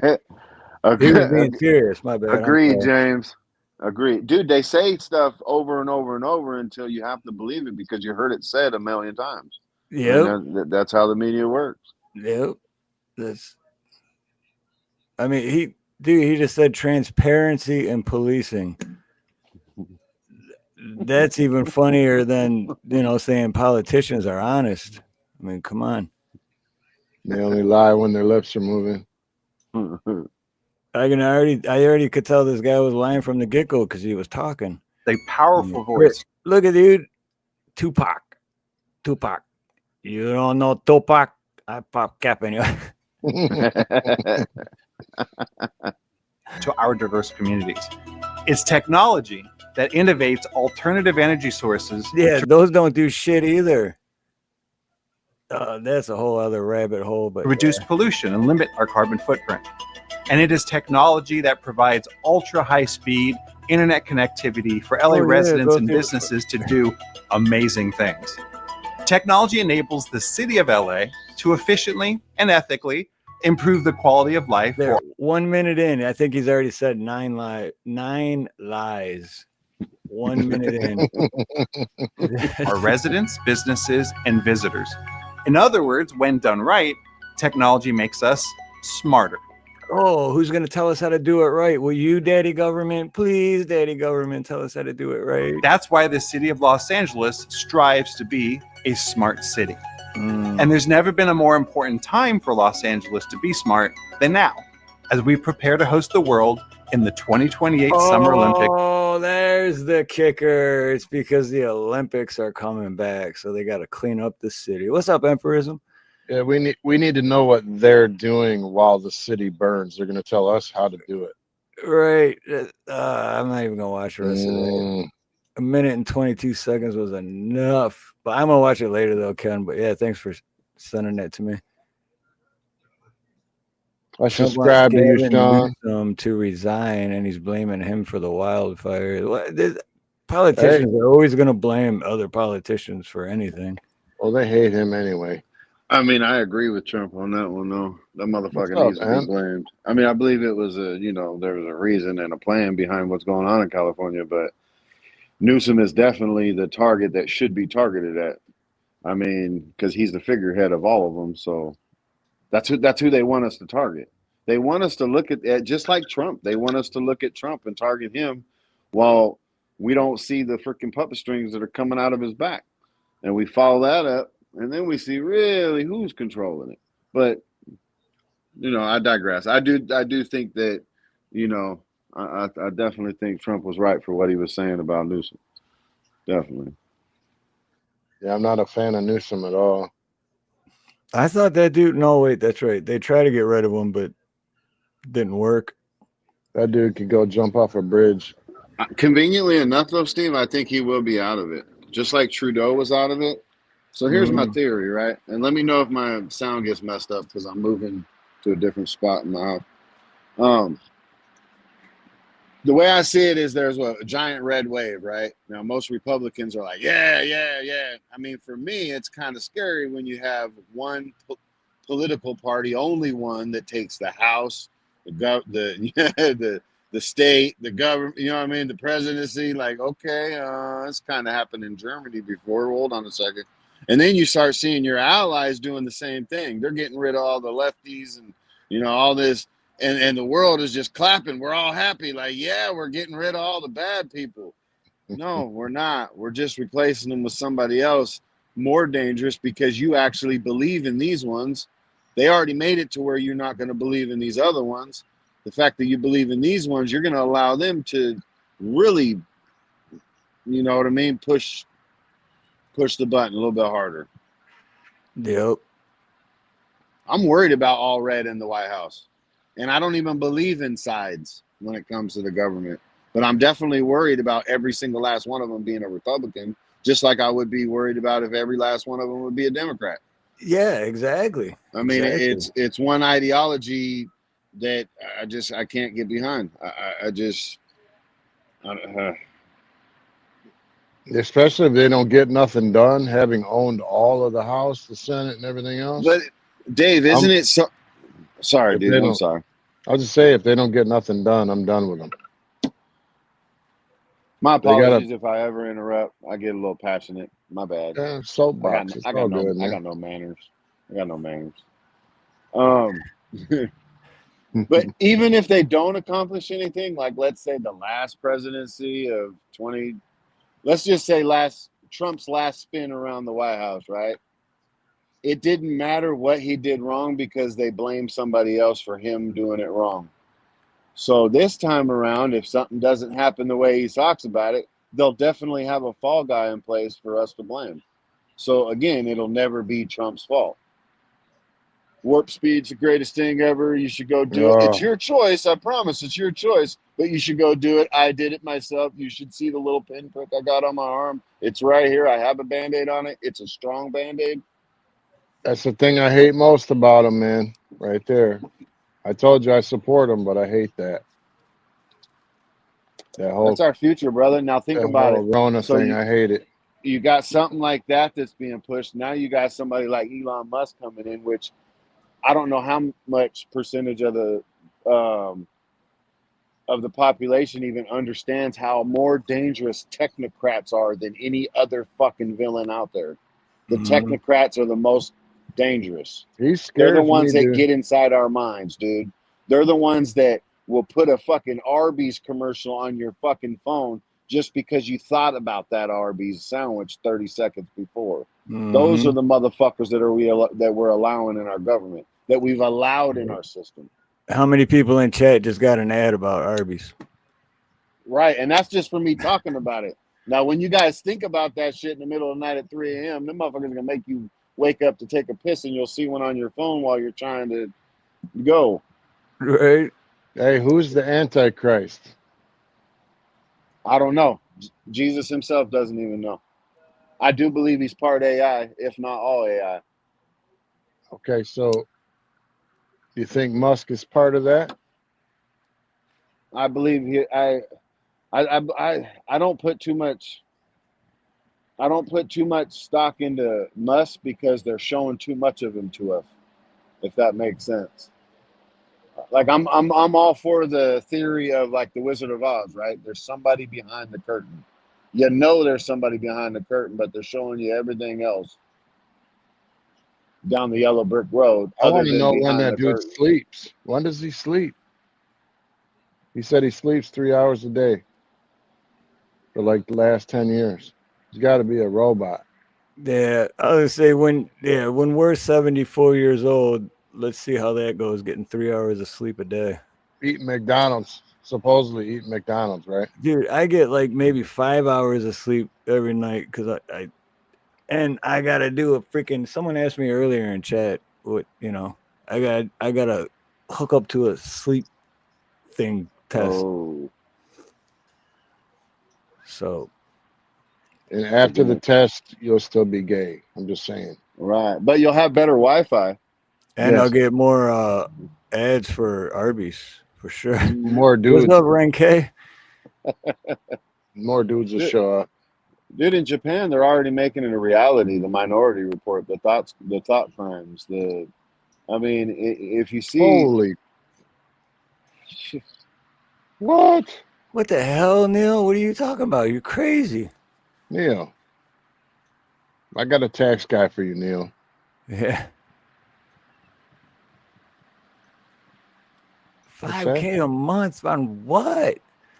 He was being serious. My bad. Agreed, James. Agreed. Dude, they say stuff over and over and over until you have to believe it because you heard it said a million times. Yep. And that's how the media works. Yep. I mean, he just said transparency in policing. That's even funnier than, saying politicians are honest. I mean, come on. They only lie when their lips are moving. I already could tell this guy was lying from the get-go because he was talking. A powerful voice. Look at dude, Tupac. You don't know Tupac? I pop cap in you. To our diverse communities. It's technology that innovates alternative energy sources. Yeah, those don't do shit either. That's a whole other rabbit hole. But to reduce pollution and limit our carbon footprint. And it is technology that provides ultra high speed internet connectivity for LA residents and businesses to do amazing things. Technology enables the city of LA to efficiently and ethically improve the quality of life. There, 1 minute in, I think he's already said 9 lies. 1 minute in. Our residents, businesses, and visitors. In other words, when done right, technology makes us smarter. Oh, who's going to tell us how to do it right? Will you, Daddy Government? Please, Daddy Government, tell us how to do it right. That's why the city of Los Angeles strives to be a smart city. And there's never been a more important time for Los Angeles to be smart than now, as we prepare to host the world in the 2028 Summer Olympics. Oh, there's the kicker. It's because the Olympics are coming back, so they got to clean up the city. What's up, Emperism? Yeah, we need to know what they're doing while the city burns. They're going to tell us how to do it. Right. I'm not even going to watch the rest of it. 1 minute and 22 seconds was enough. But I'm going to watch it later, though, Ken. But, yeah, thanks for sending that to me. I subscribe to you, Sean. To resign, and he's blaming him for the wildfire. Politicians are always going to blame other politicians for anything. Well, they hate him anyway. I mean, I agree with Trump on that one, though. That motherfucker needs to be blamed. I mean, I believe it was there was a reason and a plan behind what's going on in California, but Newsom is definitely the target that should be targeted at. I mean, because he's the figurehead of all of them, so that's who they want us to target. They want us to look at just like Trump. They want us to look at Trump and target him while we don't see the freaking puppet strings that are coming out of his back. And we follow that up, and then we see really who's controlling it. But I digress. I do think that, I definitely think Trump was right for what he was saying about Newsom. Definitely. Yeah, I'm not a fan of Newsom at all. I thought that dude. No, wait, that's right. They tried to get rid of him, but didn't work. That dude could go jump off a bridge. Conveniently enough, though, Steve, I think he will be out of it, just like Trudeau was out of it. So here's my theory, right? And let me know if my sound gets messed up because I'm moving to a different spot in the house. The way I see it is there's a giant red wave, right? Now, most Republicans are like, yeah. I mean, for me, it's kind of scary when you have one political party, only one that takes the House, the state, the government, you know what I mean? The presidency, like, okay, it's kind of happened in Germany before. Hold on a second. And then you start seeing your allies doing the same thing. They're getting rid of all the lefties and, all this. And the world is just clapping. We're all happy. Like, yeah, we're getting rid of all the bad people. No, we're not. We're just replacing them with somebody else more dangerous because you actually believe in these ones. They already made it to where you're not going to believe in these other ones. The fact that you believe in these ones, you're going to allow them to really, you know what I mean, push the button a little bit harder. Yep. I'm worried about all red in the White House. And I don't even believe in sides when it comes to the government. But I'm definitely worried about every single last one of them being a Republican, just like I would be worried about if every last one of them would be a Democrat. Yeah, exactly. I mean, it's one ideology that I can't get behind. Especially if they don't get nothing done, having owned all of the House, the Senate, and everything else. But Dave, isn't it so? Sorry, dude. I'm sorry. I'll just say if they don't get nothing done, I'm done with them. My apologies if I ever interrupt. I get a little passionate. My bad. Yeah, soapbox. I got no manners. But even if they don't accomplish anything, like let's say the last presidency of let's just say Trump's last spin around the White House, right? It didn't matter what he did wrong because they blamed somebody else for him doing it wrong. So this time around, if something doesn't happen the way he talks about it, they'll definitely have a fall guy in place for us to blame. So again, it'll never be Trump's fault. Warp speed's the greatest thing ever. You should go do it. It's your choice. I promise it's your choice, but you should go do it. I did it myself. You should see the little pinprick I got on my arm. It's right here. I have a Band-Aid on it. It's a strong Band-Aid. That's the thing I hate most about him, man. Right there. I told you I support him, but I hate that. That's our future, brother. Now think about it. Rona thing, I hate it. You got something like that that's being pushed. Now you got somebody like Elon Musk coming in, which I don't know how much percentage of the population even understands how more dangerous technocrats are than any other fucking villain out there. The technocrats are the most dangerous. They're the ones that get inside our minds, dude. They're the ones that will put a fucking Arby's commercial on your fucking phone just because you thought about that Arby's sandwich 30 seconds before. Those are the motherfuckers that we're allowing in our government, that we've allowed in our system. How many people in chat just got an ad about Arby's? Right, and that's just for me talking about it. Now, when you guys think about that shit in the middle of the night at 3 a.m., them motherfuckers are going to make you wake up to take a piss, and you'll see one on your phone while you're trying to go. Right. Hey, who's the Antichrist? I don't know. Jesus himself doesn't even know. I do believe he's part AI, if not all AI. Okay, so you think Musk is part of that? I believe I don't put too much. I don't put too much stock into Musk because they're showing too much of him to us, if that makes sense. Like I'm all for the theory of like the Wizard of Oz, right? There's somebody behind the curtain. You know there's somebody behind the curtain, but they're showing you everything else down the yellow brick road. I want to know when that dude sleeps. When does he sleep? He said he sleeps 3 hours a day for like the last 10 years. He's got to be a robot. Yeah, I would say when we're 74 years old, let's see how that goes, getting 3 hours of sleep a day. Eating McDonald's, supposedly eating McDonald's, right? Dude, I get like maybe 5 hours of sleep every night because I gotta do a freaking. Someone asked me earlier in chat what I gotta hook up to a sleep thing test. Oh. So. And after the test, you'll still be gay. I'm just saying. Right, but you'll have better Wi-Fi. And I'll get more ads for Arby's for sure. More dudes. What's up, Renke? More dudes will show up. Dude, in Japan, they're already making it a reality. The Minority Report, the thought crimes. I mean, if you see, holy, what? What the hell, Neil? What are you talking about? You're crazy, Neil. I got a tax guy for you, Neil. Yeah. 5K a month on what?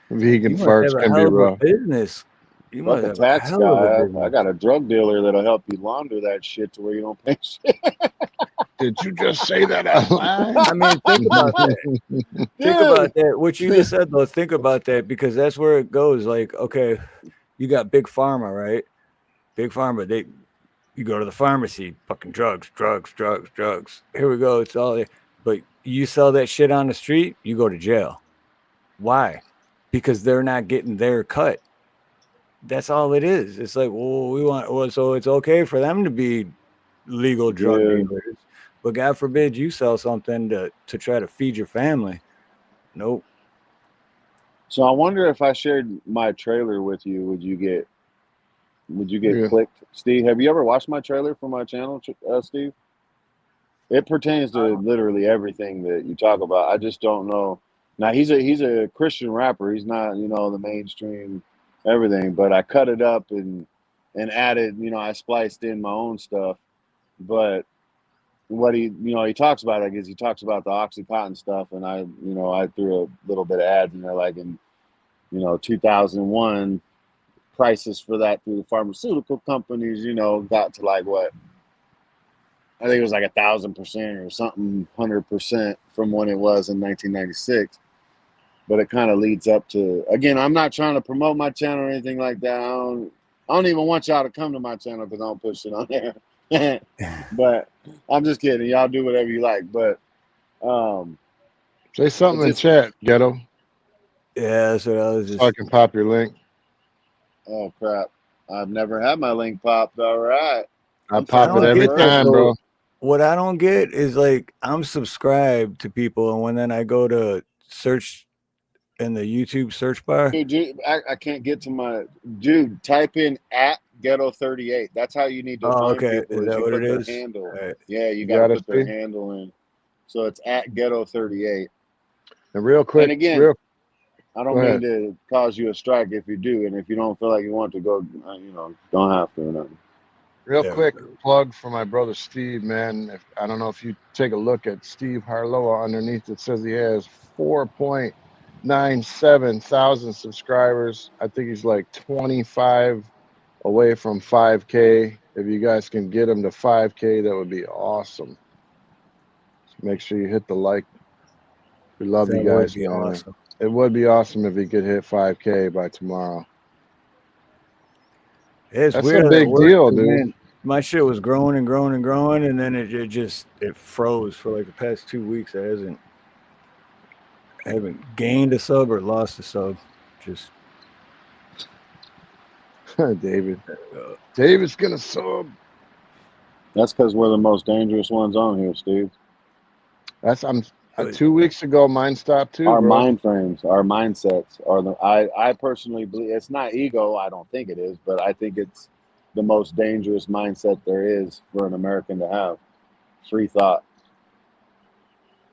Vegan farts can be rough. Business. You must a have tax a hell of a guy. business. I got a drug dealer that'll help you launder that shit to where you don't pay shit. Did you just say that out loud? I mean, think about that. Think about that. What you just said, though, think about that, because that's where it goes. Like, okay, you got Big Pharma, right? Big Pharma, you go to the pharmacy, fucking drugs. Here we go. It's all there. But you sell that shit on the street, you go to jail. Why? Because they're not getting their cut. That's all it is. It's like, so it's okay for them to be legal drug dealers, but God forbid you sell something to try to feed your family. Nope. So I wonder if I shared my trailer with you, would you get clicked? Steve, have you ever watched my trailer for my channel, Steve? It pertains to literally everything that you talk about. I just don't know. Now he's a Christian rapper. He's not, the mainstream everything, but I cut it up and added, I spliced in my own stuff. But what he talks about, I guess he talks about the Oxycontin stuff, and I threw a little bit of ads in there, like in 2001, prices for that through the pharmaceutical companies, you know, got to like what? I think it was like 1,000% or something, 100% from when it was in 1996. But it kind of leads up to, again, I'm not trying to promote my channel or anything like that. I don't even want y'all to come to my channel because I don't put shit on there. But I'm just kidding. Y'all do whatever you like. But say something in chat, Ghetto. Yeah, that's what I was just. So I can pop your link. Oh crap! I've never had my link popped. All right, I pop it every time, bro. What I don't get is like I'm subscribed to people, and when then I go to search in the YouTube search bar, dude, I can't get to my dude. Type in @Ghetto38. That's how you need to find people. Is that you what put it their is? handle. Right. Yeah, you got to put their handle in. So it's @Ghetto38. And real quick, and again, I don't go mean ahead. to cause you a strike if you do, and if you don't feel like you want to go, you know, don't have to or nothing. Real quick plug for my brother Steve, man. I don't know if you take a look at Steve Harloha underneath, it says he has 4.97 thousand subscribers. I think he's like 25 away from 5K. If you guys can get him to 5K, that would be awesome. So make sure you hit the like. We love you guys, man. Awesome. It would be awesome if he could hit 5K by tomorrow. It's That's weird. a big deal, dude. Man, my shit was growing and growing and growing, and then it froze for like the past 2 weeks. I haven't gained a sub or lost a sub. Just David's gonna sub. That's because we're the most dangerous ones on here, Steve. That's 2 weeks ago. Mine stopped too. Our bro. mind frames, our mindsets are the. I personally believe it's not ego. I don't think it is, but I think it's the most dangerous mindset there is for an American to have. Free thought.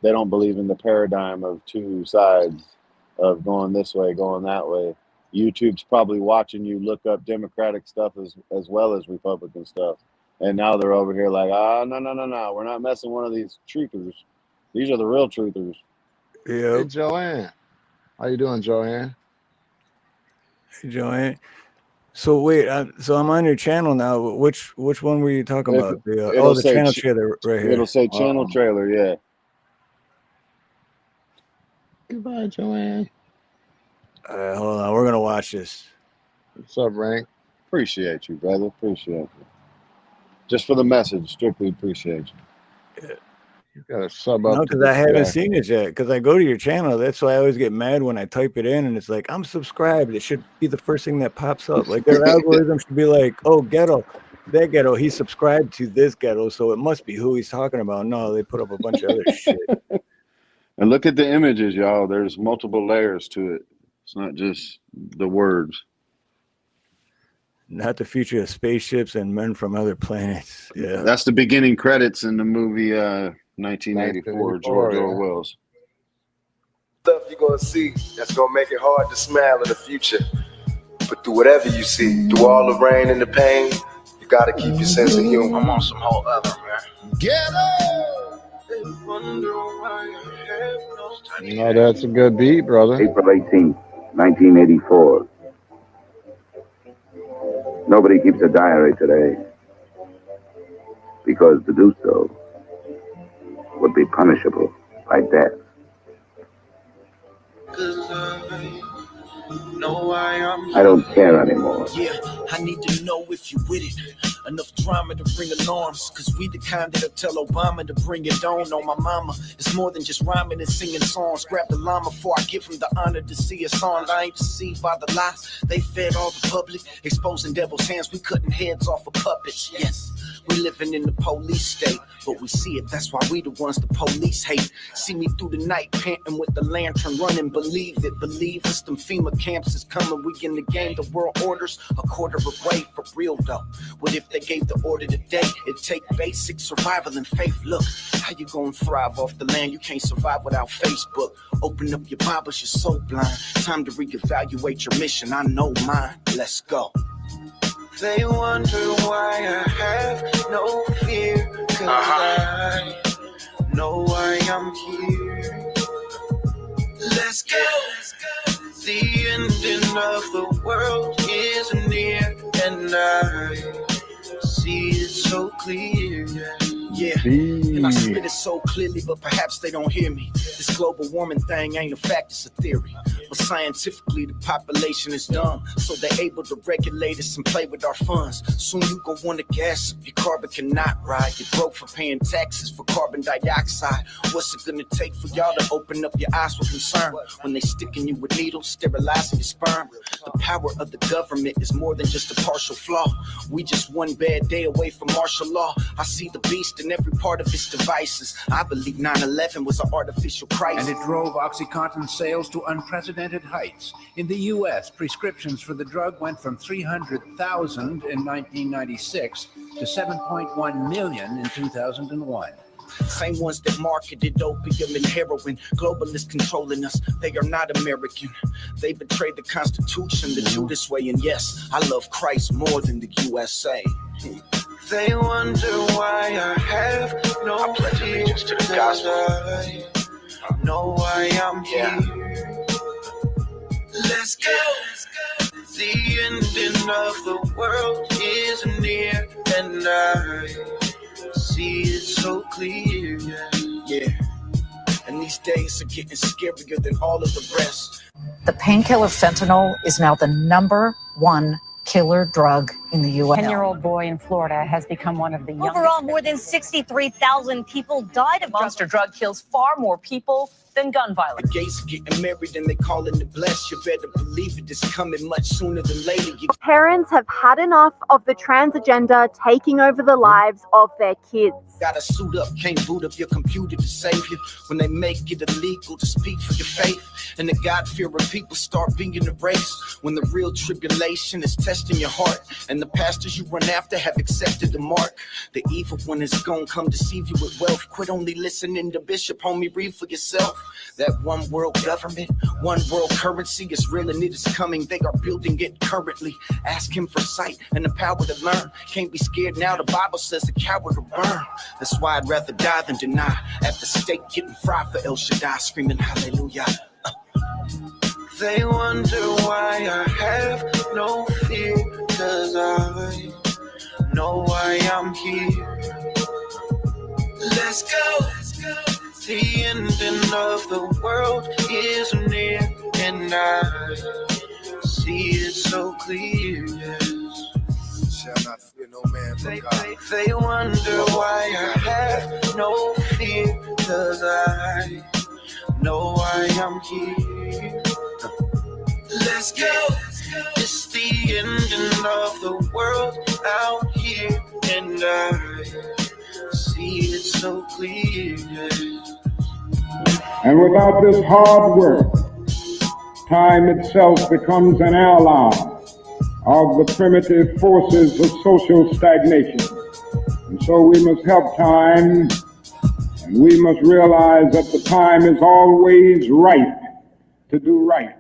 They don't believe in the paradigm of two sides, of going this way, going that way. YouTube's probably watching you look up Democratic stuff as well as Republican stuff, and now they're over here like, no, we're not messing one of these truthers. These are the real truthers. Yeah. Hey, Joanne. How you doing, Joanne? Hey, Joanne. So wait, so I'm on your channel now. Which one were you talking about? The channel trailer right here. It'll say channel trailer, yeah. Goodbye, Joanne. Hold on, we're gonna watch this. What's up, Rank? Appreciate you, brother. Appreciate you. Just for the message, strictly appreciate you. Yeah. You gotta sub up. No, because I haven't seen it yet. Because I go to your channel. That's why I always get mad when I type it in and it's like, I'm subscribed. It should be the first thing that pops up. Like their algorithm should be like, oh, Ghetto, that Ghetto, he's subscribed to this Ghetto, so it must be who he's talking about. No, they put up a bunch of other shit. And look at the images, y'all. There's multiple layers to it. It's not just the words. Not the future of spaceships and men from other planets. Yeah, that's the beginning credits in the movie 1984, George Orwell's. Stuff you're gonna see that's gonna make it hard to smile in the future. But through whatever you see, through all the rain and the pain, you gotta keep your sense of humor. I'm on some whole other, man. Get up! No, that's a good beat, brother. April 18th, 1984. Nobody keeps a diary today because to do so would be punishable by death. I don't care anymore. Yeah, I need to know if you with it. Enough drama to bring alarms, cause we the kind that'll tell Obama to bring it on my mama. It's more than just rhyming and singing songs. Grab the llama before I give him the honor to see us on. I ain't deceived by the lies they fed all the public, exposing devil's hands. We cutting heads off of puppets. Yes, we living in the police state, but we see it. That's why we the ones the police hate. See me through the night panting with the lantern running. Believe it, believe us. Them FEMA camps is coming. We in the game. The world orders a quarter away for real though. What if they gave the order today? It take basic survival and faith. Look, how you gonna thrive off the land? You can't survive without Facebook. Open up your Bibles, you're so blind. Time to reevaluate your mission. I know mine. Let's go. They wonder why I have no fear, cause I know why I'm here. Let's go. The ending of the world is near. and I see it so clear. Yeah, and I spit it so clearly, but perhaps they don't hear me. This global warming thing ain't a fact, it's a theory. But scientifically, the population is dumb, so they're able to regulate us and play with our funds. Soon you go want to gas up, your carbon cannot ride. You're broke for paying taxes for carbon dioxide. What's it gonna take for y'all to open up your eyes with concern when they sticking you with needles, sterilizing your sperm? The power of the government is more than just a partial flaw. We just one bad day away from martial law. I see the beast in every part of its devices. I believe 9/11 was an artificial crisis. And it drove OxyContin sales to unprecedented heights. In the U.S., prescriptions for the drug went from 300,000 in 1996 to 7.1 million in 2001. Same ones that marketed opium and heroin. Globalists controlling us, they are not American. They betrayed the Constitution, the Judas way. And yes, I love Christ more than the USA. They wonder why I have no allegiance to the gospel. I know why I'm here. Let's go. The ending of the world is near, and I see it so clear. Yeah. And these days are getting scarier than all of the rest. The painkiller fentanyl is now the #1 killer drug in the U.S. 10-year-old boy in Florida has become one of the youngest. Overall, more than 63,000 people died of monster drug kills far more people than gun violence. The gays are getting married and they calling it blessed. You better believe it is coming much sooner than later. Parents have had enough of the trans agenda taking over the lives of their kids. Gotta suit up, can't boot up your computer to save you. When they make it illegal to speak for your faith, and the God-fearing people start being erased. When the real tribulation is testing your heart, and the pastors you run after have accepted the mark. The evil one is gonna come deceive you with wealth. Quit only listening to Bishop, homie, read for yourself. That one world government, one world currency is real and it is coming. They are building it currently. Ask him for sight and the power to learn. Can't be scared now, the Bible says the coward will burn. That's why I'd rather die than deny. At the stake getting fried for El Shaddai, screaming hallelujah. They wonder why I have no fear, 'cause I know why I'm here. Let's go. The ending of the world is near, and I see it so clear. Shall not fear no man from God. They wonder why I have no fear, 'cause I know why I'm here. Let's go. It's the ending of the world out here, and I see it so clear. And without this hard work, time itself becomes an ally of the primitive forces of social stagnation. And so we must help time, and we must realize that the time is always right to do right.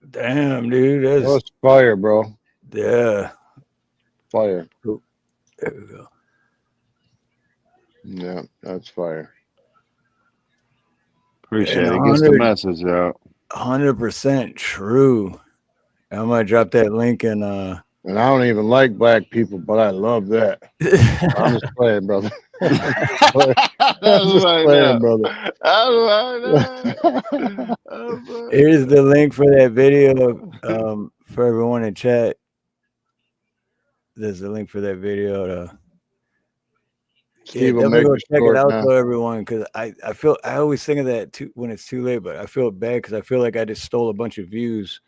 Damn, dude. That's fire, bro. Yeah. Fire. There we go. Yeah, that's fire. Appreciate it. Gets the message out. 100% true. I'm gonna drop that link in. And I don't even like black people, but I love that. I'm just playing, brother. Here's the link for that video for everyone in chat. There's a link for that video to Steve will definitely make go it check short it out now. for everyone, because I always think of that too when it's too late, but I feel bad because I feel like I just stole a bunch of views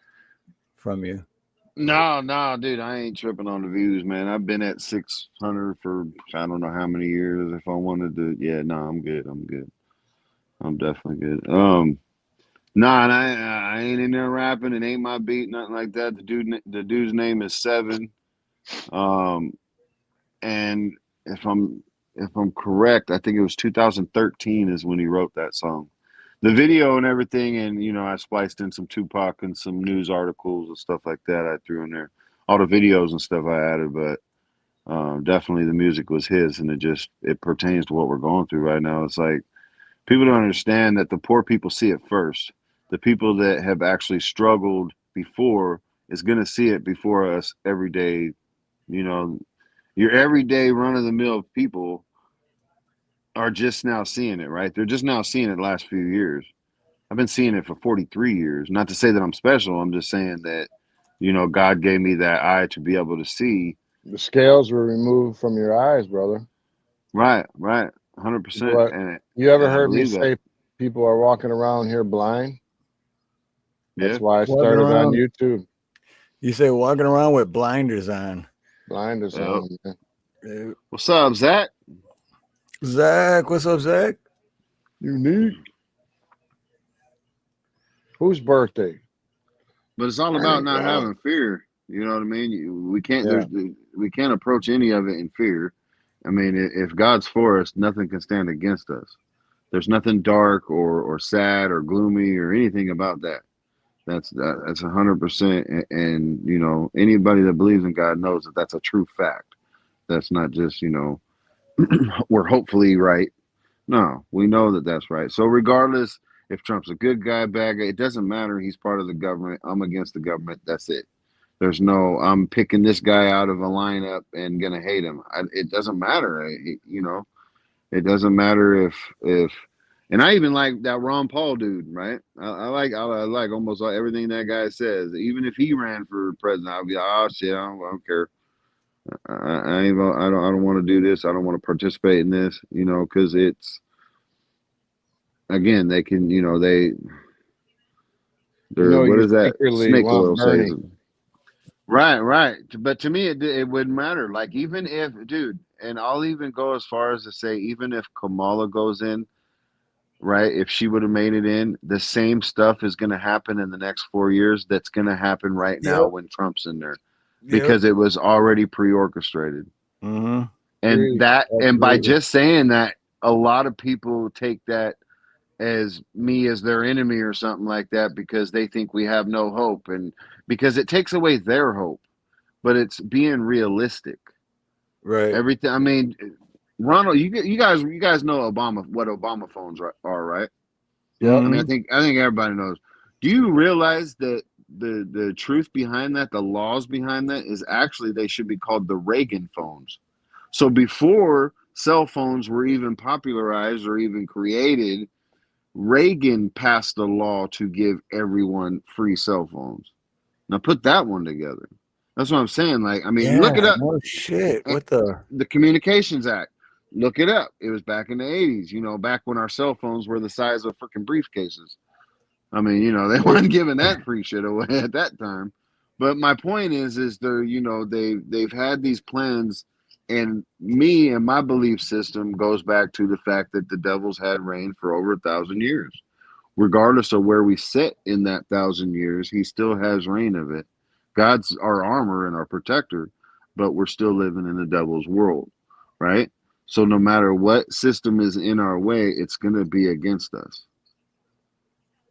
from you. No, dude, I ain't tripping on the views, man. I've been at 600 for I don't know how many years. If I wanted to, yeah, no, I'm good. I'm definitely good. Nah, and I ain't in there rapping. It ain't my beat, nothing like that. The dude's name is Seven. And if I'm correct, I think it was 2013 is when he wrote that song. The video and everything, and I spliced in some Tupac and some news articles and stuff like that. I threw in there all the videos and stuff I added, but definitely the music was his, and it pertains to what we're going through right now. It's like people don't understand that the poor people see it first. The people that have actually struggled before is going to see it before us every day. You know, your everyday run of the mill people are just now seeing it, right? They're just now seeing it the last few years. I've been seeing it for 43 years. Not to say that I'm special. I'm just saying that, you know, God gave me that eye to be able to see. The scales were removed from your eyes, brother. Right, 100%. You ever And I heard me believe that. say people are walking around here blind? That's Yeah. why I Walking started on around. YouTube. You say walking around with blinders on. Blinders Yep. on, man. Yeah. What's up, Zach? Zach, what's up, Zach? Unique. Whose birthday? But it's all about not having fear. You know what I mean? We can't. Yeah. We can't approach any of it in fear. I mean, if God's for us, nothing can stand against us. There's nothing dark or sad or gloomy or anything about that. That's 100%. And you know, anybody that believes in God knows that that's a true fact. That's not just, you know, we're hopefully right. No, we know that that's right. So regardless if Trump's a good guy, bad guy, it doesn't matter. He's part of the government. I'm against the government. That's it. There's no, I'm picking this guy out of a lineup and gonna hate him. It doesn't matter. You know, it doesn't matter if, and I even like that Ron Paul dude, right? I like almost everything that guy says. Even if he ran for president, I'd be like, oh shit, I don't care. I don't want to do this. I don't want to participate in this. You know, because it's, again, they can, you know, they're, what you is that? secretly Snake want oil Bernie. says. Right. But to me, it wouldn't matter. Like, even if, dude, and I'll even go as far as to say, even if Kamala goes in, right, if she would have made it in, the same stuff is going to happen in the next 4 years that's going to happen right now when Trump's in there, because it was already pre-orchestrated. Mm-hmm. And by just saying that, a lot of people take that as me as their enemy or something like that, because they think we have no hope, and because it takes away their hope. But it's being realistic. Right. Everything. I mean, Ronald, you guys know what Obama phones are, right? Yeah. I mean, I think everybody knows. Do you realize that the truth behind that, the laws behind that, is actually they should be called the Reagan phones. So before cell phones were even popularized or even created, Reagan passed a law to give everyone free cell phones. Now put that one together. That's what I'm saying. Like, I mean, look it up. Oh shit! What the Communications Act? Look it up. It was back in the 80s. You know, back when our cell phones were the size of freaking briefcases. I mean, you know, they weren't giving that free shit away at that time. But my point is they're, you know, they've had these plans, and me and my belief system goes back to the fact that the devil's had reign for over 1,000 years. Regardless of where we sit in that 1,000 years, he still has reign of it. God's our armor and our protector, but we're still living in the devil's world, right? So no matter what system is in our way, it's going to be against us.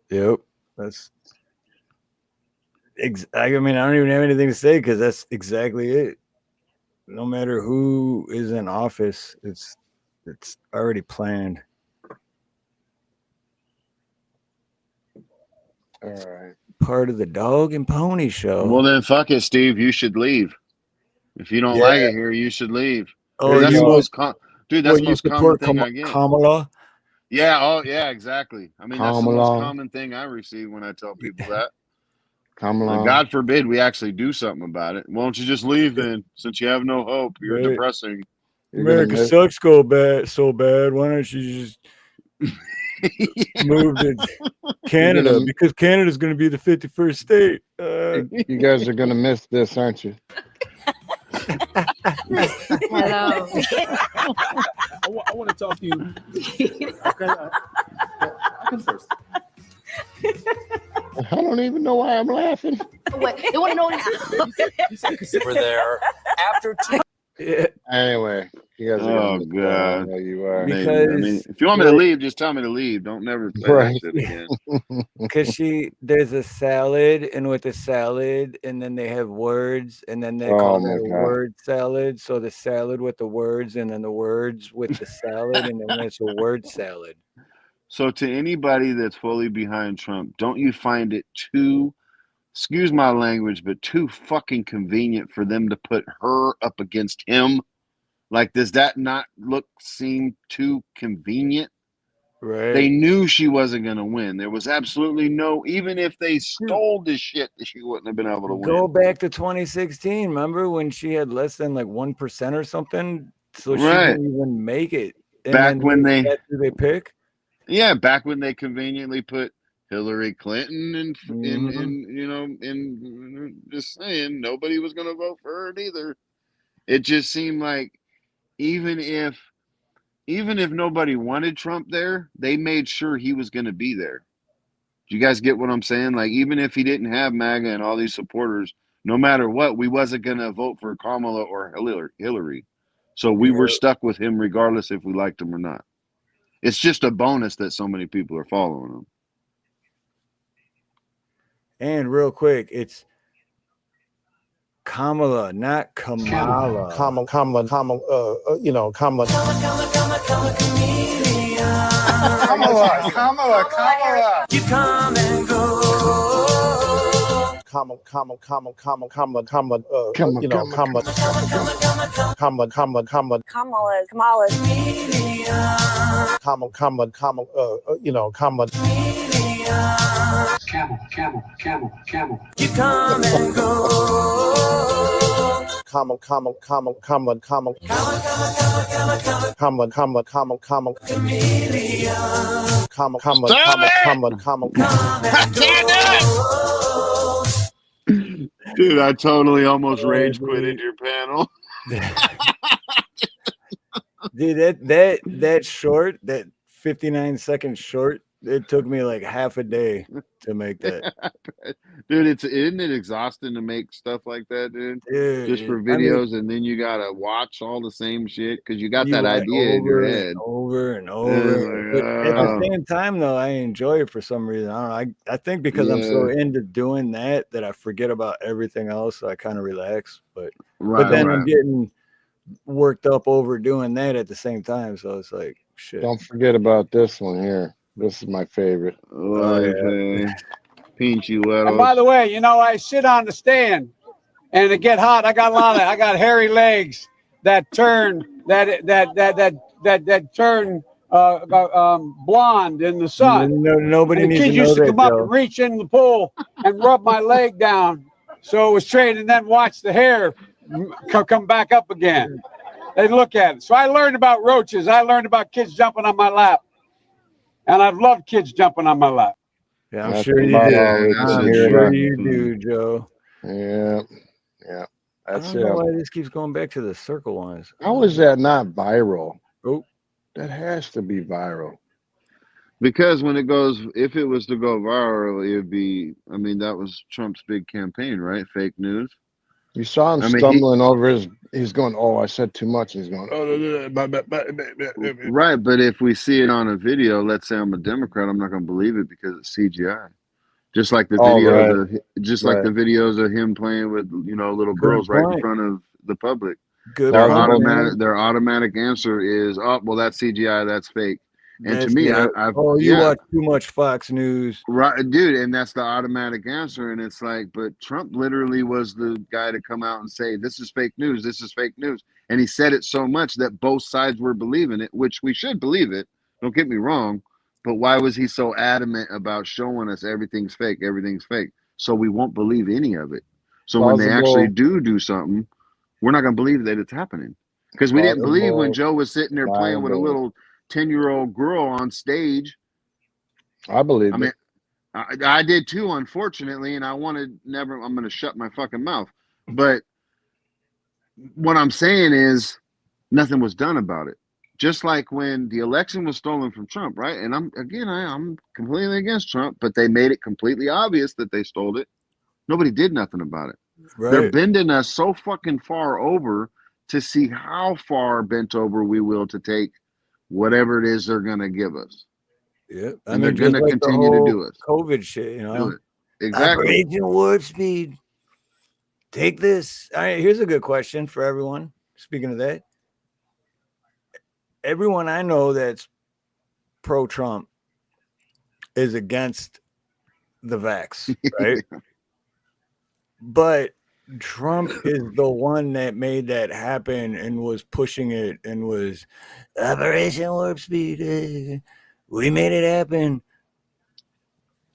Yep. That's. I mean, I don't even have anything to say, because that's exactly it. No matter who is in office, it's already planned. All right. Part of the Dog and Pony Show. Well, then fuck it, Steve. You should leave. If you don't like it here, you should leave. Oh, that's you the like, most that's the most common thing I get. Kamala? Yeah. Oh, yeah. Exactly. I mean, that's the Kamala. most common thing I receive when I tell people that. Kamala. God forbid we actually do something about it. Why don't you just leave then? Since you have no hope, you're Right. depressing. America sucks so bad. Why don't you just move to Canada? Because Canada's going to be the 51st state. You guys are going to miss this, aren't you? Hello. I want to talk to you. Okay, I can first. I don't even know why I'm laughing. What? They want to know. We're there after two. Yeah. Anyway, you guys are Oh, gonna God. I know you are. Because, I mean, if you want me to leave, just tell me to leave. Don't never say that shit again. Because there's a salad, and with the salad, and then they have words, and then they call it a word salad. So the salad with the words, and then the words with the salad, and then it's a word salad. So to anybody that's fully behind Trump, don't you find it too excuse my language, but too fucking convenient for them to put her up against him. Like, does that not seem too convenient? Right. They knew she wasn't going to win. There was absolutely no, even if they stole this shit, she wouldn't have been able to Go win. back to 2016. Remember when she had less than like 1% or something? So she Right. didn't even make it. And Back then when that's who they pick. Yeah, back when they conveniently put Hillary Clinton in Mhm. you know, in just saying nobody was going to vote for her either. It just seemed like even if nobody wanted Trump there, they made sure he was going to be there. Do you guys get what I'm saying? Like, even if he didn't have MAGA and all these supporters, no matter what, we wasn't going to vote for Kamala or Hillary. So we were stuck with him regardless if we liked him or not. It's just a bonus that so many people are following him. And real quick, it's Kamala, not Kamala. Kamala, you know, Kamala. Kamala. You come and go. Kamala, you know, Kamala. You know, Kamala. Camel. You come and go. Kamala. Dude, I totally almost rage quitted your panel. Dude, that short, that 59-second short, it took me like half a day to make that. Dude, isn't it exhausting to make stuff like that, dude? Just for I mean, videos, and then you gotta watch all the same shit because you got you that went idea in your over head. and over and And over. it's But at the like, same time, though, I enjoy it for some reason. I don't know. I think because I'm so Yeah. into doing that I forget about everything else. So I kind of relax. But Right, then right. I'm getting worked up over doing that at the same time. So it's like shit. Don't forget about this one here. This is my favorite. Oh, yeah. Pinchy And by the way, you know, I sit on the stand and it get hot. I got hairy legs that turn turn blonde in the sun. Nobody and the needs kids to know used to that, come up Joe. and reach in the pool and rub my leg down so it was straight, and then watch the hair come back up again. They look at it. So I learned about roaches. I learned about kids jumping on my lap. And I've loved kids jumping on my lap. Yeah, I'm That's sure you about do. all we can I'm hear sure about. you do, Joe. Yeah. I That's don't know it. why this keeps going back to the circle ones. How is that not viral? Oh, that has to be viral. Because if it was to go viral, it would be, I mean, that was Trump's big campaign, right? Fake news. You saw him I mean, stumbling over he's going, oh, I said too much. He's going, Right, but if we see it on a video, let's say I'm a Democrat, I'm not going to believe it because it's CGI. Just like the videos of him playing with little girls right in front of the public. Good Their point, man. automatic answer is, oh, well, that's CGI, that's fake. And That's to me, it. You watch too much Fox News, right, dude, and that's the automatic answer. And it's like, but Trump literally was the guy to come out and say, this is fake news, this is fake news. And he said it so much that both sides were believing it, which we should believe it. Don't get me wrong. But why was he so adamant about showing us everything's fake, so we won't believe any of it? So when they actually do something, we're not going to believe that it's happening. Because we didn't believe when Joe was sitting there playing with a little 10-year-old girl on stage. I believe it. I did too, unfortunately, and I'm going to shut my fucking mouth. But what I'm saying is nothing was done about it. Just like when the election was stolen from Trump, right? And I'm completely against Trump, but they made it completely obvious that they stole it. Nobody did nothing about it. Right. They're bending us so fucking far over to see how far bent over we will to take whatever it is they're going to give us. Yeah, and they're going to like continue to do it. COVID shit, Do it. Exactly. Operation Warp Speed. Take this. All right, here's a good question for everyone. Speaking of that, everyone I know that's pro-Trump is against the vax, right? But Trump is the one that made that happen and was pushing it and was Operation Warp Speed. We made it happen.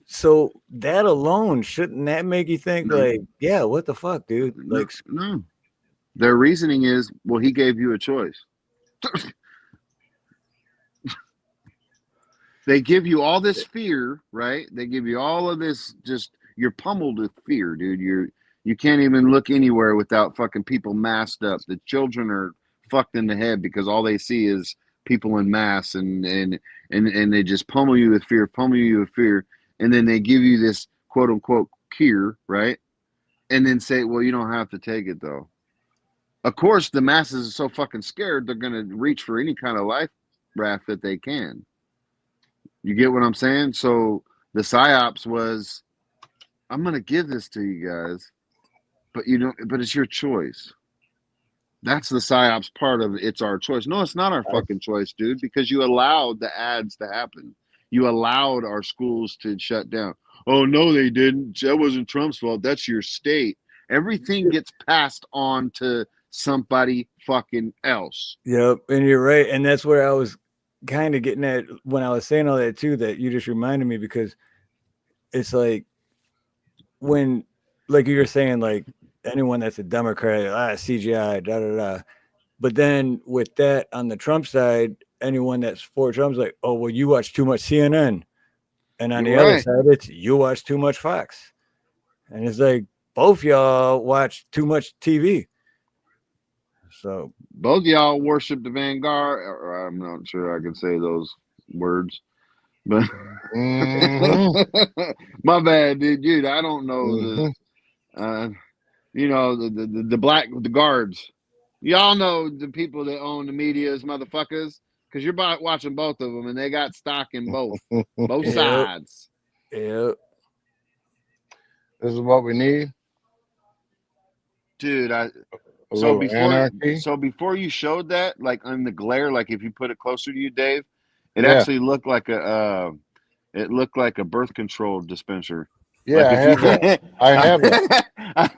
So that alone, shouldn't that make you think like, yeah, what the fuck, dude? Like, no. Their reasoning is, well, he gave you a choice. They give you all this fear, right? They give you all of this, just you're pummeled with fear, dude. You can't even look anywhere without fucking people masked up. The children are fucked in the head because all they see is people in masks and they just pummel you with fear, and then they give you this quote unquote cure, right? And then say, well, you don't have to take it though. Of course, the masses are so fucking scared they're gonna reach for any kind of life raft that they can. You get what I'm saying? So the psyops was, I'm gonna give this to you guys, but but it's your choice. That's the psyops part of it. It's our choice. No, it's not our fucking choice, dude, because you allowed the ads to happen. You allowed our schools to shut down. Oh no, they didn't. That wasn't Trump's fault. That's your state. Everything gets passed on to somebody fucking else. yep, and you're right, and that's where I was kind of getting at when I was saying all that too. That you just reminded me because it's like when, like you were saying, like anyone that's a Democrat, CGI, da da da. But then with that on the Trump side, anyone that's for Trump's like, oh well, you watch too much CNN, and on the other side, it's you watch too much Fox, and it's like both y'all watch too much TV. So both y'all worship the Vanguard, or I'm not sure I can say those words, but my bad, dude. I don't know the black the guards. Y'all know the people that own the media's motherfuckers because you're watching both of them, and they got stock in both sides. Yep. This is what we need, dude. Anarchy. So before you showed that, like in the glare, like if you put it closer to you, Dave, it actually looked like a birth control dispenser. Yeah, like I have that. I have it.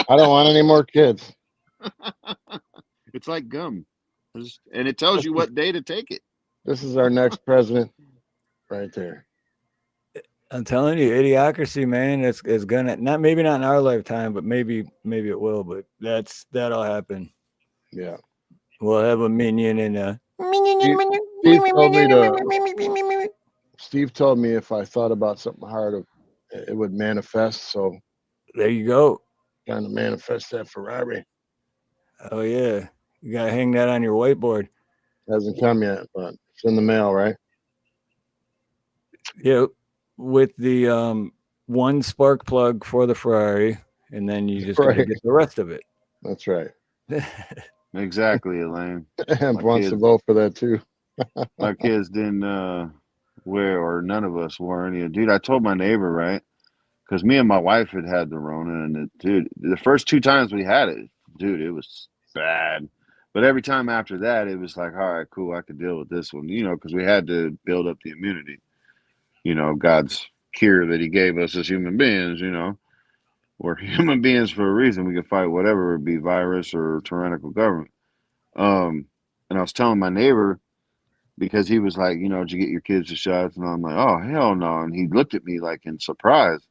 I don't want any more kids. It's like gum, and it tells you what day to take it. This is our next president, right there. I'm telling you, idiocracy, man. It's gonna maybe not in our lifetime, but maybe it will. But that'll happen. Yeah, we'll have a minion and a Steve told me if I thought about something hard, it would manifest. So there you go. Trying to manifest that Ferrari. Oh yeah, you gotta hang that on your whiteboard. Hasn't come yet, but it's in the mail, right? Yep. With the one spark plug for the Ferrari, and then you just gotta get the rest of it. That's right. Exactly, Elaine. And wants to vote for that too. My kids didn't wear, or none of us wore any. Dude, I told my neighbor, right? Because me and my wife had the Rona, and dude, the first 2 times we had it, dude, it was bad. But every time after that, it was like, all right, cool, I could deal with this one, because we had to build up the immunity. God's cure that he gave us as human beings, we're human beings for a reason. We can fight whatever, it be virus or tyrannical government. And I was telling my neighbor, because he was like, did you get your kids the shots? And I'm like, oh, hell no. And he looked at me like in surprise.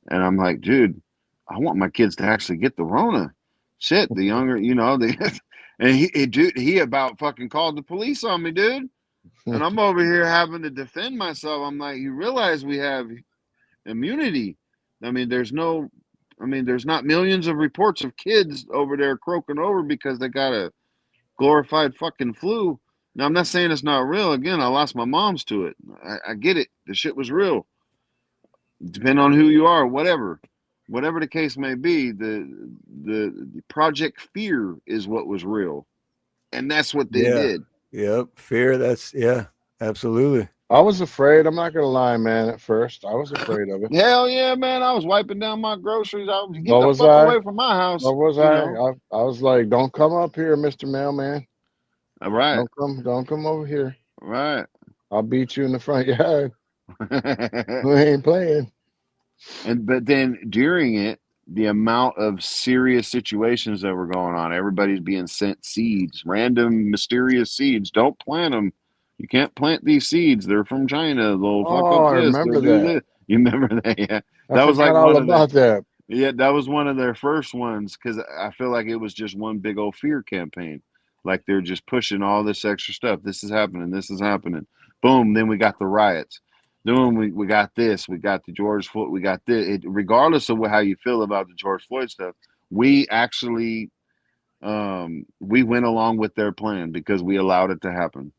And I'm like, dude, I want my kids to actually get the Rona. Shit, the younger, and he about fucking called the police on me, dude. And I'm over here having to defend myself. I'm like, you realize we have immunity. There's not millions of reports of kids over there croaking over because they got a glorified fucking flu. Now, I'm not saying it's not real. Again, I lost my moms to it. I get it. The shit was real. Depending on who you are, whatever the case may be, the Project Fear is what was real. And that's what they did. Yep. Fear. Yeah, absolutely. I was afraid. I'm not going to lie, man. At first, I was afraid of it. Hell yeah, man. I was wiping down my groceries. I was getting the fuck away from my house. What was I? I was like, don't come up here, Mr. Mailman. All right. Don't come over here. All right. I'll beat you in the front yard. We ain't playing. But then during it, the amount of serious situations that were going on. Everybody's being sent seeds, random mysterious seeds. Don't plant them. You can't plant these seeds. They're from China. They'll fuck Oh, up I this. They'll remember do that. this. You remember that? Yeah. I That was like forgot all one of the about that. yeah, that was one of their first ones because I feel like it was just one big old fear campaign. Like they're just pushing all this extra stuff. This is happening. This is happening. Boom. Then we got the riots. Then we got this. We got the George Floyd. We got this. Regardless of how you feel about the George Floyd stuff, we actually we went along with their plan because we allowed it to happen.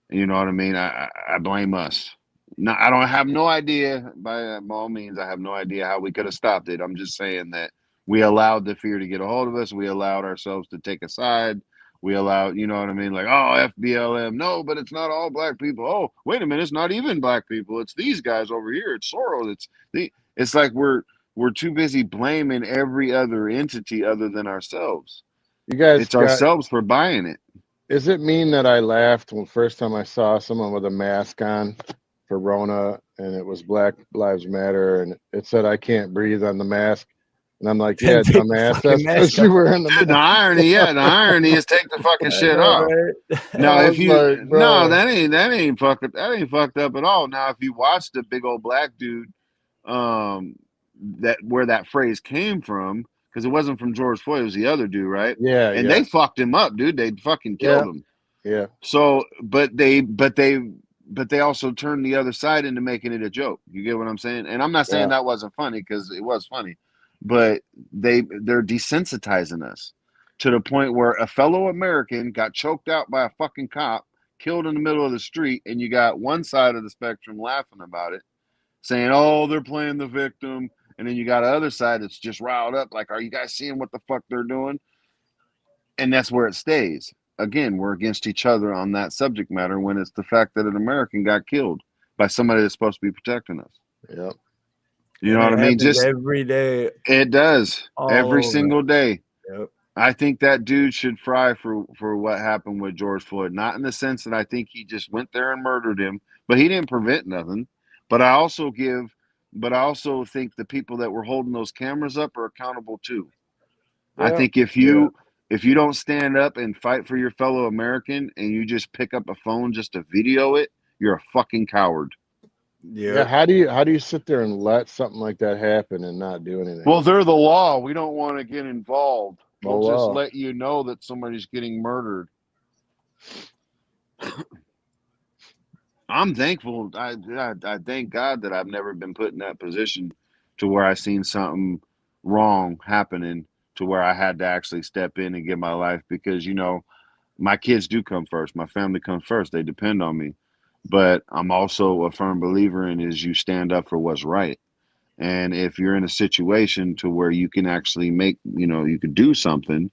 You know what I mean? I blame us. No, I don't have no idea. By all means, I have no idea how we could have stopped it. I'm just saying that we allowed the fear to get a hold of us. We allowed ourselves to take a side. We allowed, you know what I mean? Like, oh, FBLM. No, but it's not all black people. Oh, wait a minute, it's not even black people. It's these guys over here. It's Soros. It's like we're too busy blaming every other entity other than ourselves. You guys It's got. ourselves for buying it. Is it mean that I laughed when first time I saw someone with a mask on for Rona and it was Black Lives Matter and it said I can't breathe on the mask? And I'm like, yeah, Take the dumbass, fucking that's because mask you off. were in the Dude, mask. the irony is take the fucking I shit know, off. right? Now, I if was you like, no, bro. that ain't fucked up at all. Now, if you watch the big old black dude, um, that where that phrase came from, because it wasn't from George Floyd, it was the other dude, right? Yeah, And yeah, they fucked him up, dude. They fucking yeah, killed him. yeah, So, but they also turned the other side into making it a joke. You get what I'm saying? And I'm not saying yeah. that wasn't funny because it was funny, but they're desensitizing us to the point where a fellow American got choked out by a fucking cop, killed in the middle of the street, and you got one side of the spectrum laughing about it, saying, "Oh, they're playing the victim," and then you got the other side that's just riled up, like, "Are you guys seeing what the fuck they're doing?" And that's where it stays. Again, we're against each other on that subject matter when it's the fact that an American got killed by somebody that's supposed to be protecting us. Yep. You know And what it I mean? happens Just every day, it does all every over. single day. Yep. I think that dude should fry for what happened with George Floyd. Not in the sense that I think he just went there and murdered him, but he didn't prevent nothing. But I also think the people that were holding those cameras up are accountable too. I Yeah, think if Yeah. you don't stand up and fight for your fellow American and you just pick up a phone just to video it, you're a fucking coward. yeah. Yep. How do you sit there and let something like that happen and not do anything? Well, they're the law. We don't want to get involved. Oh We'll just wow. let you know that somebody's getting murdered. I'm thankful. I thank God that I've never been put in that position to where I seen something wrong happening to where I had to actually step in and give my life because my kids do come first. My family comes first. They depend on me. But I'm also a firm believer in is you stand up for what's right. And if you're in a situation to where you can actually you could do something,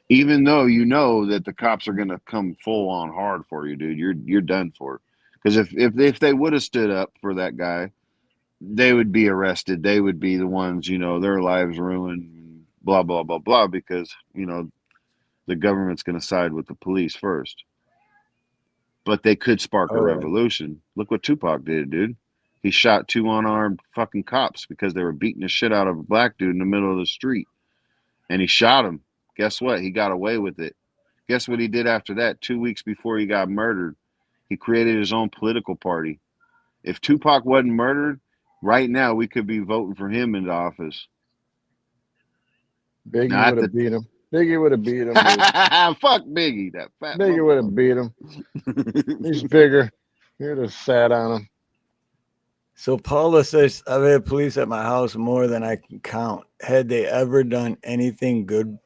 even though you know that the cops are gonna come full on hard for you, dude, you're done for. Because if they would have stood up for that guy, they would be arrested. They would be the ones, their lives ruined, blah blah blah blah, because the government's gonna side with the police first. But they could spark a Oh yeah. revolution. Look what Tupac did, dude. He shot two unarmed fucking cops because they were beating the shit out of a black dude in the middle of the street. And he shot him. Guess what? He got away with it. Guess what he did after that? 2 weeks before he got murdered, he created his own political party. If Tupac wasn't murdered, right now we could be voting for him into office. Biggie Now, would have beat him. Biggie would have beat him. fuck Biggie, that fat Biggie would have beat him. He's bigger. He would have sat on him. So Paula says, I've had police at my house more than I can count. Had they ever done anything good?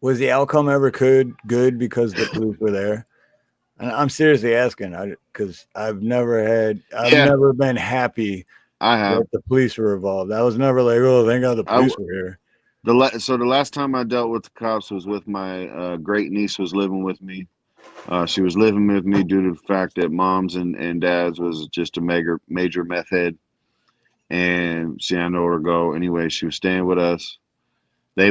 Was the outcome ever good because the police were there? And I'm seriously asking, because I've never been happy I have. that the police were involved. I was never like, oh, thank God the police were here. So the last time I dealt with the cops was with my great niece was living with me. She was living with me due to the fact that mom's and dad's was just a major meth head. And see, I know where to go. Anyway, she was staying with us. They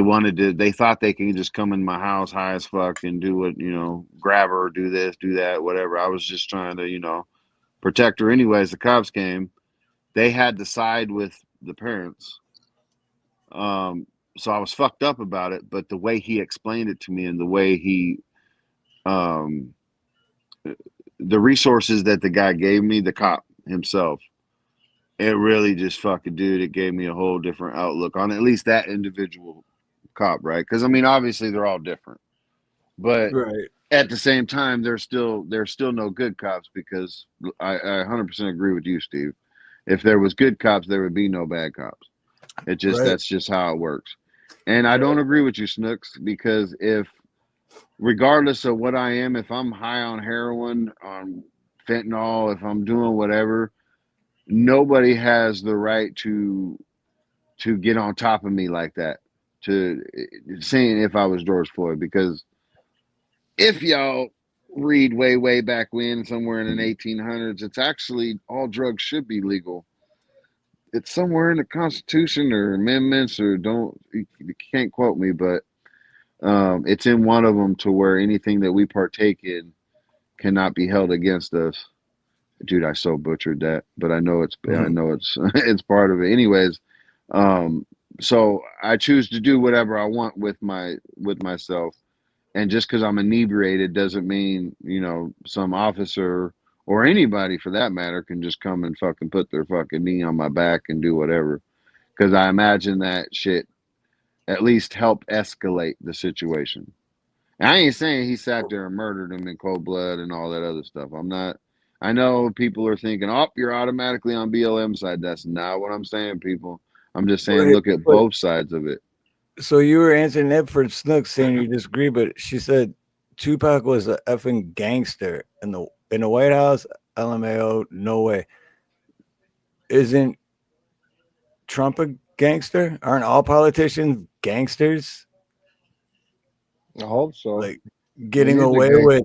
thought they could just come in my house high as fuck and do what, grab her, do this, do that, whatever. I was just trying to, protect her anyways. The cops came. They had to side with the parents. So I was fucked up about it, but the way he explained it to me and the way he, um, the resources that the guy gave me, the cop himself, it really just fucking, dude, it gave me a whole different outlook on at least that individual cop, right? Because I mean, obviously they're all different, but Right. at the same time, there's still no good cops, because I 100% agree with you, Steve. If there was good cops, there would be no bad cops. That's just how it works. And I don't agree with you, Snooks, because regardless of what I am, if I'm high on heroin, on fentanyl, if I'm doing whatever, nobody has the right to get on top of me like that. To saying if I was George Floyd, because if y'all read way back when, somewhere in the 1800s, it's actually all drugs should be legal. It's somewhere in the Constitution or amendments, or you can't quote me, but it's in one of them, to where anything that we partake in cannot be held against us. Dude, I so butchered that, but I know it's it's part of it. Anyways, so I choose to do whatever I want with myself. And just because I'm inebriated doesn't mean, some officer or anybody for that matter can just come and fucking put their fucking knee on my back and do whatever. Because I imagine that shit at least help escalate the situation. And I ain't saying he sat there and murdered him in cold blood and all that other stuff. I'm not. I know people are thinking, oh, you're automatically on BLM side. That's not what I'm saying, people. I'm just saying, look at both sides of it. So you were answering that for Snook, saying you disagree, but she said Tupac was a effing gangster in the White House. LMAO, no way. Isn't Trump a gangster? Aren't all politicians gangsters? I hope so. Like getting away with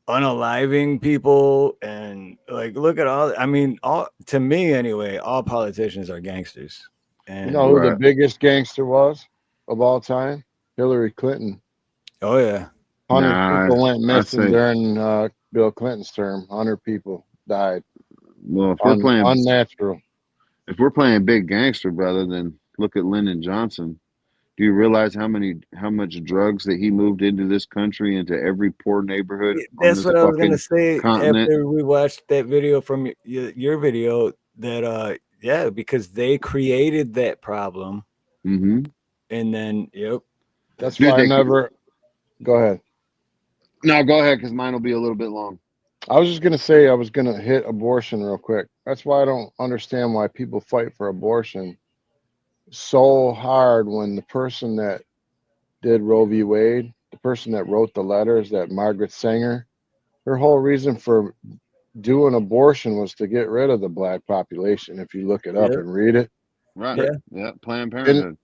unaliving people, and like look at all. I mean, to me anyway, all politicians are gangsters. And you know who the biggest gangster was of all time? Hillary Clinton. Oh yeah, 100 people went missing during Bill Clinton's term. 100 people died. Well, if we're playing unnatural, if we're playing big gangster, brother, then look at Lyndon Johnson. Do you realize how much drugs that he moved into this country, into every poor neighborhood? That's what I was gonna say after we watched that video from your video. That because they created that problem, and then that's why I never. Go ahead. No, go ahead, because mine will be a little bit long. I was just gonna say I was gonna hit abortion real quick. That's why I don't understand why people fight for abortion so hard when the person that did Roe v. Wade, the person that wrote the letters, that Margaret Sanger, her whole reason for doing abortion was to get rid of the black population. If you look it up and read it, right? Yeah, Planned Parenthood. And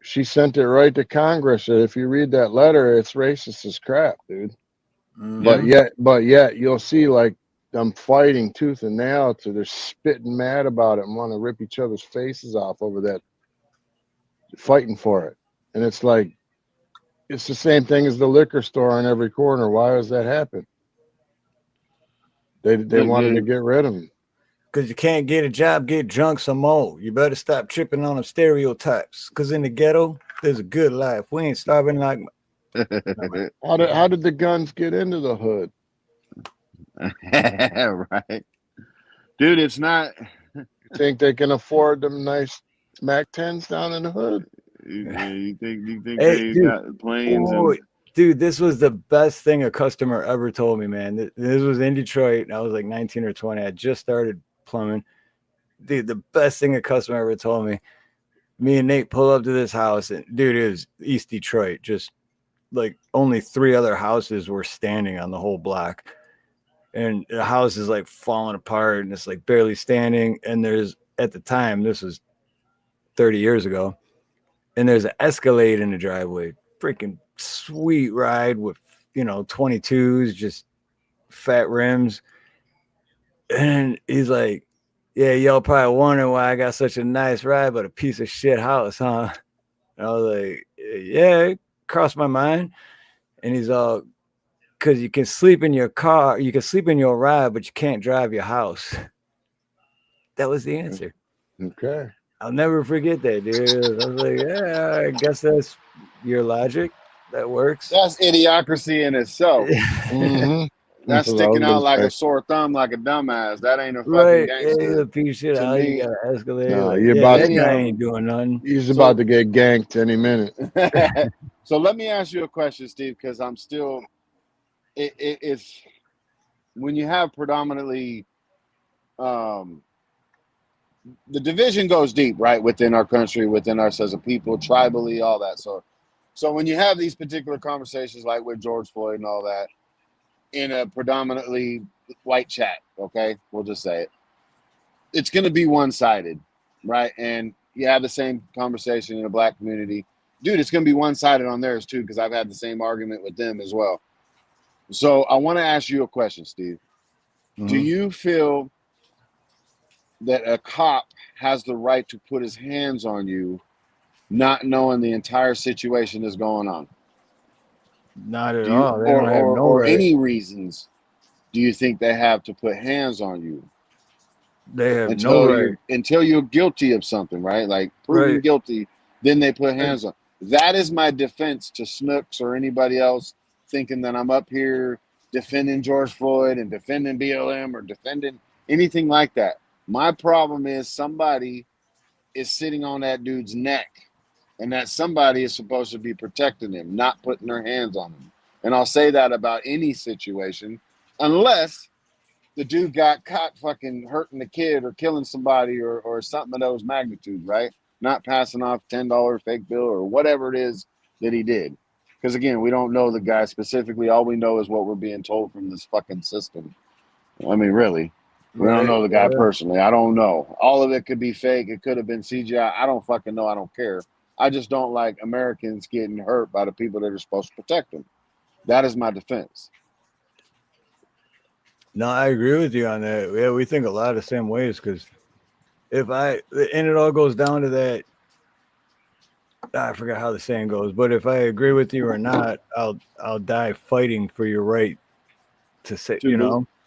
she sent it right to Congress. If you read that letter, it's racist as crap, dude. But yet you'll see like them fighting tooth and nail to they're spitting mad about it and want to rip each other's faces off over that, fighting for it. And it's like, it's the same thing as the liquor store on every corner. Why does that happen? They wanted to get rid of them. Because you can't get a job, get drunk some more. You better stop tripping on them stereotypes. Because in the ghetto, there's a good life. We ain't starving like. How did the guns get into the hood? Right, dude. It's not. You think they can afford them nice Mac 10s down in the hood? You think they got planes? Dude, this was the best thing a customer ever told me, man. This was in Detroit, and I was like 19 or 20. I just started plumbing. Dude, the best thing a customer ever told me. Me and Nate pull up to this house, and dude, it was East Detroit. Just like only 3 other houses were standing on the whole block. And the house is like falling apart, and it's like barely standing. And there's, at the time, this was 30 years ago, and there's an Escalade in the driveway. Freaking sweet ride with 22s, just fat rims. And he's like, yeah, y'all probably wondering why I got such a nice ride but a piece of shit house, huh? And I was like, yeah, it crossed my mind. And he's all, because you can sleep in your car, you can sleep in your ride, but you can't drive your house. That was the answer. Okay. I'll never forget that, dude. I was like, yeah, I guess that's your logic. That works. That's idiocracy in itself. Mm-hmm. That's That's what I was sticking out gonna like a say. sore thumb, like a dumbass. That ain't a fucking Right. Yeah, gangster you piece of shit to out. You me. gotta escalate. No, Like, you're yeah, about that to. guy ain't doing nothing. He's about So, to get ganked any minute. so let me ask you a question, Steve, because I'm still. It's when you have predominantly, the division goes deep, right, within our country, within us as a people, tribally, all that. So when you have these particular conversations, like with George Floyd and all that, in a predominantly white chat, okay, we'll just say it's going to be one-sided, right? And you have the same conversation in a black community, dude, it's going to be one-sided on theirs too, because I've had the same argument with them as well. So I want to ask you a question, Steve. Do you feel that a cop has the right to put his hands on you, not knowing the entire situation is going on? Not at Do you, all. They don't have no or right. any reasons do you think they have to put hands on you They have no right. until you're guilty of something, right? Like proven Right. guilty, then they put hands on. That is my defense to Snooks or anybody else thinking that I'm up here defending George Floyd and defending BLM or defending anything like that. My problem is somebody is sitting on that dude's neck, and that somebody is supposed to be protecting him, not putting their hands on him. And I'll say that about any situation, unless the dude got caught fucking hurting the kid or killing somebody or something of those magnitude, right? Not passing off $10 fake bill or whatever it is that he did. Because again, we don't know the guy specifically. All we know is what we're being told from this fucking system. I mean, really. We don't know the guy personally. I don't know. All of it could be fake. It could have been CGI. I don't fucking know. I don't care. I just don't like Americans getting hurt by the people that are supposed to protect them. That is my defense. No, I agree with you on that. Yeah, we think a lot of the same ways because and it all goes down to that. I forgot how the saying goes, but if I agree with you or not, I'll die fighting for your right to say,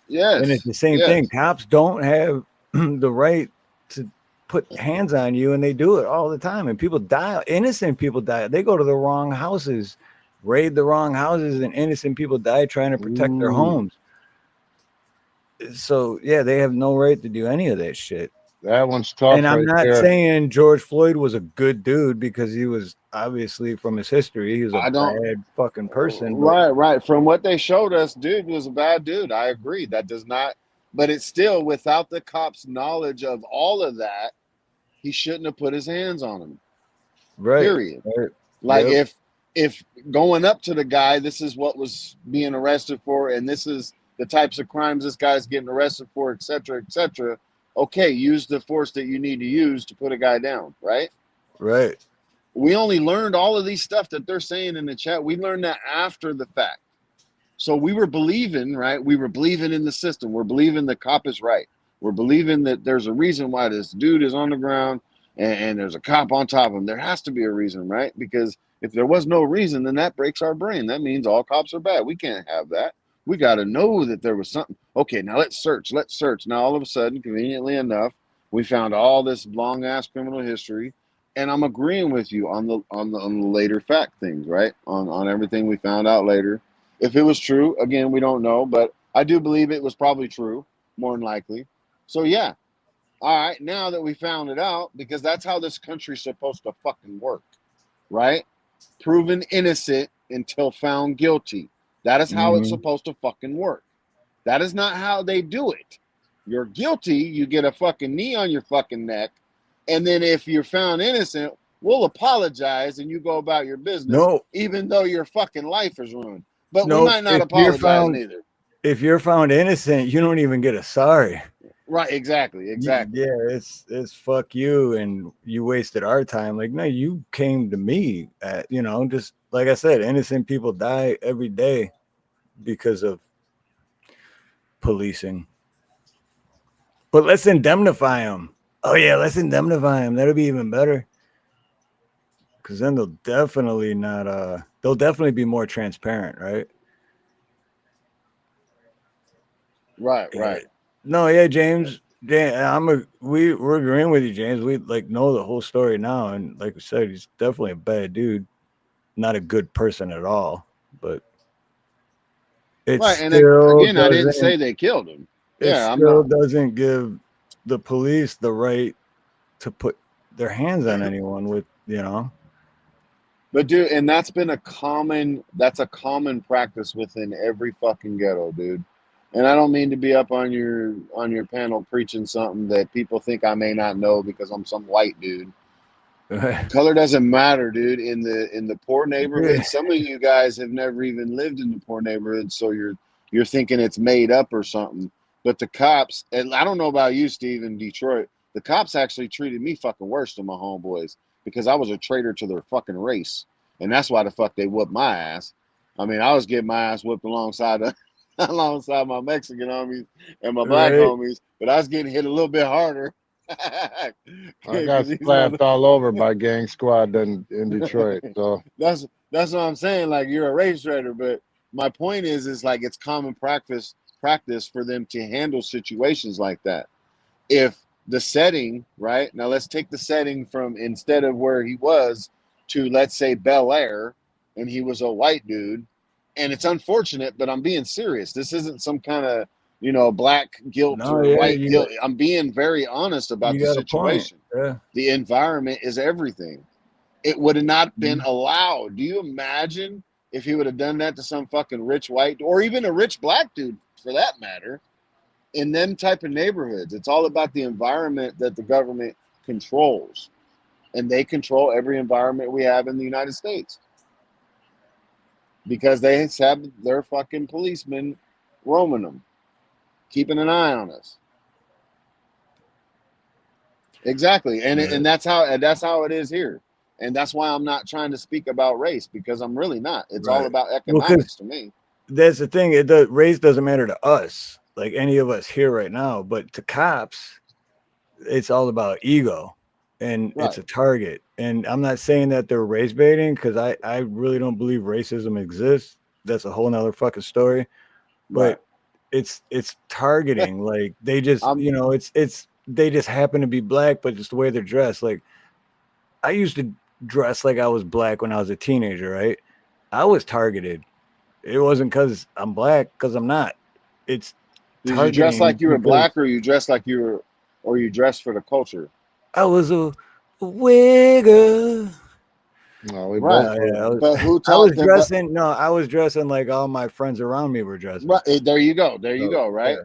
Yes. And it's the same thing. Cops don't have the right to put hands on you, and they do it all the time. And people die. Innocent people die. They go to the wrong houses, raid the wrong houses, and innocent people die trying to protect their homes. So yeah, they have no right to do any of that shit. That one's tough. And I'm right not there. saying George Floyd was a good dude because he was obviously from his history, he was a bad fucking person. Right. From what they showed us, dude was a bad dude. I agree. That does not, but it's still without the cops' knowledge of all of that, he shouldn't have put his hands on him. Right. Period. Right. Like if going up to the guy, this is what was being arrested for, and this is the types of crimes this guy's getting arrested for, et cetera, et cetera. Okay, use the force that you need to use to put a guy down, right? Right. We only learned all of these stuff that they're saying in the chat. We learned that after the fact. So we were believing, right? We were believing in the system. We're believing the cop is right. We're believing that there's a reason why this dude is on the ground and there's a cop on top of him. There has to be a reason, right? Because if there was no reason, then that breaks our brain. That means all cops are bad. We can't have that. We got to know that there was something. Okay, now let's search. Let's search. Now, all of a sudden, conveniently enough, we found all this long ass criminal history, and I'm agreeing with you on the later fact things, right? On everything we found out later. If it was true, again, we don't know, but I do believe it was probably true, more than likely. So yeah, all right. Now that we found it out, because that's how this country's supposed to fucking work, right? Proven innocent until found guilty. That is how it's supposed to fucking work. That is not how they do it. You're guilty, you get a fucking knee on your fucking neck, and then if you're found innocent, we'll apologize and you go about your business, even though your fucking life is ruined. But we might not apologize neither. If you're found innocent, you don't even get a sorry. Right, exactly. Yeah, it's fuck you, and you wasted our time. Like, no, you came to me at, just like I said, innocent people die every day because of policing. But let's indemnify them. Oh yeah, let's indemnify them. That'll be even better. Because then they'll definitely be more transparent, right? Right. No, yeah, James. we're agreeing with you, James. We like know the whole story now, and like we said, he's definitely a bad dude, not a good person at all. But it Right, and still again, I didn't say doesn't. they killed him. It Yeah, I'm still not. doesn't give the police the right to put their hands on anyone with, But dude, and that's a common practice within every fucking ghetto, dude. And I don't mean to be up on your panel preaching something that people think I may not know because I'm some white dude. Color doesn't matter, dude. In the poor neighborhoods, some of you guys have never even lived in the poor neighborhoods, so you're thinking it's made up or something. But the cops, and I don't know about you, Steve, in Detroit, the cops actually treated me fucking worse than my homeboys because I was a traitor to their fucking race, and that's why the fuck they whooped my ass. I mean, I was getting my ass whooped alongside my Mexican homies and my black right? homies, but I was getting hit a little bit harder. I got slapped all over by gang squad in Detroit. So that's what I'm saying. Like, you're a race traitor, but my point is like it's common practice for them to handle situations like that. If the setting, right now, let's take the setting from instead of where he was to, let's say, Bel Air, and he was a white dude, and it's unfortunate, but I'm being serious. This isn't some kind of black guilt No, or yeah, white guilt. I'm being very honest about you the got a point. situation. Yeah. The environment is everything. It would have not been allowed. Do you imagine if he would have done that to some fucking rich white or even a rich black dude for that matter in them type of neighborhoods? It's all about the environment that the government controls, and they control every environment we have in the United States because they have their fucking policemen roaming them, keeping an eye on us. Exactly, and that's how it is here, and that's why I'm not trying to speak about race because I'm really not. It's all Right. about Well, 'cause economics to me. that's the thing. Race doesn't matter to us, like any of us here right now, but to cops, it's all about ego, and it's a Right. target. And I'm not saying that they're race baiting because I really don't believe racism exists. That's a whole nother fucking story. Right. But it's targeting. Like they just it's they just happen to be black, but just the way they're dressed. Like I used to dress like I was black when I was a teenager, right? I was targeted. It wasn't because I'm black, because I'm not. It's Did you dress targeting like you were because black, or you dressed like you were, or you dressed for the culture? I was a wigger. no, we Right. both Yeah, But who I was taught them? But dressing. No, I was dressing like all my friends around me were dressing. right there you go. There you So go. yeah, Right.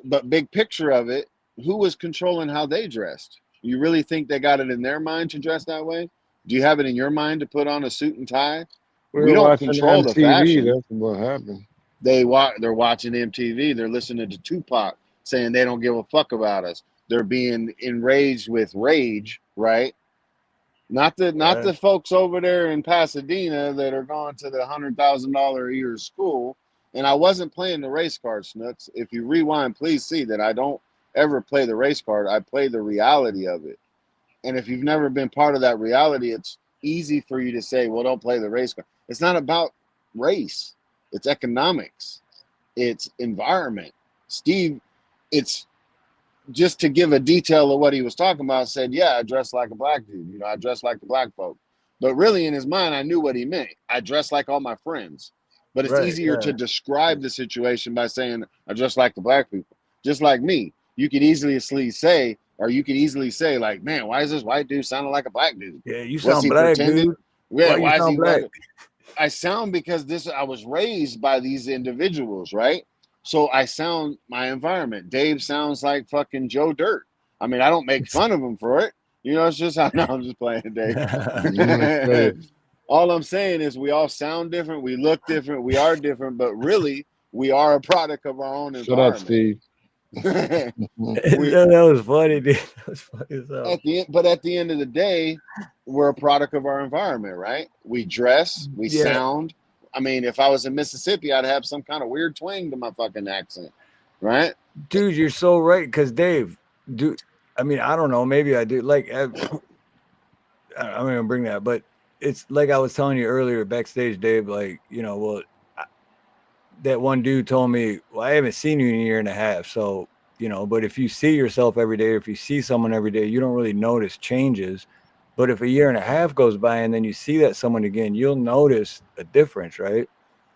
But big picture of it, who was controlling how they dressed? You really think they got it in their mind to dress that way? Do you have it in your mind to put on a suit and tie? we We were don't watching control the MTV. fashion. That's what happened. They're watching MTV. They're listening to Tupac saying they don't give a fuck about us. They're being enraged with rage, right? Not yeah. the folks over there in Pasadena that are going to the $100,000 a year school. And I wasn't playing the race card, Snooks. If you rewind, please see that I don't ever play the race card. I play the reality of it. And if you've never been part of that reality, it's easy for you to say, well, don't play the race card. It's not about race. It's economics. It's environment. Steve, it's just to give a detail of what he was talking about, said, yeah, I dress like a black dude. I dress like the black folk. But really in his mind, I knew what he meant. I dress like all my friends. But it's Right. easier Yeah. to describe the situation by saying, I dress like the black people. Just like me. You could easily say, like, man, why is this white dude sounding like a black dude? Yeah. You What's sound he black, pretending? dude. Yeah, Why you why is sound he black? what? I sound because I was raised by these individuals, right? So I sound my environment. Dave sounds like fucking Joe Dirt. I mean, I don't make fun of him for it. It's just how. No, I'm just playing, Dave. All I'm saying is we all sound different, we look different, we are different, but really we are a product of our own Shut up, environment. Steve. that was funny, dude. That was funny as hell. At the end of the day, we're a product of our environment, right? We dress, we sound. I mean, if I was in Mississippi, I'd have some kind of weird twang to my fucking accent, right? Dude, you're so right. Because Dave, I mean, I don't know. Maybe I do. Like, I'm gonna bring that, but it's like I was telling you earlier backstage, Dave. Like, that one dude told me, well, I haven't seen you in a year and a half, so you know, but if you see yourself every day, or if you see someone every day, you don't really notice changes. But if a year and a half goes by and then you see that someone again, you'll notice a difference, right?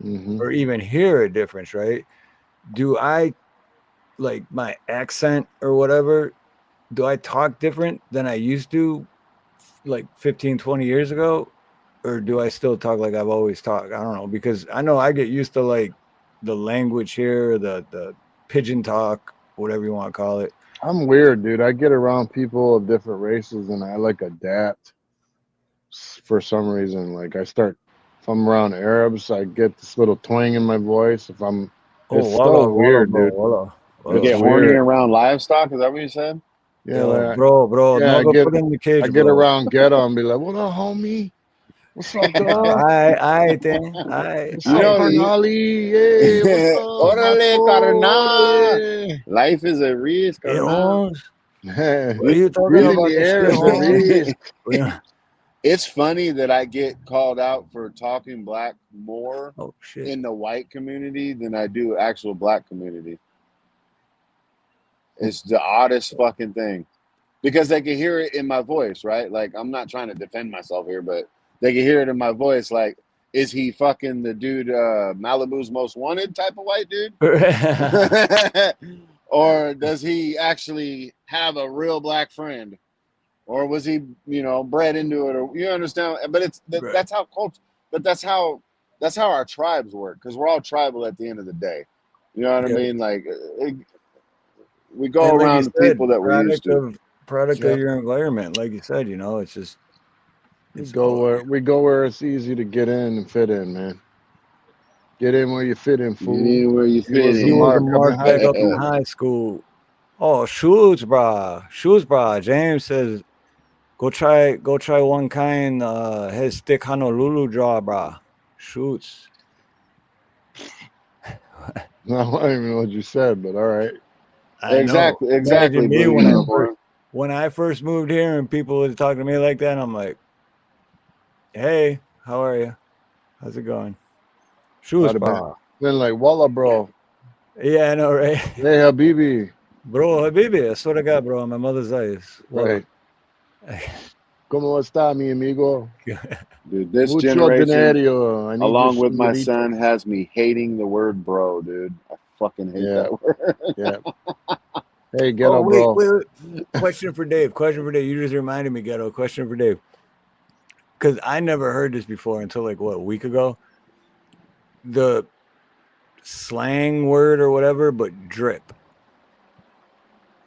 Mm-hmm. Or even hear a difference, right? Do I, like, my accent or whatever, do I talk different than I used to like 15, 20 years ago? Or do I still talk like I've always talked? I don't know, because I know I get used to like the language here, the pigeon talk, whatever you want to call it. I'm weird, dude. I get around people of different races and I like adapt for some reason. Like if I'm around Arabs, I get this little twang in my voice. It's so weird, dude. You get It's horny weird. around livestock? Is that what you said? Yeah, Yo, like, bro, yeah, no go put in the cage, I get bro. around ghetto and be like, "What up, homie? What's up, dog? I think What's up, carnally? Hey, what's up, my Orale, carnal. orale?" Life is a risk, carnal. What are you talking Breathing about? the air is a risk. It's funny that I get called out for talking black more in the white community than I do actual black community. It's the oddest fucking thing. Because they can hear it in my voice, right? Like, I'm not trying to defend myself here, but they can hear it in my voice. Like, is he fucking the dude Malibu's Most Wanted type of white dude? Or does he actually have a real black friend? Or was he, bred into it? Or you understand? But that's how culture. But that's how our tribes work, because we're all tribal at the end of the day. You know what I mean? Like, we go And like around you the said, people that we're used to. Product of your environment, like you said, it's just We go where it's easy to get in and fit in, man. Get in where you fit in, fool. Get in where you fit in. He was a mark back up in high school. Oh, shoes, brah. James says, go try one kind. His stick Honolulu draw, brah. Shoots. No, I don't even know what you said, but all right. Exactly. Imagine me Blue Unicorn. when I first moved here and people would talk to me like that, I'm like, hey, how are you? How's it going? Shoes, brah. Then like, Walla, bro. Yeah, I know, right? Hey, Habibi. Bro, Habibi, I swear to God, bro, my mother's eyes. Right. ¿Cómo está, mi amigo? Dude, this Mucho generation, dinero. I need along your with my señorita. son, has me hating the word bro, dude. I fucking hate that word. Yeah. Hey, Ghetto, wait. Question for Dave. You just reminded me, Ghetto. Question for Dave. Because I never heard this before until like, a week ago? The slang word or whatever, but drip.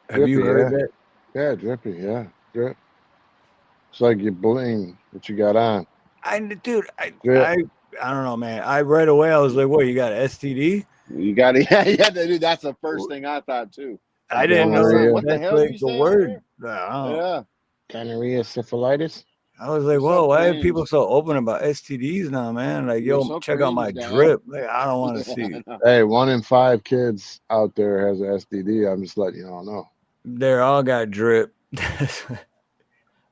Have you heard that? Yeah, drippy. Yeah, drip. It's like you bling what you got on. I don't know, man. I right away I was like, "What? You got STD? You got it? Yeah, dude. That's the first thing I thought too. I didn't know what the hell like you the saying word. Yeah, gonorrhea, syphilitis. I was like, "Whoa, why are people so open about STDs now, man? Like, yo, check out my drip. Like, I don't want to see it." Hey, 1 in 5 kids out there has an STD. I'm just letting y'all know. They all got drip.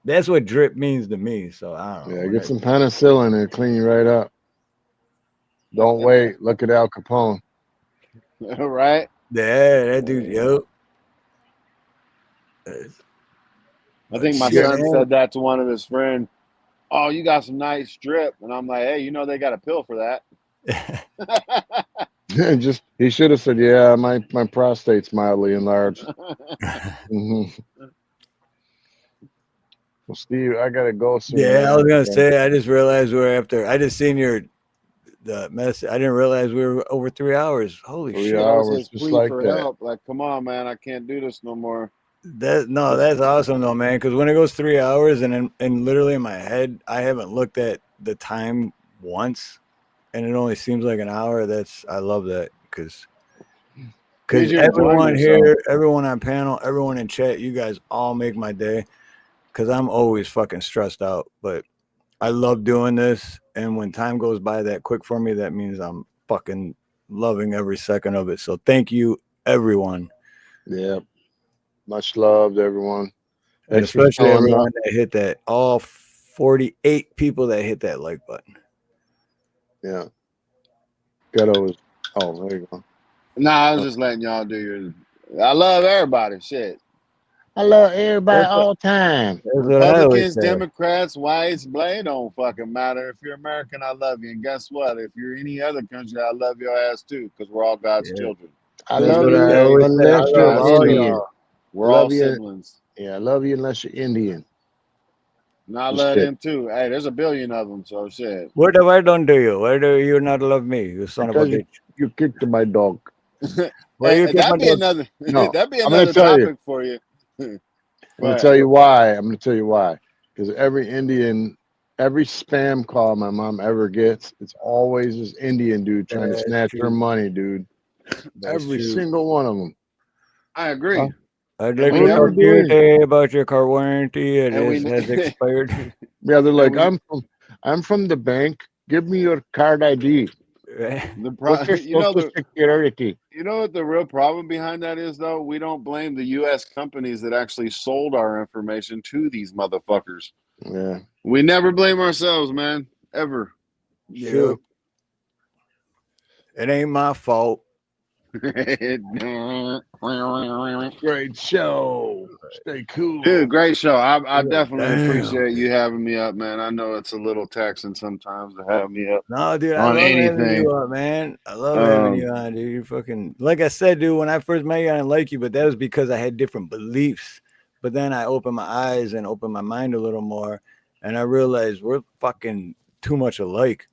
That's what drip means to me. So I don't know. Yeah, get some penicillin and clean you right up. Don't wait. Look at Al Capone. Right? Yeah, that dude, yo. I think my son said that to one of his friends. Oh, you got some nice drip. And I'm like, hey, they got a pill for that. He should have said, yeah, my prostate's mildly enlarged. Well, Steve, I gotta go soon. Yeah, I was gonna say. I just realized I just seen the message. I didn't realize we were over 3 hours. Holy shit! That was his plea for help. Like, come on, man, I can't do this no more. That's awesome though, man. Because when it goes 3 hours and literally in my head, I haven't looked at the time once, and it only seems like an hour. I love that because everyone here, everyone on panel, everyone in chat, you guys all make my day. Because I'm always fucking stressed out, but I love doing this. And when time goes by that quick for me, that means I'm fucking loving every second of it. So thank you, everyone. Yeah. Much love to everyone. And especially everyone that hit that, all 48 people that hit that like button. Yeah. Ghetto is, there you go. Nah, I was just letting y'all do I love everybody. Shit. I love everybody That's what, all time. that's what I always Republicans, say. Democrats, whites, blade don't fucking matter. If you're American, I love you. And guess what? If you're any other country, I love your ass too, because we're all God's Yeah. children. I That's love what I you always say. I unless you're love God's all children. Indian. y'all. I We're all love you. siblings. Yeah, I love you unless you're Indian. And I Just love kidding. them too. Hey, there's a billion of them, so shit. Why don't you? Why do you not love me, you son of a Because bitch? you kicked my dog. Why you And kiss my that'd be dog? another No, that'd be I'm gonna another tell you. topic for you. I'm gonna But tell you why. I'm gonna tell you why. Because every spam call my mom ever gets, it's always this Indian dude trying to That's snatch her true. money, dude. That's Every true. single one of them. I agree. Huh? I'd And like we What to are never you talk to you doing? today about your car warranty. It and we has expired. Yeah, they're and like, we I'm from the bank. Give me your card ID. What's your you know social security? you know what the real problem behind that is though? We don't blame the US companies that actually sold our information to these motherfuckers. Yeah. We never blame ourselves, man. Ever. Yep. It ain't my fault. Great show. Stay cool. Dude, great show. I definitely Damn. appreciate you having me up, man. I know it's a little taxing sometimes to have me up No, dude, I on love having anything. you on, man. I love having you on, dude. You fucking, like I said, dude, when I first met you, I didn't like you, but that was because I had different beliefs. But then I opened my eyes and opened my mind a little more, and I realized we're fucking too much alike.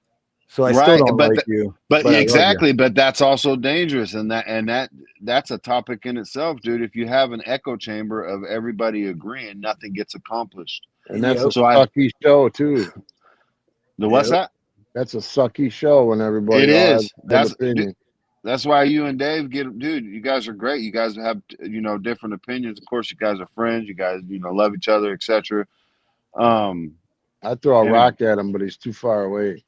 So I still Right, don't like you, but but I love you. exactly, but that's also dangerous, and that's a topic in itself, dude. If you have an echo chamber of everybody agreeing, nothing gets accomplished. And that's a So sucky show too. what's that? That's a sucky show when everybody It all has is. an opinion. That's why you and Dave dude. You guys are great. You guys have different opinions. Of course, you guys are friends. You guys love each other, etc. I throw a rock at him, but he's too far away.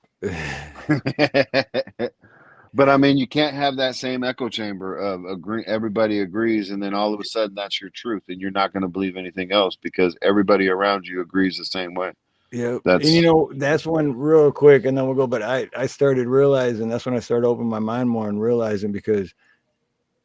But I mean, you can't have that same echo chamber of everybody agrees, and then all of a sudden that's your truth, and you're not going to believe anything else because everybody around you agrees the same way. Yeah, and that's when real quick, and then we'll go. But I started realizing that's when I started opening my mind more and realizing because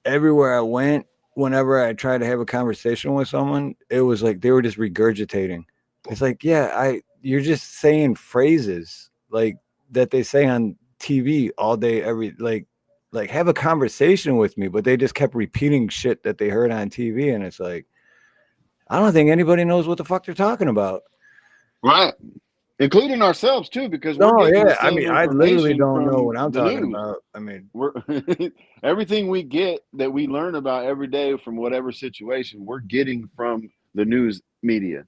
everywhere I went, whenever I tried to have a conversation with someone, it was like they were just regurgitating. It's like, you're just saying phrases like that they say on TV all day, like have a conversation with me, but they just kept repeating shit that they heard on TV, and it's like, I don't think anybody knows what the fuck they're talking about. Right. Including ourselves too, because we're getting the same I literally information don't know from what I'm the talking news. about. I mean, We're everything we get that we learn about every day from whatever situation we're getting from the news media.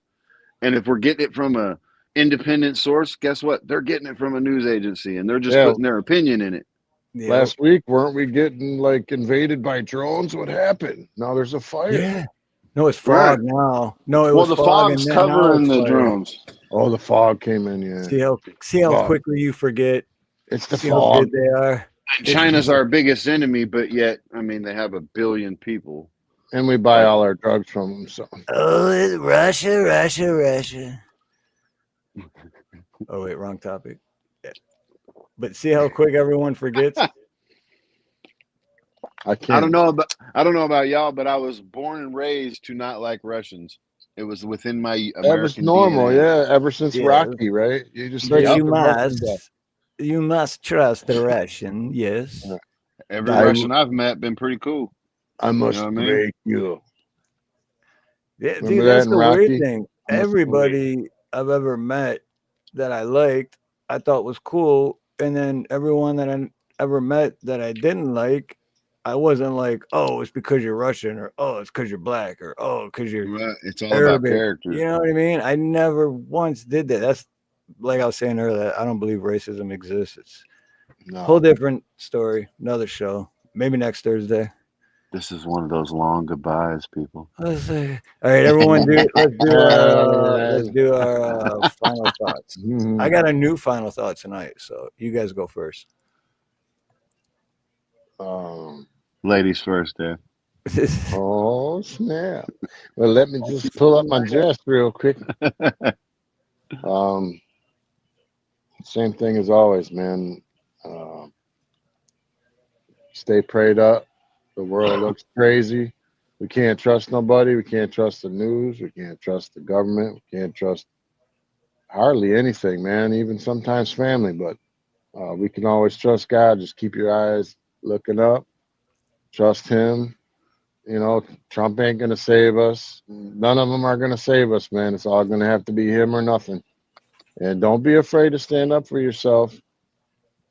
And if we're getting it from a independent source, guess what? They're getting it from a news agency and they're just putting their opinion in it. Last week, weren't we getting like invaded by drones? What happened? Now there's a fire. Yeah. No, it's fog now. No, it was the fog, fog's and then now covering it's the fire. drones. Oh, the fog came in. Yeah. See how Fog. quickly you forget. It's the See how good fog. they are. And China's our biggest enemy, but yet, I mean, they have 1 billion people. And we buy all our drugs from them. So. Oh, it's Russia. Oh wait, wrong topic. Yeah. But see how quick everyone forgets. I can't. I don't know about y'all, but I was born and raised to not like Russians. It was within my American That was normal, DNA. yeah. Ever since Rocky, right? You just But hate you the Russian guy. must trust the Russian. Yes. Every Russian I've met been pretty cool. I must what I mean? break you. Yeah, Remember dude, that that's in the Rocky? weird thing. I must Everybody I've ever met that I liked, I thought was cool, and then everyone that I ever met that I didn't like, I wasn't like, oh, it's because you're Russian, or oh, it's because you're black, or oh, because you're It's all Arabic. about character. You know what I mean? I never once did that. That's like I was saying earlier. I don't believe racism exists. It's a whole different story. Another show. Maybe next Thursday. This is one of those long goodbyes, people. All right, everyone, let's do our final thoughts. I got a new final thought tonight, so you guys go first. Ladies first, Dave. Oh snap! Well, let me just pull up my dress real quick. Same thing as always, man. Stay prayed up. The world looks crazy. We can't trust nobody. We can't trust the news. We can't trust the government. We can't trust hardly anything, man. Even sometimes family, but we can always trust God. Just keep your eyes looking up. Trust Him. You know, Trump ain't gonna save us. None of them are gonna save us, man. It's all gonna have to be him or nothing. And don't be afraid to stand up for yourself,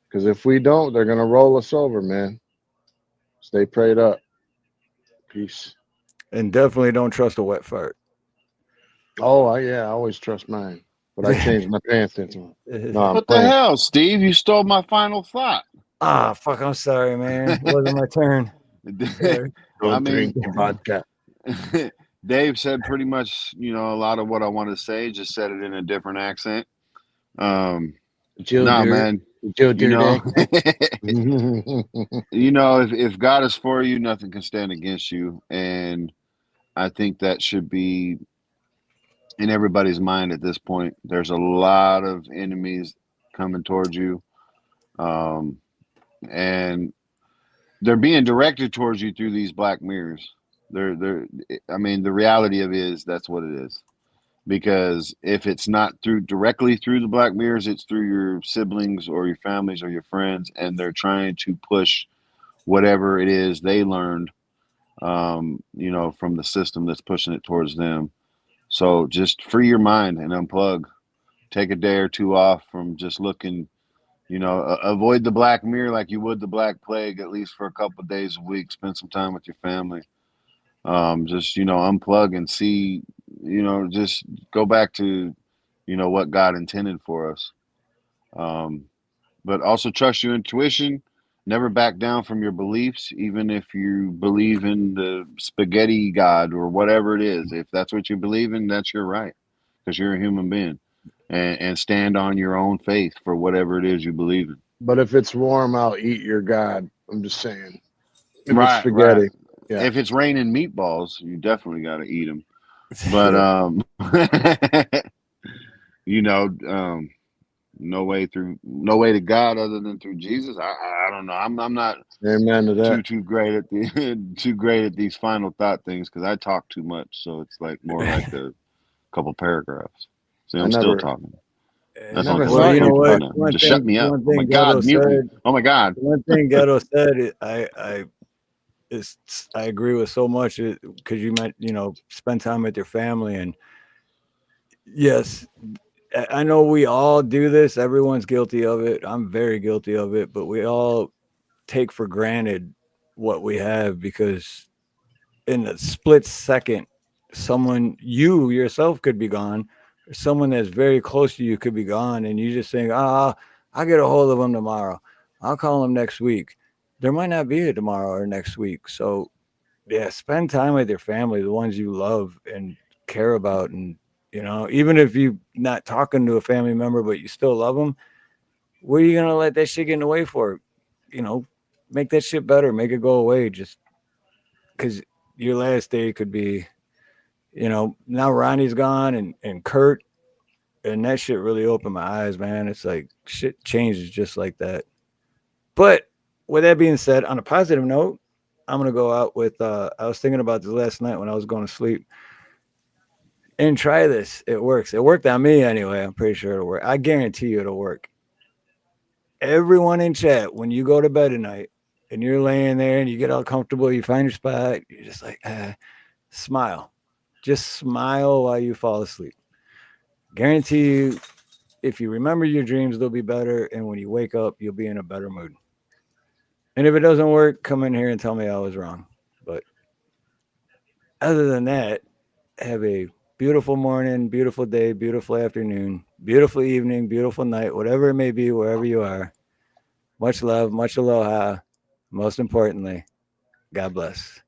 because if we don't, they're gonna roll us over, man. Stay prayed up. Peace. And definitely don't trust a wet fart. Oh, I always trust mine, but I changed my pants into them. No, I'm What the playing. hell, Steve? You stole my final thought. Ah, fuck, I'm sorry, man. It wasn't my turn. Sorry. Don't drink vodka. Dave said pretty much, a lot of what I want to say, just said it in a different accent. Joe Man. Joe If God is for you, nothing can stand against you. And I think that should be in everybody's mind at this point. There's a lot of enemies coming towards you. And they're being directed towards you through these black mirrors. The reality of it is that's what it is. Because if it's not directly through the black mirrors, it's through your siblings or your families or your friends, and they're trying to push whatever it is they learned, from the system that's pushing it towards them. So just free your mind and unplug. Take a day or two off from just looking, avoid the black mirror like you would the black plague, at least for a couple of days a week. Spend some time with your family. Just unplug and see, just go back to what God intended for us. But also trust your intuition. Never back down from your beliefs, even if you believe in the spaghetti God or whatever it is. If that's what you believe in, that's your right, because you're a human being. And stand on your own faith for whatever it is you believe in. But if it's warm, I'll eat your God. I'm just saying. If it's Right. spaghetti. Yeah. If it's raining meatballs, you definitely got to eat them. But no way to God other than through Jesus. I don't know. I'm not Amen to that. too great at these final thought things, because I talk too much. So it's like more like a couple paragraphs. See, I'm still talking. That's never Uncle thought Steve. you Right would. now. Just shut me up. Oh my God, mute me. Oh my God. One thing Ghetto said, I agree with so much, because you meant, spend time with your family. And yes, I know we all do this. Everyone's guilty of it. I'm very guilty of it, but we all take for granted what we have, because in a split second, you yourself could be gone, or someone that's very close to you could be gone, and you just think, I'll get a hold of them tomorrow. I'll call them next week. There might not be a tomorrow or next week. So yeah, spend time with your family, the ones you love and care about. And, even if you're not talking to a family member, but you still love them, what are you going to let that shit get in the way for? Make that shit better, make it go away. Just because your last day could be, now Ronnie's gone and Kurt, and that shit really opened my eyes, man. It's like shit changes just like that. But with that being said, on a positive note, I'm going to go out with, I was thinking about this last night when I was going to sleep, and try this. It works. It worked on me anyway. I'm pretty sure it'll work. I guarantee you it'll work. Everyone in chat, when you go to bed at night and you're laying there and you get all comfortable, you find your spot, you're just like, smile. Just smile while you fall asleep. Guarantee you, if you remember your dreams, they'll be better. And when you wake up, you'll be in a better mood. And if it doesn't work, come in here and tell me I was wrong. But other than that, have a beautiful morning, beautiful day, beautiful afternoon, beautiful evening, beautiful night, whatever it may be, wherever you are. Much love, much aloha. Most importantly, God bless.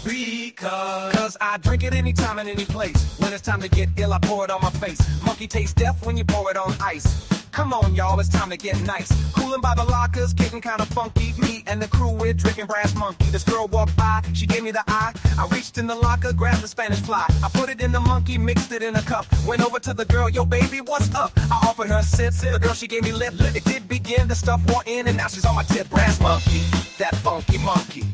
Because I drink it anytime and any place. When it's time to get ill, I pour it on my face. Monkey tastes death when you pour it on ice. Come on, y'all, it's time to get nice. Cooling by the lockers, getting kinda funky. Me and the crew, we're drinking Brass Monkey. This girl walked by, she gave me the eye. I reached in the locker, grabbed the Spanish fly. I put it in the monkey, mixed it in a cup. Went over to the girl, yo baby, what's up? I offered her a sip, the girl, she gave me lip. It did begin, the stuff wore in, and now she's on my tip. Brass Monkey, that funky monkey.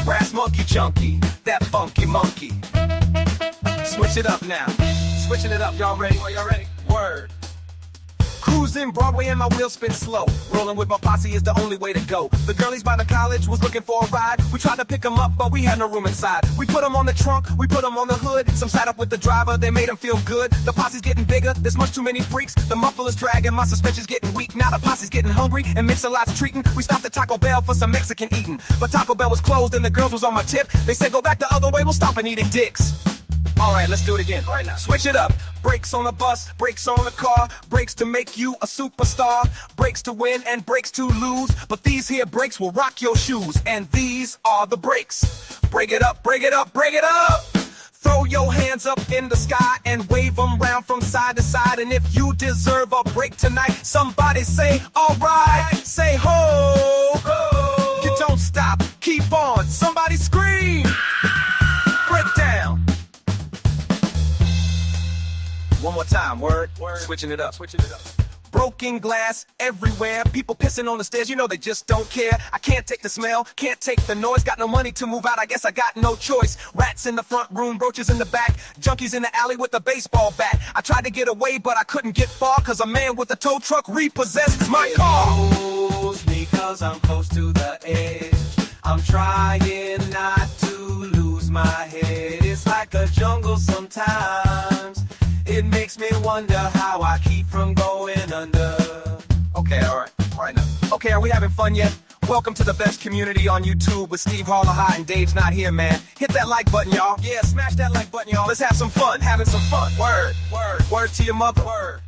Brass Monkey junkie, that funky monkey. Switch it up now. Switching it up, y'all ready? Are y'all ready? Word. Cruising Broadway and my wheels spin slow. Rolling with my posse is the only way to go. The girlies by the college was looking for a ride. We tried to pick them up, but we had no room inside. We put them on the trunk, we put them on the hood. Some sat up with the driver, they made them feel good. The posse's getting bigger, there's much too many freaks. The muffler is dragging, my suspension's getting weak. Now the posse's getting hungry and Mix-a-Lot's treating. We stopped at Taco Bell for some Mexican eating. But Taco Bell was closed and the girls was on my tip. They said go back the other way, we'll stop and eating dicks. Alright, let's do it again. Right now. Switch it up. Brakes on the bus, brakes on the car. Brakes to make you a superstar. Brakes to win and brakes to lose. But these here brakes will rock your shoes. And these are the brakes. Break it up, break it up, break it up. Throw your hands up in the sky and wave them round from side to side. And if you deserve a break tonight, somebody say, alright. Say ho, ho. You don't stop, keep on. Somebody scream. Break down. One more time, word. Switching it up. Broken glass everywhere. People pissing on the stairs, you know they just don't care. I can't take the smell, can't take the noise. Got no money to move out, I guess I got no choice. Rats in the front room, roaches in the back. Junkies in the alley with a baseball bat. I tried to get away, but I couldn't get far. Cause a man with a tow truck repossessed my car. Knows me cause I'm close to the edge. I'm trying not to lose my head. It's like a jungle sometimes. It makes me wonder how I keep from going under. Okay, alright now. Okay, are we having fun yet? Welcome to the best community on YouTube with Steve Harloha and Dave's not here, man. Hit that like button, y'all. Yeah, smash that like button, y'all. Let's have some fun, having some fun. Word, word, word to your mother. Word.